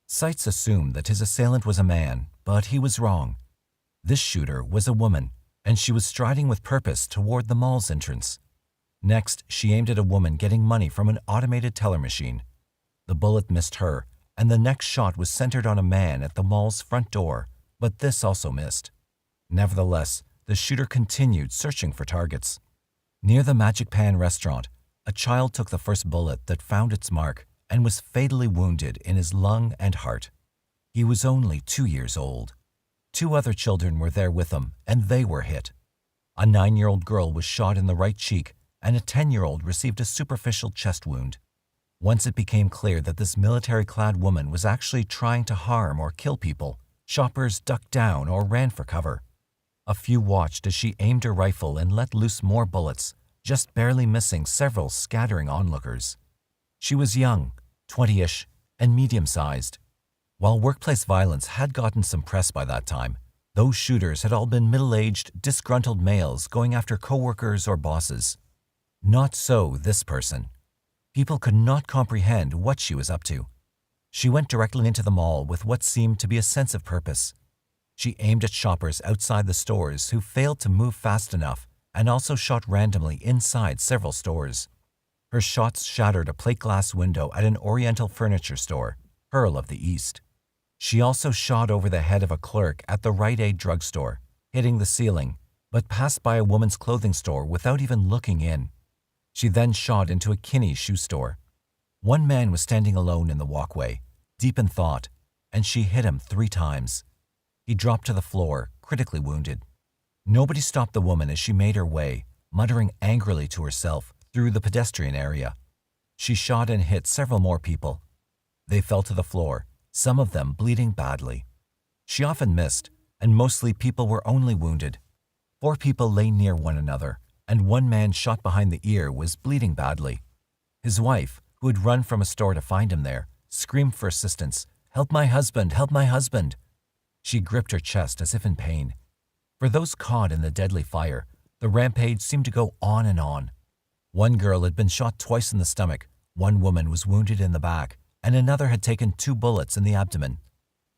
Seitz assumed that his assailant was a man, but he was wrong. This shooter was a woman, and she was striding with purpose toward the mall's entrance. Next, she aimed at a woman getting money from an automated teller machine. The bullet missed her, and the next shot was centered on a man at the mall's front door, but this also missed. Nevertheless, the shooter continued searching for targets. Near the Magic Pan restaurant, a child took the first bullet that found its mark and was fatally wounded in his lung and heart. He was only 2 years old. 2 other children were there with him, and they were hit. A 9-year-old girl was shot in the right cheek, and a 10-year-old received a superficial chest wound. Once it became clear that this military-clad woman was actually trying to harm or kill people, shoppers ducked down or ran for cover. A few watched as she aimed her rifle and let loose more bullets, just barely missing several scattering onlookers. She was young, 20-ish, and medium-sized. While workplace violence had gotten some press by that time, those shooters had all been middle-aged, disgruntled males going after coworkers or bosses. Not so this person. People could not comprehend what she was up to. She went directly into the mall with what seemed to be a sense of purpose. She aimed at shoppers outside the stores who failed to move fast enough and also shot randomly inside several stores. Her shots shattered a plate glass window at an Oriental furniture store, Pearl of the East. She also shot over the head of a clerk at the Rite Aid drugstore, hitting the ceiling, but passed by a woman's clothing store without even looking in. She then shot into a Kinney shoe store. One man was standing alone in the walkway, deep in thought, and she hit him 3 times. He dropped to the floor, critically wounded. Nobody stopped the woman as she made her way, muttering angrily to herself, through the pedestrian area. She shot and hit several more people. They fell to the floor, some of them bleeding badly. She often missed, and mostly people were only wounded. 4 people lay near one another, and one man shot behind the ear was bleeding badly. His wife, who had run from a store to find him there, screamed for assistance, "Help my husband! Help my husband!" She gripped her chest as if in pain. For those caught in the deadly fire, the rampage seemed to go on and on. One girl had been shot twice in the stomach, one woman was wounded in the back, and another had taken 2 bullets in the abdomen.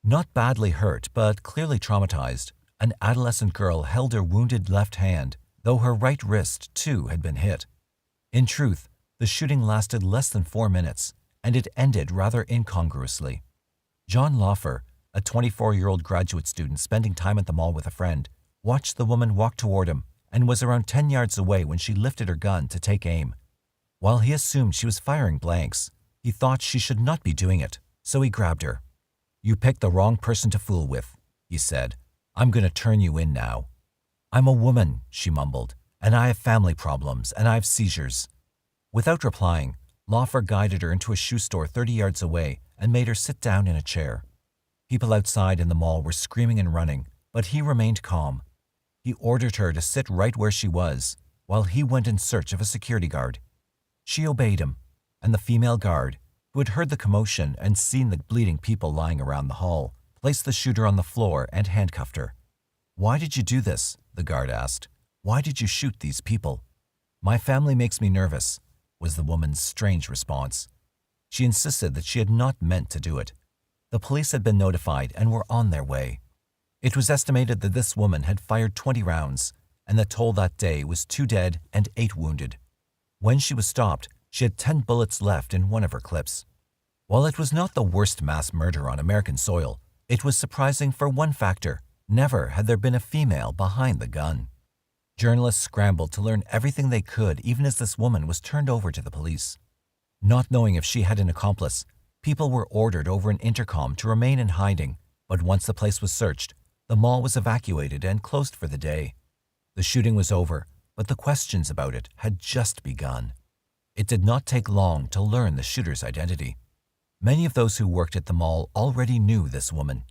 Not badly hurt, but clearly traumatized, an adolescent girl held her wounded left hand, though her right wrist, too, had been hit. In truth, the shooting lasted less than 4 minutes, and it ended rather incongruously. John Loughner, a 24-year-old graduate student spending time at the mall with a friend, watched the woman walk toward him and was around 10 yards away when she lifted her gun to take aim. While he assumed she was firing blanks, he thought she should not be doing it, so he grabbed her. "You picked the wrong person to fool with," he said. "I'm going to turn you in now." "I'm a woman," she mumbled, "and I have family problems, and I have seizures." Without replying, Loughner guided her into a shoe store 30 yards away and made her sit down in a chair. People outside in the mall were screaming and running, but he remained calm. He ordered her to sit right where she was, while he went in search of a security guard. She obeyed him, and the female guard, who had heard the commotion and seen the bleeding people lying around the hall, placed the shooter on the floor and handcuffed her. "Why did you do this?" the guard asked. "Why did you shoot these people?" "My family makes me nervous," was the woman's strange response. She insisted that she had not meant to do it. The police had been notified and were on their way. It was estimated that this woman had fired 20 rounds, and the toll that day was 2 dead and 8 wounded. When she was stopped, she had 10 bullets left in one of her clips. While it was not the worst mass murder on American soil, it was surprising for one factor: never had there been a female behind the gun. Journalists scrambled to learn everything they could even as this woman was turned over to the police. Not knowing if she had an accomplice, people were ordered over an intercom to remain in hiding, but once the place was searched, the mall was evacuated and closed for the day. The shooting was over, but the questions about it had just begun. It did not take long to learn the shooter's identity. Many of those who worked at the mall already knew this woman.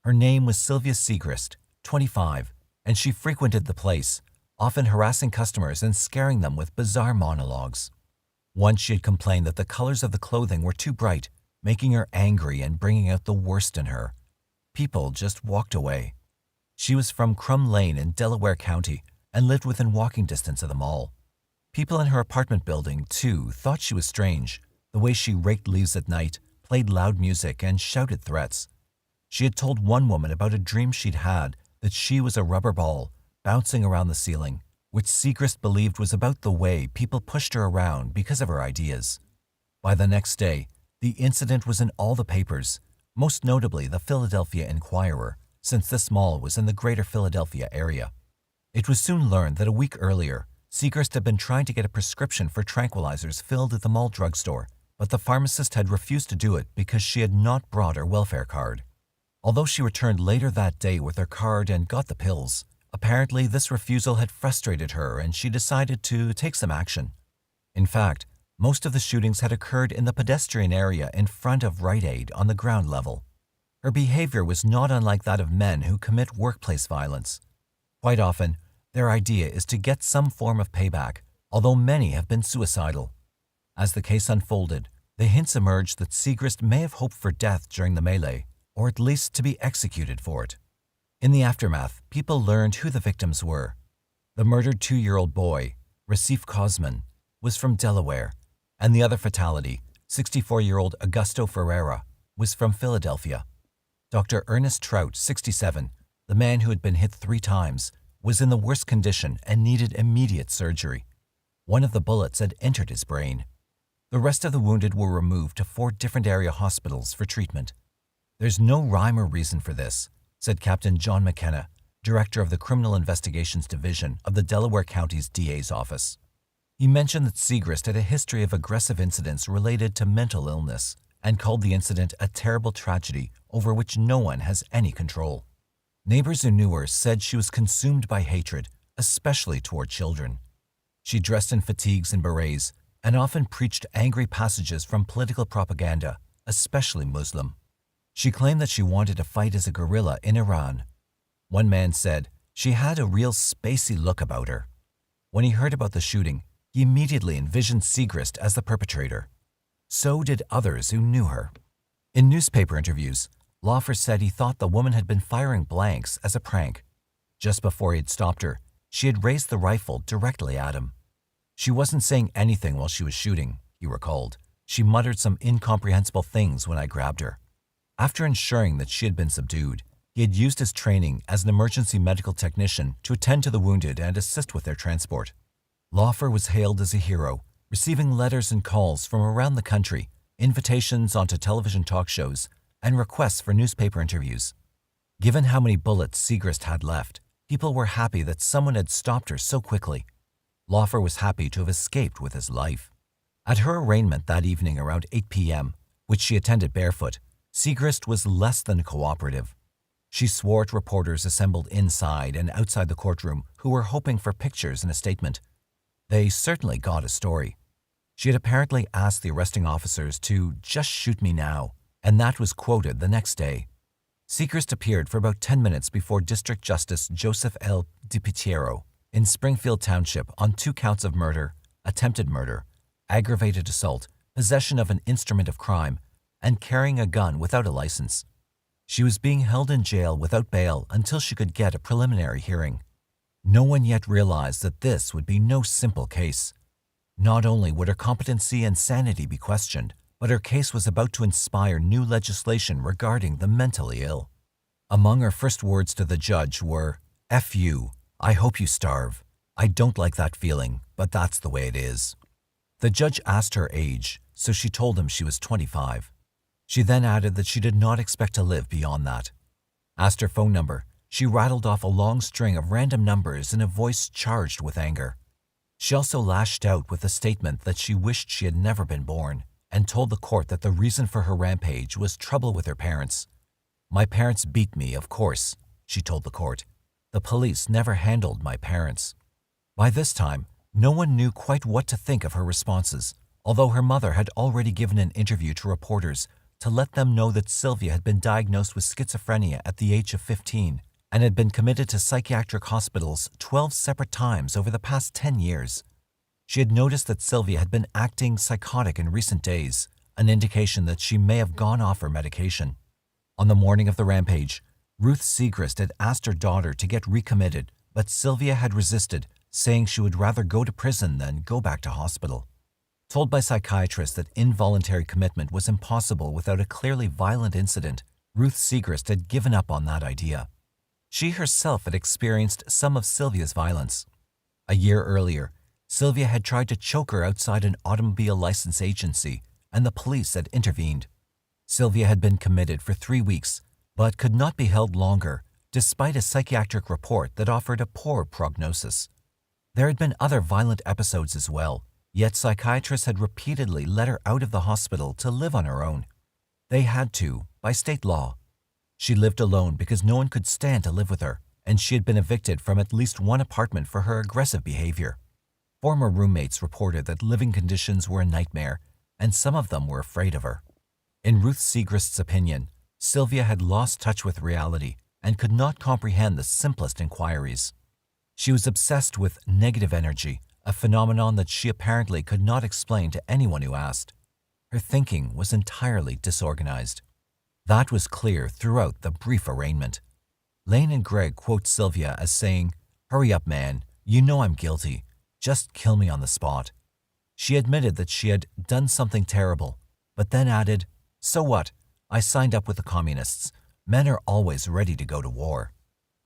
Her name was Sylvia Seagrist, 25, and she frequented the place, often harassing customers and scaring them with bizarre monologues. Once she had complained that the colors of the clothing were too bright, making her angry and bringing out the worst in her. People just walked away. She was from Crum Lane in Delaware County and lived within walking distance of the mall. People in her apartment building, too, thought she was strange, the way she raked leaves at night, played loud music, and shouted threats. She had told one woman about a dream she'd had that she was a rubber ball bouncing around the ceiling, which Seagrist believed was about the way people pushed her around because of her ideas. By the next day, the incident was in all the papers, most notably the Philadelphia Inquirer, since this mall was in the greater Philadelphia area. It was soon learned that a week earlier, Seagrist had been trying to get a prescription for tranquilizers filled at the mall drugstore, but the pharmacist had refused to do it because she had not brought her welfare card. Although she returned later that day with her card and got the pills, apparently this refusal had frustrated her and she decided to take some action. In fact, most of the shootings had occurred in the pedestrian area in front of Rite Aid on the ground level. Her behavior was not unlike that of men who commit workplace violence. Quite often, their idea is to get some form of payback, although many have been suicidal. As the case unfolded, the hints emerged that Seagrist may have hoped for death during the melee, or at least to be executed for it. In the aftermath, people learned who the victims were. The murdered 2-year-old boy, Rasif Cosman, was from Delaware, and the other fatality, 64-year-old Augusto Ferreira, was from Philadelphia. Dr. Ernest Trout, 67, the man who had been hit 3 times, was in the worst condition and needed immediate surgery. One of the bullets had entered his brain. The rest of the wounded were removed to 4 different area hospitals for treatment. "There's no rhyme or reason for this," said Captain John McKenna, director of the Criminal Investigations Division of the Delaware County's DA's office. He mentioned that Seagrist had a history of aggressive incidents related to mental illness and called the incident a terrible tragedy over which no one has any control. Neighbors who knew her said she was consumed by hatred, especially toward children. She dressed in fatigues and berets and often preached angry passages from political propaganda, especially Muslim. She claimed that she wanted to fight as a guerrilla in Iran. One man said she had a real spacey look about her. When he heard about the shooting, he immediately envisioned Seagrist as the perpetrator. So did others who knew her. In newspaper interviews, Loughner said he thought the woman had been firing blanks as a prank. Just before he had stopped her, she had raised the rifle directly at him. She wasn't saying anything while she was shooting, he recalled. She muttered some incomprehensible things when I grabbed her. After ensuring that she had been subdued, he had used his training as an emergency medical technician to attend to the wounded and assist with their transport. Loughner was hailed as a hero, receiving letters and calls from around the country, invitations onto television talk shows, and requests for newspaper interviews. Given how many bullets Seagrist had left, people were happy that someone had stopped her so quickly. Loughner was happy to have escaped with his life. At her arraignment that evening around 8 p.m., which she attended barefoot, Seagrist was less than cooperative. She swore at reporters assembled inside and outside the courtroom who were hoping for pictures and a statement. They certainly got a story. She had apparently asked the arresting officers to just shoot me now, and that was quoted the next day. Seagrist appeared for about 10 minutes before District Justice Joseph L. DiPietro in Springfield Township on 2 counts of murder, attempted murder, aggravated assault, possession of an instrument of crime, and carrying a gun without a license. She was being held in jail without bail until she could get a preliminary hearing. No one yet realized that this would be no simple case. Not only would her competency and sanity be questioned, but her case was about to inspire new legislation regarding the mentally ill. Among her first words to the judge were, "F you, I hope you starve. I don't like that feeling, but that's the way it is." The judge asked her age, so she told him she was 25. She then added that she did not expect to live beyond that. Asked her phone number, she rattled off a long string of random numbers in a voice charged with anger. She also lashed out with a statement that she wished she had never been born, and told the court that the reason for her rampage was trouble with her parents. "My parents beat me, of course," she told the court. "The police never handled my parents." By this time, no one knew quite what to think of her responses, although her mother had already given an interview to reporters to let them know that Sylvia had been diagnosed with schizophrenia at the age of 15 and had been committed to psychiatric hospitals 12 separate times over the past 10 years. She had noticed that Sylvia had been acting psychotic in recent days, an indication that she may have gone off her medication. On the morning of the rampage, Ruth Seagrist had asked her daughter to get recommitted, but Sylvia had resisted, saying she would rather go to prison than go back to hospital. Told by psychiatrists that involuntary commitment was impossible without a clearly violent incident, Ruth Seagrist had given up on that idea. She herself had experienced some of Sylvia's violence. A year earlier, Sylvia had tried to choke her outside an automobile license agency, and the police had intervened. Sylvia had been committed for 3 weeks, but could not be held longer, despite a psychiatric report that offered a poor prognosis. There had been other violent episodes as well, yet psychiatrists had repeatedly let her out of the hospital to live on her own. They had to, by state law. She lived alone because no one could stand to live with her, and she had been evicted from at least one apartment for her aggressive behavior. Former roommates reported that living conditions were a nightmare, and some of them were afraid of her. In Ruth Seagrist's opinion, Sylvia had lost touch with reality and could not comprehend the simplest inquiries. She was obsessed with negative energy, a phenomenon that she apparently could not explain to anyone who asked. Her thinking was entirely disorganized. That was clear throughout the brief arraignment. Lane and Greg quote Sylvia as saying, "Hurry up, man, you know I'm guilty. Just kill me on the spot." She admitted that she had done something terrible, but then added, "So what? I signed up with the communists. Men are always ready to go to war."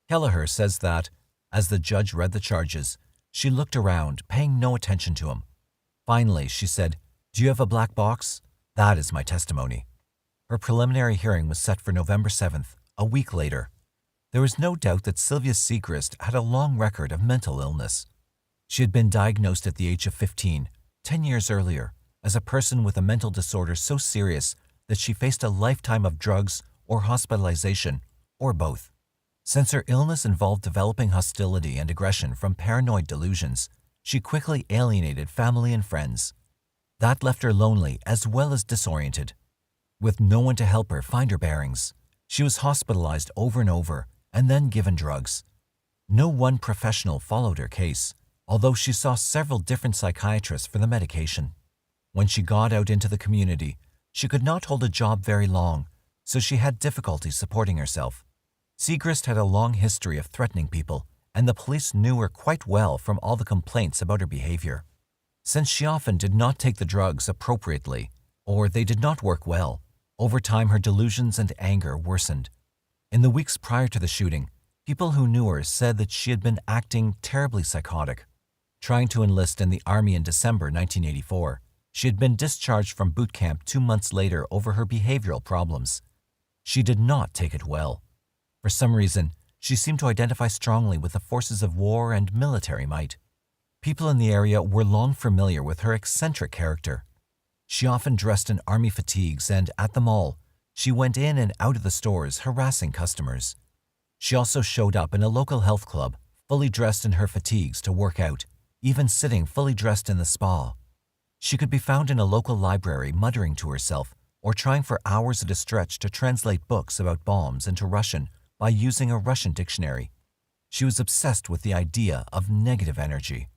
Kelleher says that, as the judge read the charges, she looked around, paying no attention to him. Finally, she said, "Do you have a black box? That is my testimony." Her preliminary hearing was set for November 7th, a week later. There was no doubt that Sylvia Seagrist had a long record of mental illness. She had been diagnosed at the age of 15, 10 years earlier, as a person with a mental disorder so serious that she faced a lifetime of drugs or hospitalization, or both. Since her illness involved developing hostility and aggression from paranoid delusions, she quickly alienated family and friends. That left her lonely as well as disoriented. With no one to help her find her bearings, she was hospitalized over and over and then given drugs. No one professional followed her case, although she saw several different psychiatrists for the medication. When she got out into the community, she could not hold a job very long, so she had difficulty supporting herself. Seagrist had a long history of threatening people, and the police knew her quite well from all the complaints about her behavior. Since she often did not take the drugs appropriately, or they did not work well, over time her delusions and anger worsened. In the weeks prior to the shooting, people who knew her said that she had been acting terribly psychotic. Trying to enlist in the Army in December 1984, she had been discharged from boot camp 2 months later over her behavioral problems. She did not take it well. For some reason, she seemed to identify strongly with the forces of war and military might. People in the area were long familiar with her eccentric character. She often dressed in army fatigues, and at the mall, she went in and out of the stores harassing customers. She also showed up in a local health club, fully dressed in her fatigues to work out, even sitting fully dressed in the spa. She could be found in a local library muttering to herself or trying for hours at a stretch to translate books about bombs into Russian by using a Russian dictionary. She was obsessed with the idea of negative energy.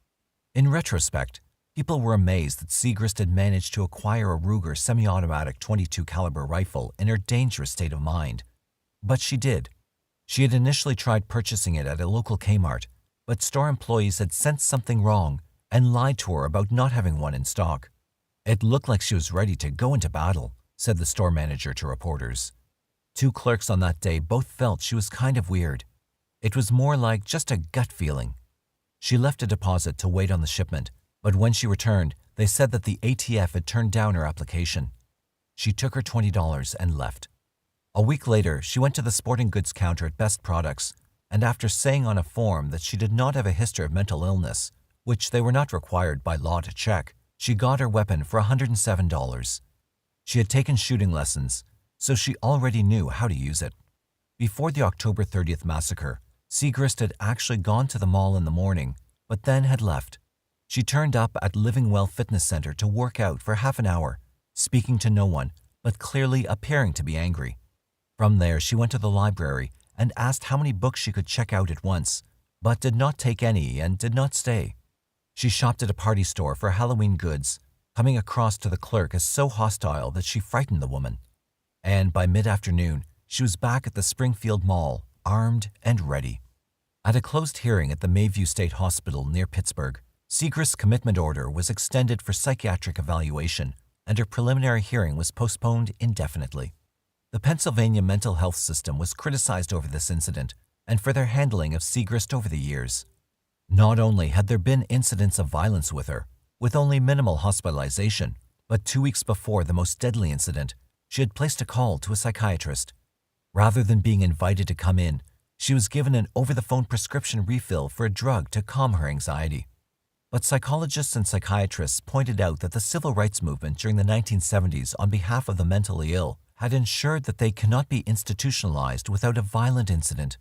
In retrospect, people were amazed that Seagrist had managed to acquire a Ruger semi-automatic .22 caliber rifle in her dangerous state of mind. But she did. She had initially tried purchasing it at a local Kmart, but store employees had sensed something wrong and lied to her about not having one in stock. "It looked like she was ready to go into battle," said the store manager to reporters. 2 clerks on that day both felt she was kind of weird. It was more like just a gut feeling. She left a deposit to wait on the shipment, but when she returned, they said that the ATF had turned down her application. She took her $20 and left. A week later, she went to the sporting goods counter at Best Products, and after saying on a form that she did not have a history of mental illness, which they were not required by law to check, she got her weapon for $107. She had taken shooting lessons, so she already knew how to use it. Before the October 30th massacre, Seagrist had actually gone to the mall in the morning, but then had left. She turned up at Living Well Fitness Center to work out for half an hour, speaking to no one, but clearly appearing to be angry. From there, she went to the library and asked how many books she could check out at once, but did not take any and did not stay. She shopped at a party store for Halloween goods, coming across to the clerk as so hostile that she frightened the woman. And by mid-afternoon, she was back at the Springfield Mall, armed and ready. At a closed hearing at the Mayview State Hospital near Pittsburgh, Seagrist's commitment order was extended for psychiatric evaluation, and her preliminary hearing was postponed indefinitely. The Pennsylvania mental health system was criticized over this incident and for their handling of Seagrist over the years. Not only had there been incidents of violence with her, with only minimal hospitalization, but 2 weeks before the most deadly incident, she had placed a call to a psychiatrist. Rather than being invited to come in, she was given an over-the-phone prescription refill for a drug to calm her anxiety. But psychologists and psychiatrists pointed out that the civil rights movement during the 1970s on behalf of the mentally ill had ensured that they cannot be institutionalized without a violent incident.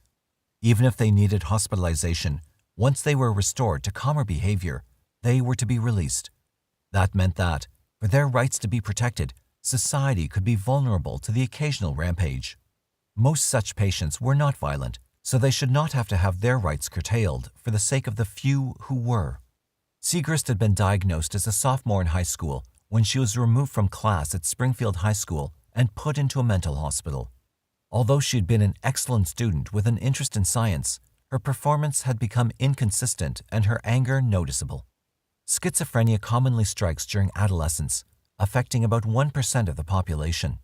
Even if they needed hospitalization, once they were restored to calmer behavior, they were to be released. That meant that, for their rights to be protected, society could be vulnerable to the occasional rampage. Most such patients were not violent, so they should not have to have their rights curtailed for the sake of the few who were. Seagrist had been diagnosed as a sophomore in high school when she was removed from class at Springfield High School and put into a mental hospital. Although she had been an excellent student with an interest in science, her performance had become inconsistent and her anger noticeable. Schizophrenia commonly strikes during adolescence, affecting about 1% of the population.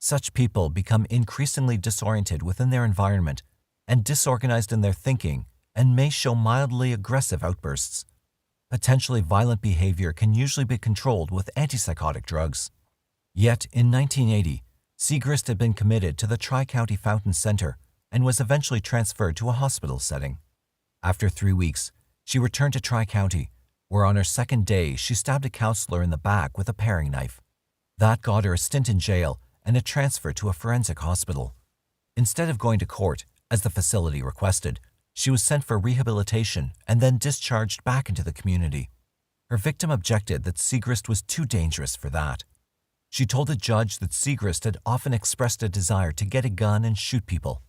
Such people become increasingly disoriented within their environment and disorganized in their thinking and may show mildly aggressive outbursts. Potentially violent behavior can usually be controlled with antipsychotic drugs. Yet, in 1980, Seagrist had been committed to the Tri-County Fountain Center and was eventually transferred to a hospital setting. After 3 weeks, she returned to Tri-County, where on her second day she stabbed a counselor in the back with a paring knife. That got her a stint in jail and a transfer to a forensic hospital. Instead of going to court, as the facility requested, she was sent for rehabilitation and then discharged back into the community. Her victim objected that Seagrist was too dangerous for that. She told the judge that Seagrist had often expressed a desire to get a gun and shoot people.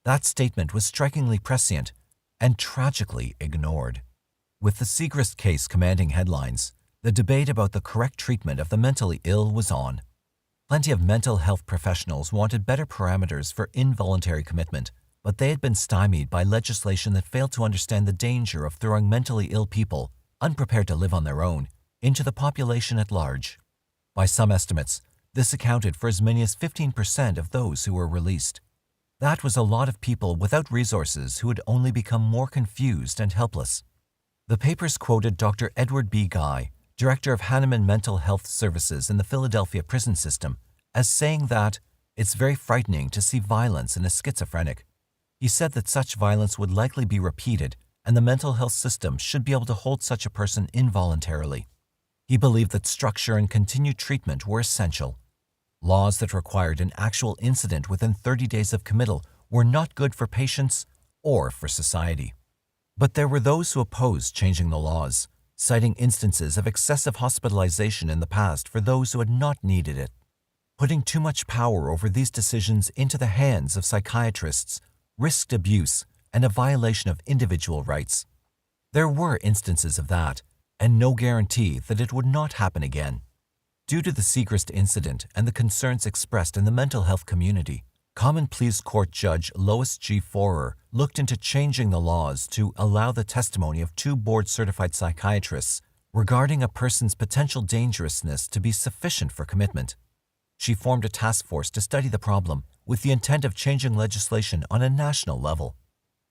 That statement was strikingly prescient and tragically ignored. With the Seagrist case commanding headlines, the debate about the correct treatment of the mentally ill was on. Plenty of mental health professionals wanted better parameters for involuntary commitment, but they had been stymied by legislation that failed to understand the danger of throwing mentally ill people, unprepared to live on their own, into the population at large. By some estimates, this accounted for as many as 15% of those who were released. That was a lot of people without resources who had only become more confused and helpless. The papers quoted Dr. Edward B. Guy, director of Hahnemann Mental Health Services in the Philadelphia prison system, as saying that it's very frightening to see violence in a schizophrenic. He said that such violence would likely be repeated and the mental health system should be able to hold such a person involuntarily. He believed that structure and continued treatment were essential. Laws that required an actual incident within 30 days of committal were not good for patients or for society. But there were those who opposed changing the laws, citing instances of excessive hospitalization in the past for those who had not needed it. Putting too much power over these decisions into the hands of psychiatrists risked abuse and a violation of individual rights. There were instances of that, and no guarantee that it would not happen again. Due to the Seagrist incident and the concerns expressed in the mental health community, Common Pleas Court Judge Lois G. Forer looked into changing the laws to allow the testimony of 2 board-certified psychiatrists regarding a person's potential dangerousness to be sufficient for commitment. She formed a task force to study the problem with the intent of changing legislation on a national level.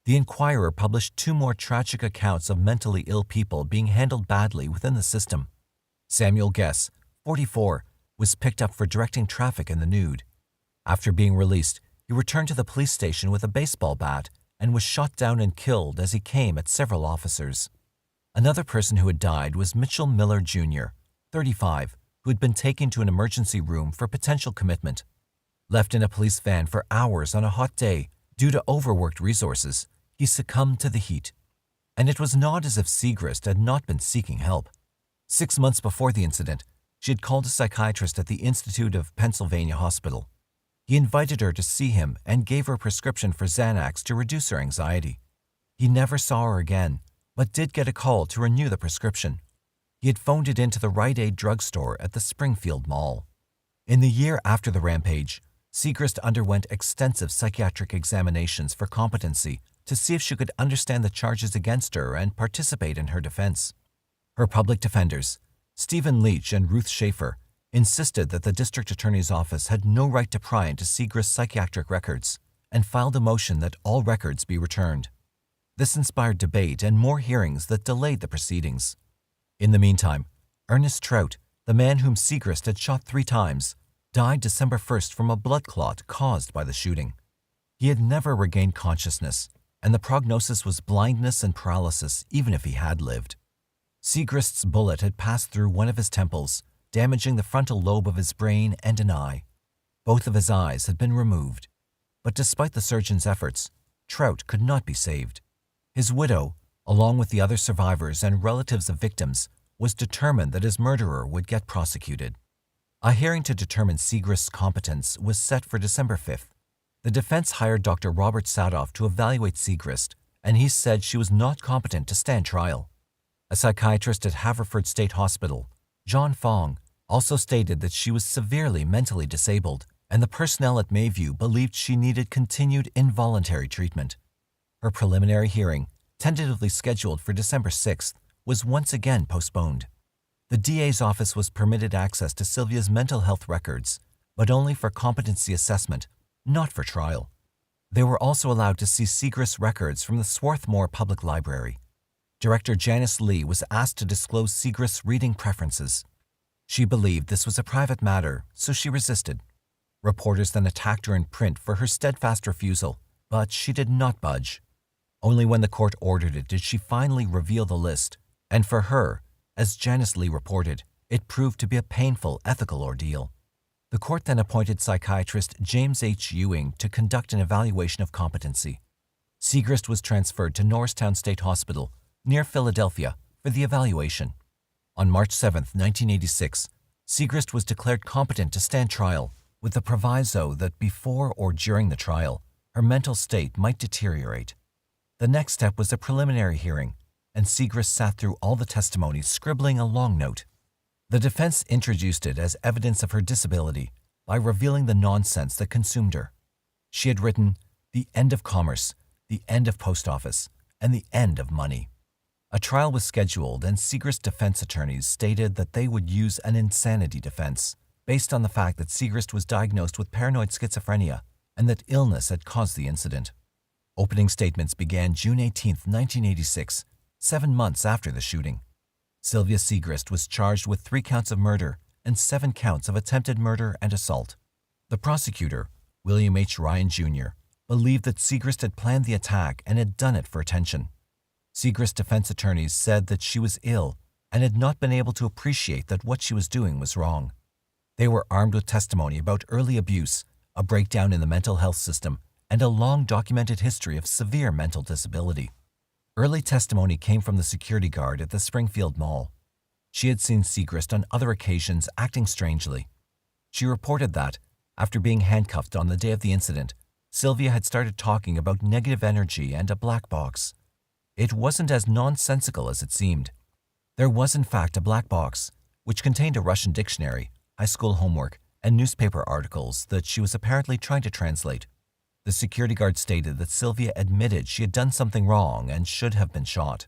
The Inquirer published 2 more tragic accounts of mentally ill people being handled badly within the system. Samuel Guess, 44, was picked up for directing traffic in the nude. After being released, he returned to the police station with a baseball bat and was shot down and killed as he came at several officers. Another person who had died was Mitchell Miller Jr., 35, who had been taken to an emergency room for potential commitment. Left in a police van for hours on a hot day, Due to overworked resources, he succumbed to the heat. And it was not as if Seagrist had not been seeking help. 6 months before the incident, she had called a psychiatrist at the Institute of Pennsylvania Hospital. He invited her to see him and gave her a prescription for Xanax to reduce her anxiety. He never saw her again, but did get a call to renew the prescription. He had phoned it into the Rite Aid drugstore at the Springfield Mall. In the year after the rampage, Seagrist underwent extensive psychiatric examinations for competency to see if she could understand the charges against her and participate in her defense. Her public defenders, Stephen Leach and Ruth Schaefer, insisted that the district attorney's office had no right to pry into Seagrist's psychiatric records and filed a motion that all records be returned. This inspired debate and more hearings that delayed the proceedings. In the meantime, Ernest Trout, the man whom Seagrist had shot 3 times, died December 1st from a blood clot caused by the shooting. He had never regained consciousness, and the prognosis was blindness and paralysis even if he had lived. Seagrist's bullet had passed through one of his temples, damaging the frontal lobe of his brain and an eye. Both of his eyes had been removed. But despite the surgeon's efforts, Trout could not be saved. His widow, along with the other survivors and relatives of victims, was determined that his murderer would get prosecuted. A hearing to determine Seagrist's competence was set for December 5th. The defense hired Dr. Robert Sadoff to evaluate Seagrist, and he said she was not competent to stand trial. A psychiatrist at Haverford State Hospital, John Fong, also stated that she was severely mentally disabled, and the personnel at Mayview believed she needed continued involuntary treatment. Her preliminary hearing, tentatively scheduled for December 6th, was once again postponed. The DA's office was permitted access to Sylvia's mental health records, but only for competency assessment, not for trial. They were also allowed to see Seagrist's records from the Swarthmore Public Library. Director Janice Lee was asked to disclose Seagrist's reading preferences. She believed this was a private matter, so she resisted. Reporters then attacked her in print for her steadfast refusal, but she did not budge. Only when the court ordered it did she finally reveal the list, and for her, as Janice Lee reported, it proved to be a painful ethical ordeal. The court then appointed psychiatrist James H. Ewing to conduct an evaluation of competency. Seagrist was transferred to Norristown State Hospital, near Philadelphia, for the evaluation. On March 7, 1986, Seagrist was declared competent to stand trial, with the proviso that before or during the trial, her mental state might deteriorate. The next step was a preliminary hearing, and Seagrist sat through all the testimony, scribbling a long note. The defense introduced it as evidence of her disability by revealing the nonsense that consumed her. She had written, "The end of commerce, the end of post office, and the end of money." A trial was scheduled, and Seagrist's defense attorneys stated that they would use an insanity defense, based on the fact that Seagrist was diagnosed with paranoid schizophrenia and that illness had caused the incident. Opening statements began June 18, 1986, 7 months after the shooting. Sylvia Seagrist was charged with 3 counts of murder and 7 counts of attempted murder and assault. The prosecutor, William H. Ryan, Jr., believed that Seagrist had planned the attack and had done it for attention. Seagrist's defense attorneys said that she was ill and had not been able to appreciate that what she was doing was wrong. They were armed with testimony about early abuse, a breakdown in the mental health system, and a long documented history of severe mental disability. Early testimony came from the security guard at the Springfield Mall. She had seen Seagrist on other occasions acting strangely. She reported that, after being handcuffed on the day of the incident, Sylvia had started talking about negative energy and a black box. It wasn't as nonsensical as it seemed. There was in fact a black box, which contained a Russian dictionary, high school homework, and newspaper articles that she was apparently trying to translate. The security guard stated that Sylvia admitted she had done something wrong and should have been shot.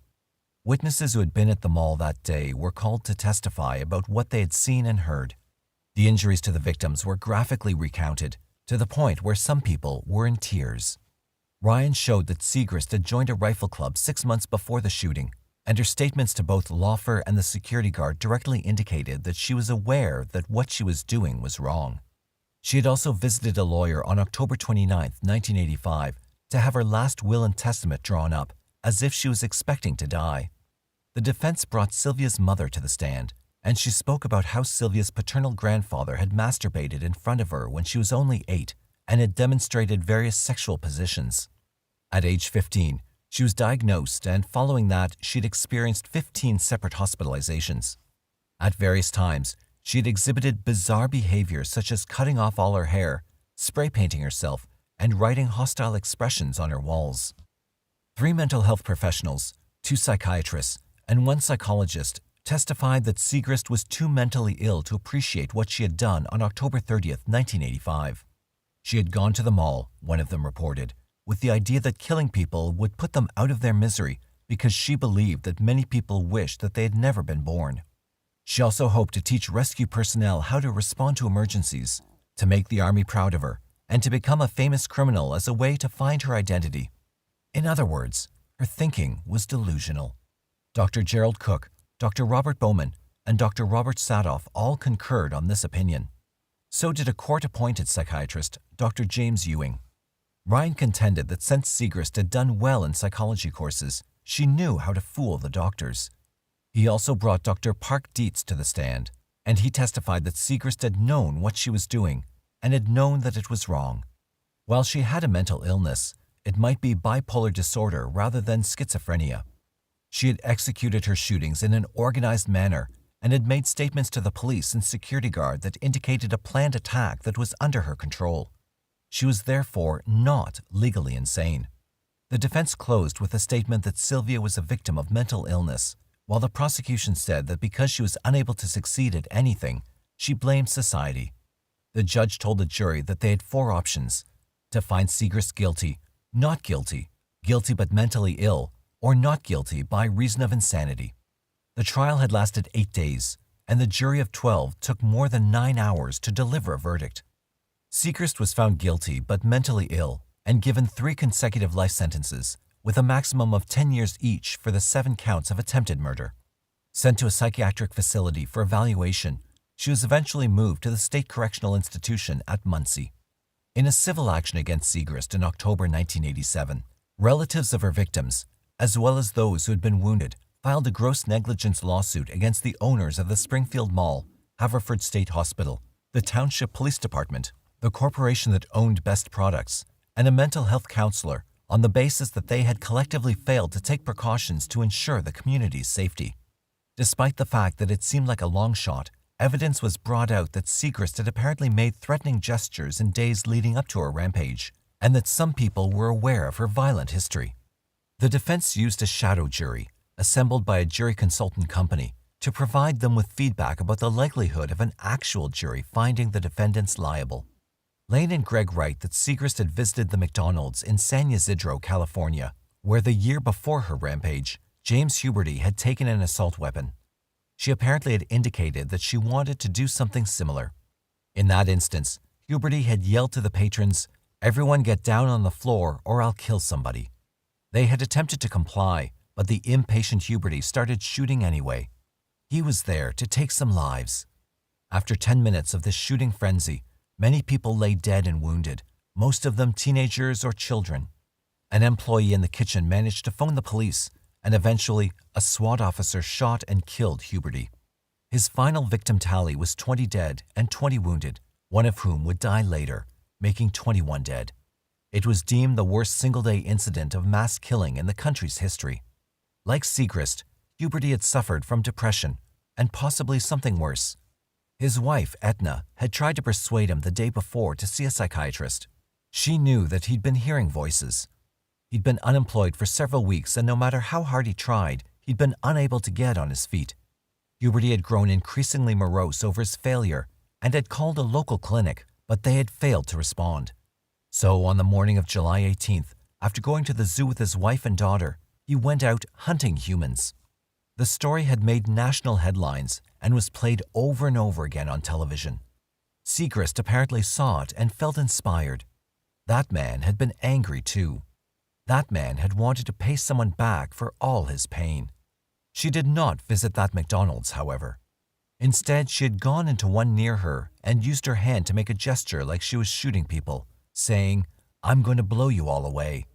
Witnesses who had been at the mall that day were called to testify about what they had seen and heard. The injuries to the victims were graphically recounted, to the point where some people were in tears. Ryan showed that Seagrist had joined a rifle club 6 months before the shooting, and her statements to both Loughner and the security guard directly indicated that she was aware that what she was doing was wrong. She had also visited a lawyer on October 29, 1985, to have her last will and testament drawn up, as if she was expecting to die. The defense brought Sylvia's mother to the stand, and she spoke about how Sylvia's paternal grandfather had masturbated in front of her when she was only 8, and had demonstrated various sexual positions. At age 15, she was diagnosed, and following that, she'd experienced 15 separate hospitalizations. At various times, she had exhibited bizarre behaviors such as cutting off all her hair, spray painting herself, and writing hostile expressions on her walls. 3 mental health professionals, 2 psychiatrists, and 1 psychologist testified that Seagrist was too mentally ill to appreciate what she had done on October 30th, 1985. She had gone to the mall, one of them reported, with the idea that killing people would put them out of their misery because she believed that many people wished that they had never been born. She also hoped to teach rescue personnel how to respond to emergencies, to make the army proud of her, and to become a famous criminal as a way to find her identity. In other words, her thinking was delusional. Dr. Gerald Cook, Dr. Robert Bowman, and Dr. Robert Sadoff all concurred on this opinion. So did a court-appointed psychiatrist, Dr. James Ewing. Ryan contended that since Seagrist had done well in psychology courses, she knew how to fool the doctors. He also brought Dr. Park Dietz to the stand, and he testified that Seagrist had known what she was doing and had known that it was wrong. While she had a mental illness, it might be bipolar disorder rather than schizophrenia. She had executed her shootings in an organized manner and had made statements to the police and security guard that indicated a planned attack that was under her control. She was therefore not legally insane. The defense closed with a statement that Sylvia was a victim of mental illness, while the prosecution said that because she was unable to succeed at anything, she blamed society. The judge told the jury that they had 4 options: to find Seagrist guilty, not guilty, guilty but mentally ill, or not guilty by reason of insanity. The trial had lasted 8 days, and the jury of 12 took more than 9 hours to deliver a verdict. Seagrist was found guilty but mentally ill and given 3 consecutive life sentences, with a maximum of 10 years each for the 7 counts of attempted murder. Sent to a psychiatric facility for evaluation, she was eventually moved to the State Correctional Institution at Muncie. In a civil action against Seagrist in October 1987, relatives of her victims, as well as those who had been wounded, filed a gross negligence lawsuit against the owners of the Springfield Mall, Haverford State Hospital, the Township Police Department, the corporation that owned Best Products, and a mental health counselor on the basis that they had collectively failed to take precautions to ensure the community's safety. Despite the fact that it seemed like a long shot, evidence was brought out that Seagrist had apparently made threatening gestures in days leading up to her rampage, and that some people were aware of her violent history. The defense used a shadow jury, assembled by a jury consultant company, to provide them with feedback about the likelihood of an actual jury finding the defendants liable. Lane and Greg write that Seagrist had visited the McDonald's in San Ysidro, California, where the year before her rampage, James Huberty had taken an assault weapon. She apparently had indicated that she wanted to do something similar. In that instance, Huberty had yelled to the patrons, "Everyone get down on the floor or I'll kill somebody." They had attempted to comply, but the impatient Huberty started shooting anyway. He was there to take some lives. After 10 minutes of this shooting frenzy, many people lay dead and wounded, most of them teenagers or children. An employee in the kitchen managed to phone the police, and eventually a SWAT officer shot and killed Huberty. His final victim tally was 20 dead and 20 wounded, one of whom would die later, making 21 dead. It was deemed the worst single-day incident of mass killing in the country's history. Like Seagrist, Huberty had suffered from depression and possibly something worse. His wife, Etna, had tried to persuade him the day before to see a psychiatrist. She knew that he'd been hearing voices. He'd been unemployed for several weeks, and no matter how hard he tried, he'd been unable to get on his feet. Huberty had grown increasingly morose over his failure and had called a local clinic, but they had failed to respond. So on the morning of July 18th, after going to the zoo with his wife and daughter, he went out hunting humans. The story had made national headlines and was played over and over again on television. Seagrist apparently saw it and felt inspired. That man had been angry too. That man had wanted to pay someone back for all his pain. She did not visit that McDonald's, however. Instead, she had gone into one near her and used her hand to make a gesture like she was shooting people, saying, "I'm going to blow you all away."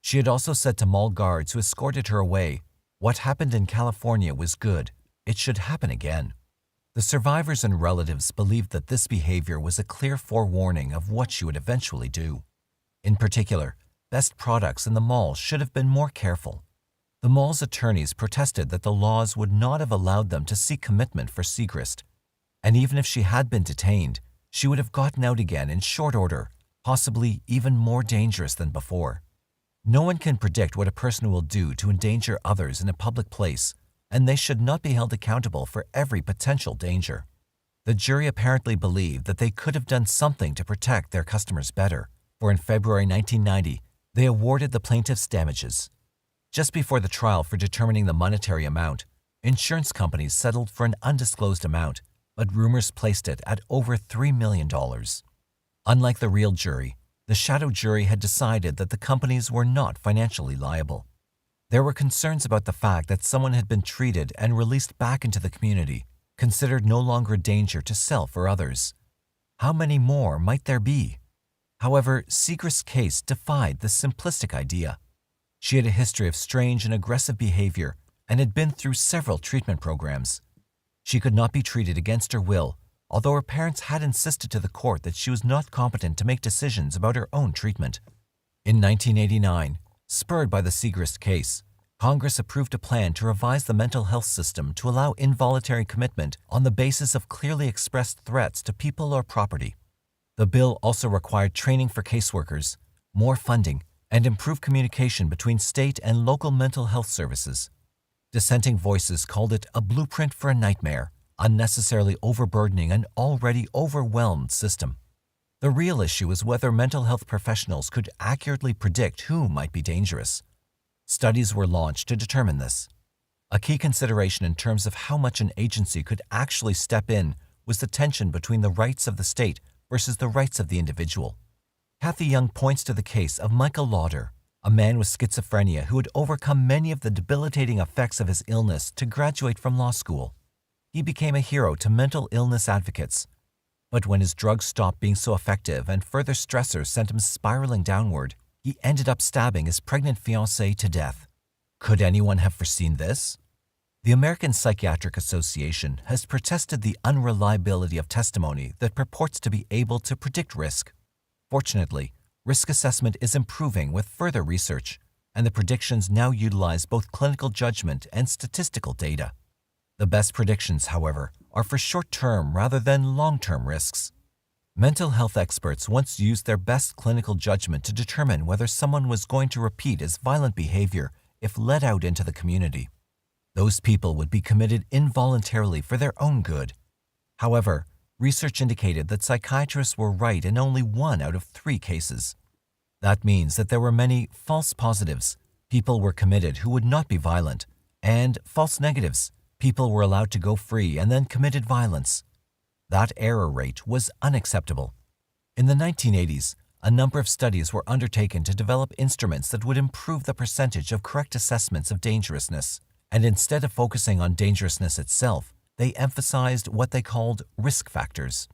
She had also said to mall guards who escorted her away, "What happened in California was good. It should happen again." The survivors and relatives believed that this behavior was a clear forewarning of what she would eventually do. In particular, Best Products and the mall should have been more careful. The mall's attorneys protested that the laws would not have allowed them to seek commitment for Seagrist, and even if she had been detained, she would have gotten out again in short order, possibly even more dangerous than before. No one can predict what a person will do to endanger others in a public place, and they should not be held accountable for every potential danger. The jury apparently believed that they could have done something to protect their customers better, for in February 1990, they awarded the plaintiffs damages. Just before the trial for determining the monetary amount, insurance companies settled for an undisclosed amount, but rumors placed it at over $3 million. Unlike the real jury, the shadow jury had decided that the companies were not financially liable. There were concerns about the fact that someone had been treated and released back into the community, considered no longer a danger to self or others. How many more might there be? However, Seagrist's case defied this simplistic idea. She had a history of strange and aggressive behavior and had been through several treatment programs. She could not be treated against her will, although her parents had insisted to the court that she was not competent to make decisions about her own treatment. In 1989, spurred by the Seagrist case, Congress approved a plan to revise the mental health system to allow involuntary commitment on the basis of clearly expressed threats to people or property. The bill also required training for caseworkers, more funding, and improved communication between state and local mental health services. Dissenting voices called it a blueprint for a nightmare, unnecessarily overburdening an already overwhelmed system. The real issue is whether mental health professionals could accurately predict who might be dangerous. Studies were launched to determine this. A key consideration in terms of how much an agency could actually step in was the tension between the rights of the state versus the rights of the individual. Kathy Young points to the case of Michael Loughner, a man with schizophrenia who had overcome many of the debilitating effects of his illness to graduate from law school. He became a hero to mental illness advocates. But when his drugs stopped being so effective and further stressors sent him spiraling downward, he ended up stabbing his pregnant fiancée to death. Could anyone have foreseen this? The American Psychiatric Association has protested the unreliability of testimony that purports to be able to predict risk. Fortunately, risk assessment is improving with further research, and the predictions now utilize both clinical judgment and statistical data. The best predictions, however, are for short-term rather than long-term risks. Mental health experts once used their best clinical judgment to determine whether someone was going to repeat his violent behavior if let out into the community. Those people would be committed involuntarily for their own good. However, research indicated that psychiatrists were right in only 1 out of 3 cases. That means that there were many false positives, people were committed who would not be violent, and false negatives, people were allowed to go free and then committed violence. That error rate was unacceptable. In the 1980s, a number of studies were undertaken to develop instruments that would improve the percentage of correct assessments of dangerousness, and instead of focusing on dangerousness itself, they emphasized what they called risk factors.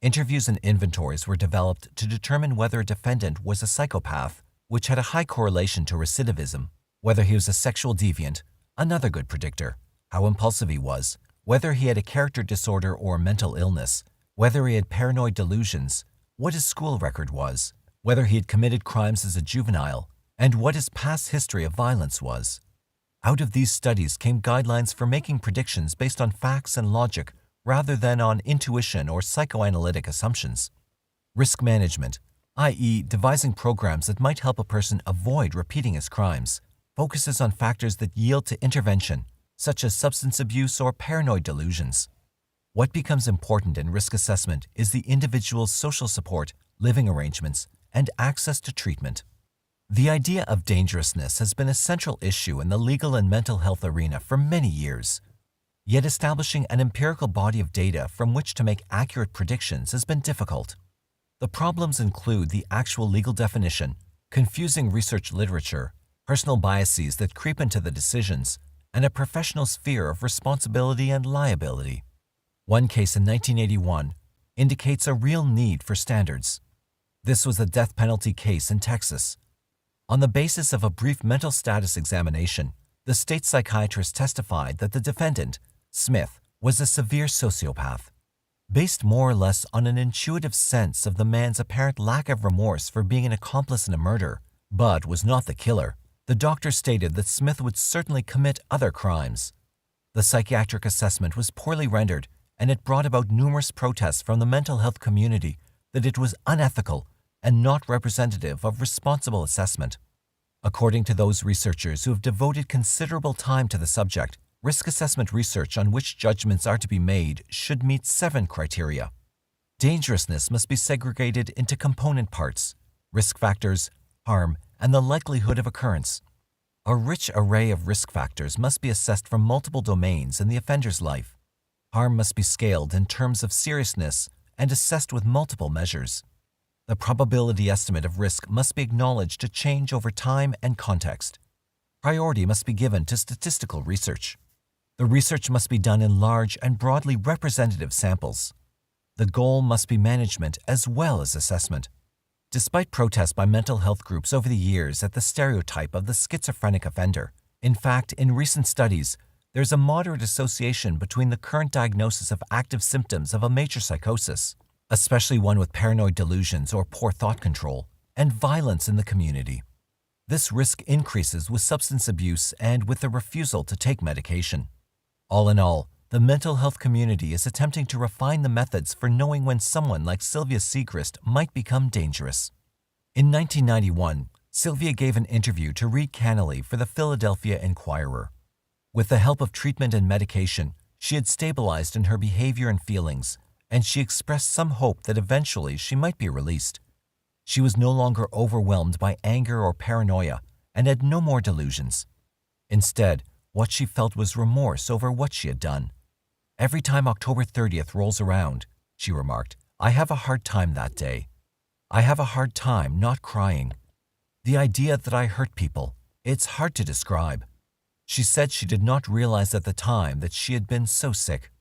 Interviews and inventories were developed to determine whether a defendant was a psychopath, which had a high correlation to recidivism, whether he was a sexual deviant, another good predictor, how impulsive he was, whether he had a character disorder or mental illness, whether he had paranoid delusions, what his school record was, whether he had committed crimes as a juvenile, and what his past history of violence was. Out of these studies came guidelines for making predictions based on facts and logic rather than on intuition or psychoanalytic assumptions. Risk management, i.e., devising programs that might help a person avoid repeating his crimes, focuses on factors that yield to intervention, such as substance abuse or paranoid delusions. What becomes important in risk assessment is the individual's social support, living arrangements, and access to treatment. The idea of dangerousness has been a central issue in the legal and mental health arena for many years. Yet establishing an empirical body of data from which to make accurate predictions has been difficult. The problems include the actual legal definition, confusing research literature, personal biases that creep into the decisions, and a professional sphere of responsibility and liability. One case in 1981 indicates a real need for standards. This was a death penalty case in Texas. On the basis of a brief mental status examination, the state psychiatrist testified that the defendant, Smith, was a severe sociopath, based more or less on an intuitive sense of the man's apparent lack of remorse for being an accomplice in a murder, but was not the killer. The doctor stated that Smith would certainly commit other crimes. The psychiatric assessment was poorly rendered, and it brought about numerous protests from the mental health community that it was unethical and not representative of responsible assessment. According to those researchers who have devoted considerable time to the subject, risk assessment research on which judgments are to be made should meet 7 criteria. Dangerousness must be segregated into component parts: risk factors, harm, and the likelihood of occurrence. A rich array of risk factors must be assessed from multiple domains in the offender's life. Harm must be scaled in terms of seriousness and assessed with multiple measures. The probability estimate of risk must be acknowledged to change over time and context. Priority must be given to statistical research. The research must be done in large and broadly representative samples. The goal must be management as well as assessment. Despite protests by mental health groups over the years at the stereotype of the schizophrenic offender, in fact, in recent studies, there's a moderate association between the current diagnosis of active symptoms of a major psychosis, especially one with paranoid delusions or poor thought control, and violence in the community. This risk increases with substance abuse and with the refusal to take medication. All in all, the mental health community is attempting to refine the methods for knowing when someone like Sylvia Seagrist might become dangerous. In 1991, Sylvia gave an interview to Reed Cannelly for the Philadelphia Inquirer. With the help of treatment and medication, she had stabilized in her behavior and feelings, and she expressed some hope that eventually she might be released. She was no longer overwhelmed by anger or paranoia and had no more delusions. Instead, what she felt was remorse over what she had done. "Every time October 30th rolls around," she remarked, "I have a hard time that day. I have a hard time not crying. The idea that I hurt people, it's hard to describe." She said she did not realize at the time that she had been so sick.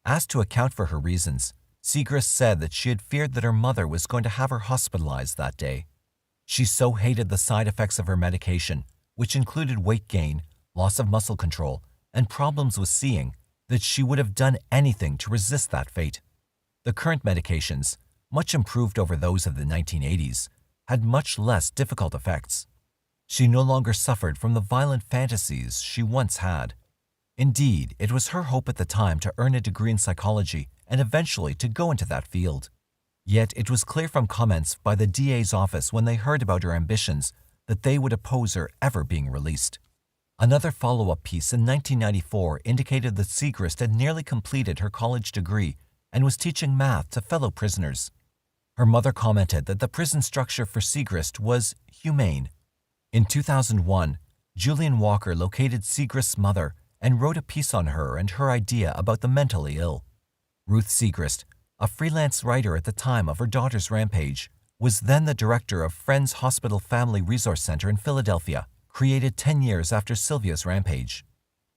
Asked to account for her reasons, Seagrist said that she had feared that her mother was going to have her hospitalized that day. She so hated the side effects of her medication, which included weight gain, loss of muscle control, and problems with seeing, that she would have done anything to resist that fate. The current medications, much improved over those of the 1980s, had much less difficult effects. She no longer suffered from the violent fantasies she once had. Indeed, it was her hope at the time to earn a degree in psychology and eventually to go into that field. Yet it was clear from comments by the DA's office when they heard about her ambitions that they would oppose her ever being released. Another follow-up piece in 1994 indicated that Seagrist had nearly completed her college degree and was teaching math to fellow prisoners. Her mother commented that the prison structure for Seagrist was humane. In 2001, Julian Walker located Seagrist's mother and wrote a piece on her and her idea about the mentally ill. Ruth Seagrist, a freelance writer at the time of her daughter's rampage, was then the director of Friends Hospital Family Resource Center in Philadelphia, created 10 years after Sylvia's rampage.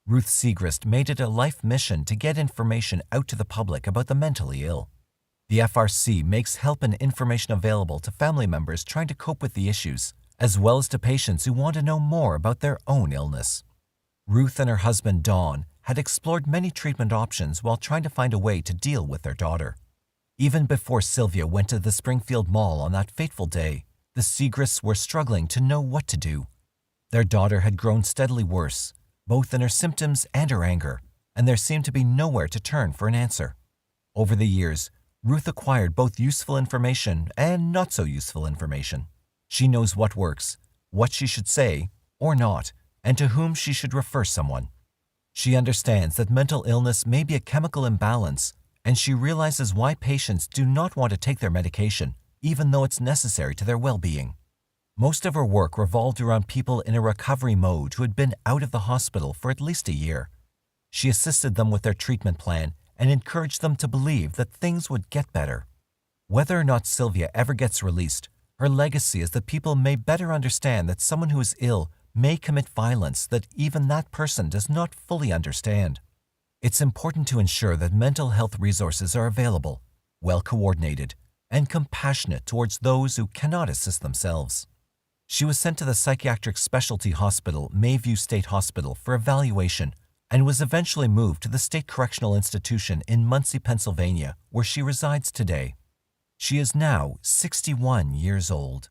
Ruth Seagrist made it a life mission to get information out to the public about the mentally ill. The FRC makes help and information available to family members trying to cope with the issues, as well as to patients who want to know more about their own illness. Ruth and her husband, Dawn, had explored many treatment options while trying to find a way to deal with their daughter. Even before Sylvia went to the Springfield Mall on that fateful day, the Seagrists were struggling to know what to do. Their daughter had grown steadily worse, both in her symptoms and her anger, and there seemed to be nowhere to turn for an answer. Over the years, Ruth acquired both useful information and not so useful information. She knows what works, what she should say, or not, and to whom she should refer someone. She understands that mental illness may be a chemical imbalance, and she realizes why patients do not want to take their medication, even though it's necessary to their well-being. Most of her work revolved around people in a recovery mode who had been out of the hospital for at least a year. She assisted them with their treatment plan and encouraged them to believe that things would get better. Whether or not Sylvia ever gets released, her legacy is that people may better understand that someone who is ill may commit violence that even that person does not fully understand. It's important to ensure that mental health resources are available, well-coordinated, and compassionate towards those who cannot assist themselves. She was sent to the psychiatric specialty hospital, Mayview State Hospital, for evaluation, and was eventually moved to the State Correctional Institution in Muncie, Pennsylvania, where she resides today. She is now 61 years old.